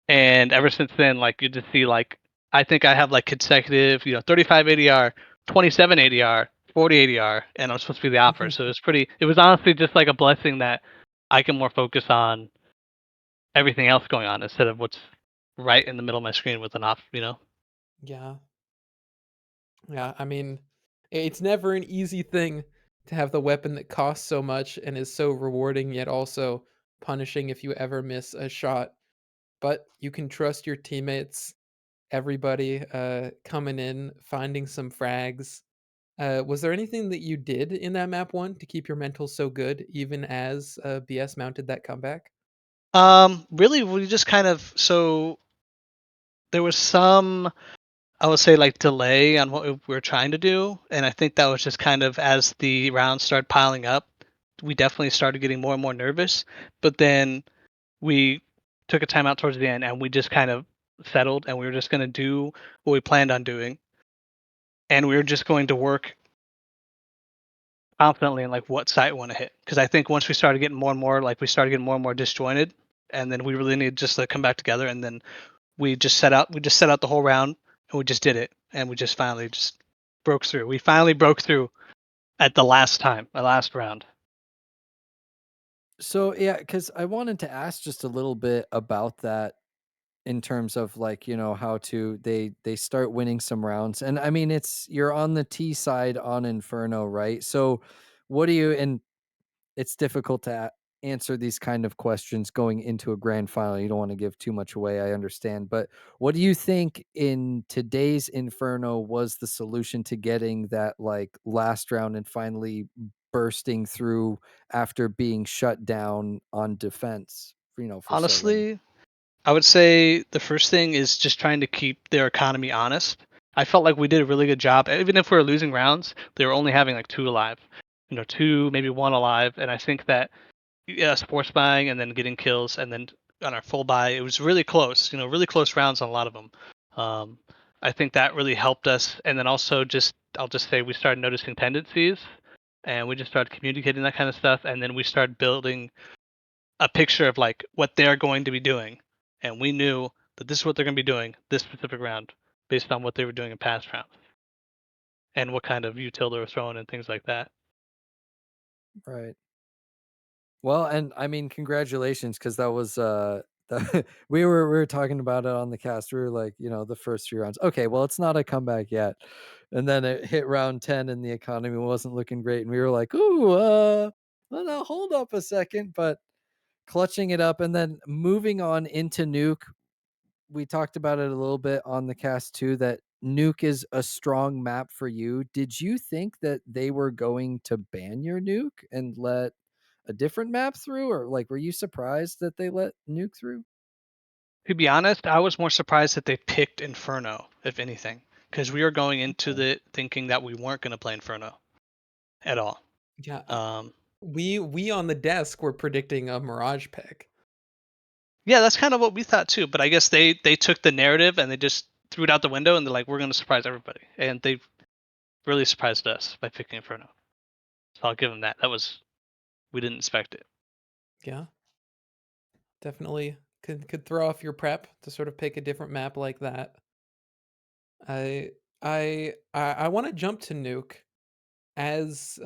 and ever since then, like you just see like I think I have like consecutive, 35 ADR, 27 ADR, 40 ADR, and I'm supposed to be the opper. So it was honestly just like a blessing that I can more focus on everything else going on instead of what's right in the middle of my screen with an op. Yeah. Yeah, I mean, it's never an easy thing to have the weapon that costs so much and is so rewarding yet also punishing if you ever miss a shot. But you can trust your teammates, everybody coming in, finding some frags. Was there anything that you did in that map 1 to keep your mental so good even as BS mounted that comeback? Really, we just kind of so there was some I would say like delay on what we were trying to do, and I think that was just kind of as the rounds started piling up, we definitely started getting more and more nervous. But then we took a timeout towards the end, and we just kind of settled, and we were just going to do what we planned on doing, and we were just going to work confidently in like what site we want to hit. Because I think once we started getting more and more, like we started getting more and more disjointed, and then we really needed just to come back together, and then we just set out the whole round, and we just did it, and we just finally just broke through. We finally broke through at the last round. So yeah, because I wanted to ask just a little bit about that in terms of like, how to they start winning some rounds. And I mean, you're on the T side on Inferno, right? So what do you and it's difficult to answer these kind of questions going into a grand final. You don't want to give too much away, I understand. But what do you think in today's Inferno was the solution to getting that like last round and finally bursting through after being shut down on defense, for so long? Honestly, I would say the first thing is just trying to keep their economy honest. I felt like we did a really good job. Even if we were losing rounds, they were only having like 2 alive. Two, maybe 1 alive. And I think that sports buying and then getting kills and then on our full buy, it was really close. Really close rounds on a lot of them. Um, I think that really helped us. And then also I'll just say we started noticing tendencies, and we just started communicating that kind of stuff. And then we started building a picture of like what they're going to be doing, and we knew that this is what they're going to be doing this specific round based on what they were doing in past rounds and what kind of util they were throwing and things like that. Right. Well, and I mean, congratulations, because that was we were talking about it on the cast. We were like, the first 3 rounds. Okay, well, it's not a comeback yet. And then it hit round 10 and the economy wasn't looking great. And we were like, ooh, well, now hold up a second, but clutching it up and then moving on into Nuke. We talked about it a little bit on the cast too, that Nuke is a strong map for you. Did you think that they were going to ban your Nuke and let a different map through, or like were you surprised that they let Nuke through? To be honest, I was more surprised that they picked Inferno, if anything, because we were going into Okay. the thinking that we weren't going to play Inferno at all. Yeah, Um, we on the desk were predicting a Mirage pick. yeah, that's kind of what we thought too. But I guess they took the narrative and they just threw it out the window, and they're like, we're going to surprise everybody, and they really surprised us by picking Inferno. So I'll give them that. We didn't expect it. Yeah, definitely could throw off your prep to sort of pick a different map like that. I I want to jump to Nuke. As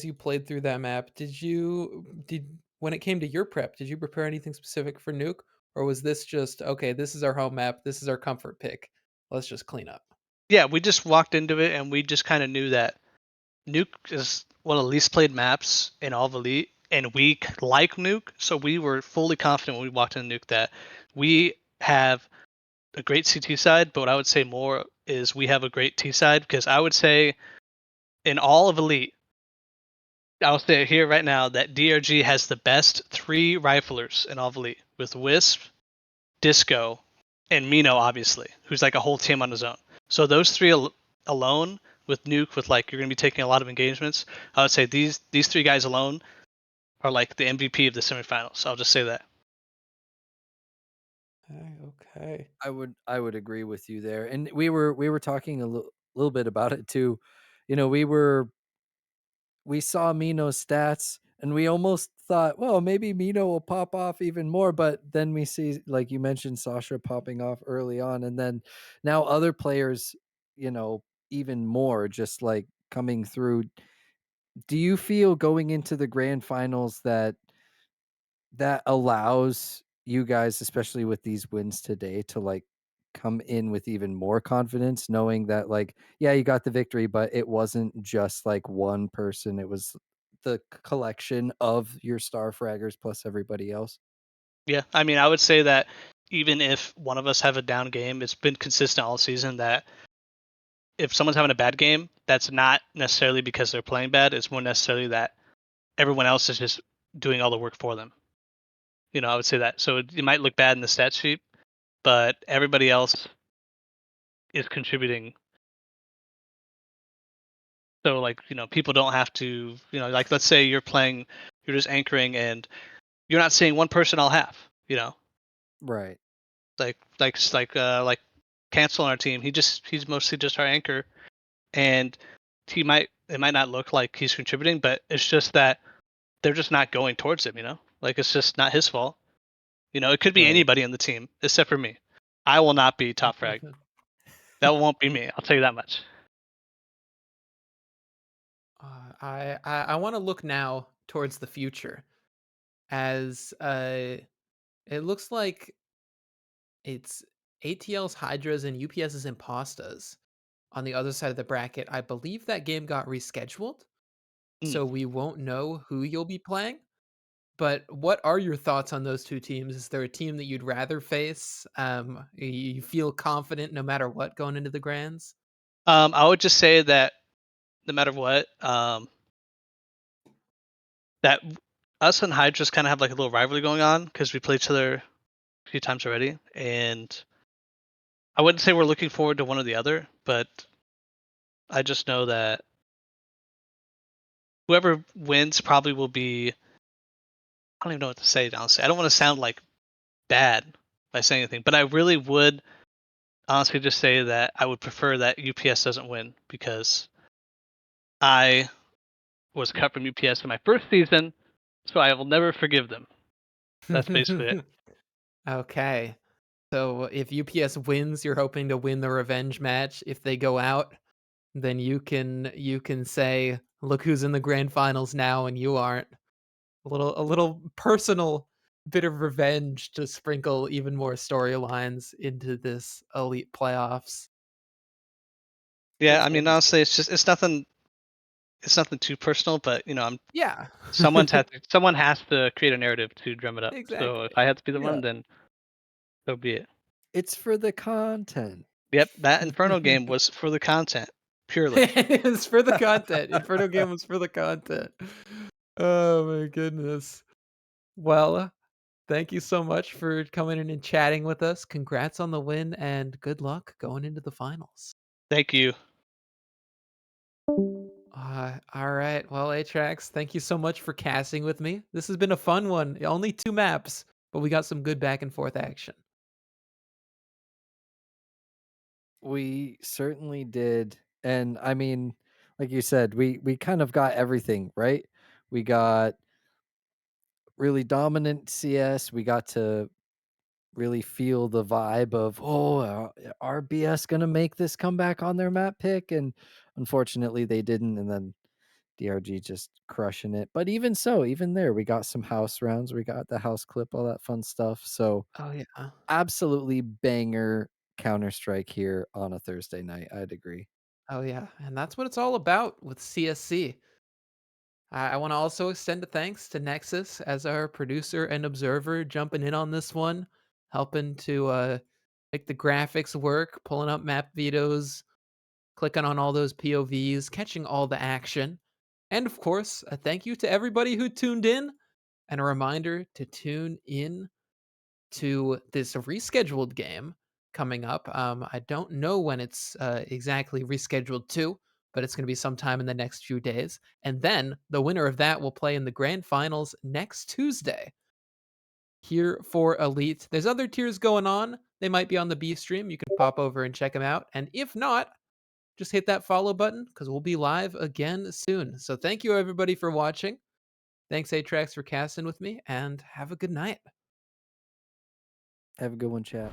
you played through that map, did when it came to your prep, did you prepare anything specific for Nuke, or was this just okay? This is our home map. This is our comfort pick. Let's just clean up. Yeah, we just walked into it and we just kind of knew that Nuke is one of the least played maps in all of Elite, and we like Nuke, so we were fully confident when we walked into Nuke that we have a great CT side, but what I would say more is we have a great T side, because I would say in all of Elite, I'll say it here right now that DRG has the best 3 riflers in all of Elite, with Wisp, Disco, and Mino, obviously, who's like a whole team on his own. So those 3 alone, with Nuke, with like you're going to be taking a lot of engagements, I would say these 3 guys alone are like the MVP of the semifinals. I'll just say that. Okay. I would agree with you there. And we were talking a little bit about it too. We saw Mino's stats and we almost thought, well, maybe Mino will pop off even more. But then we see, like you mentioned, Sasha popping off early on. And then now other players, even more just like coming through. Do you feel going into the grand finals that allows you guys, especially with these wins today, to like come in with even more confidence, knowing that like, yeah, you got the victory, but it wasn't just like one person, it was the collection of your star fraggers plus everybody else? Yeah, I mean, I would say that even if one of us have a down game, it's been consistent all season that if someone's having a bad game, that's not necessarily because they're playing bad. It's more necessarily that everyone else is just doing all the work for them. I would say that. So it might look bad in the stat sheet, but everybody else is contributing. So like, people don't have to, like let's say you're just anchoring and you're not seeing one person all half, Right. like Cancel on our team. He's mostly just our anchor, and it might not look like he's contributing, but it's just that they're just not going towards him, Like it's just not his fault. It could be Right. anybody on the team except for me. I will not be top frag. That won't be me. I'll tell you that much. I want to look now towards the future as it looks like it's ATL's Hydras and UPS's Impastas on the other side of the bracket. I believe that game got rescheduled, Mm. so we won't know who you'll be playing. But what are your thoughts on those two teams? Is there a team that you'd rather face? You feel confident no matter what going into the grands? I would just say that no matter what, that us and Hydras kind of have like a little rivalry going on because we played each other a few times already, and I wouldn't say we're looking forward to one or the other, but I just know that whoever wins probably will be. I don't even know what to say, honestly. I don't want to sound like bad by saying anything, but I really would honestly just say that I would prefer that UPS doesn't win because I was cut from UPS in my first season, so I will never forgive them. That's basically it. Okay. So if UPS wins, you're hoping to win the revenge match. If they go out, then you can say, "Look who's in the grand finals now, and you aren't." A little personal bit of revenge to sprinkle even more storylines into this elite playoffs. Yeah, I mean, Definitely. honestly, it's nothing too personal, but I'm Yeah. someone has to create a narrative to drum it up. So if Exactly. I had to be the Yeah. one, then so be it. It's for the content. Yep, that Inferno game was for the content purely. It's for the content. Inferno game was for the content. Oh my goodness. Well, thank you so much for coming in and chatting with us. Congrats on the win and good luck going into the finals. Thank you. All right. Well, Atrax, thank you so much for casting with me. This has been a fun one. Only 2 maps, but we got some good back and forth action. We certainly did. And I mean, like you said, we kind of got everything, right? We got really dominant CS. We got to really feel the vibe of, oh, RBS going to make this comeback on their map pick. And unfortunately, they didn't. And then DRG just crushing it. But even so, even there, we got some house rounds. We got the house clip, all that fun stuff. So Oh yeah. absolutely banger Counter Strike here on a Thursday night. I'd agree. Oh yeah. And that's what it's all about with CSC. I want to also extend a thanks to Nexus as our producer and observer, jumping in on this one, helping to make the graphics work, pulling up map vetoes, clicking on all those POVs, catching all the action. And of course, a thank you to everybody who tuned in, and a reminder to tune in to this rescheduled game coming up. I don't know when it's exactly rescheduled to, but it's going to be sometime in the next few days. And then the winner of that will play in the grand finals next Tuesday here for Elite. There's other tiers going on. They might be on the B stream. You can pop over and check them out. And if not, just hit that follow button because we'll be live again soon. So thank you everybody for watching. Thanks Atrax for casting with me, and have a good night. Have a good one, chat.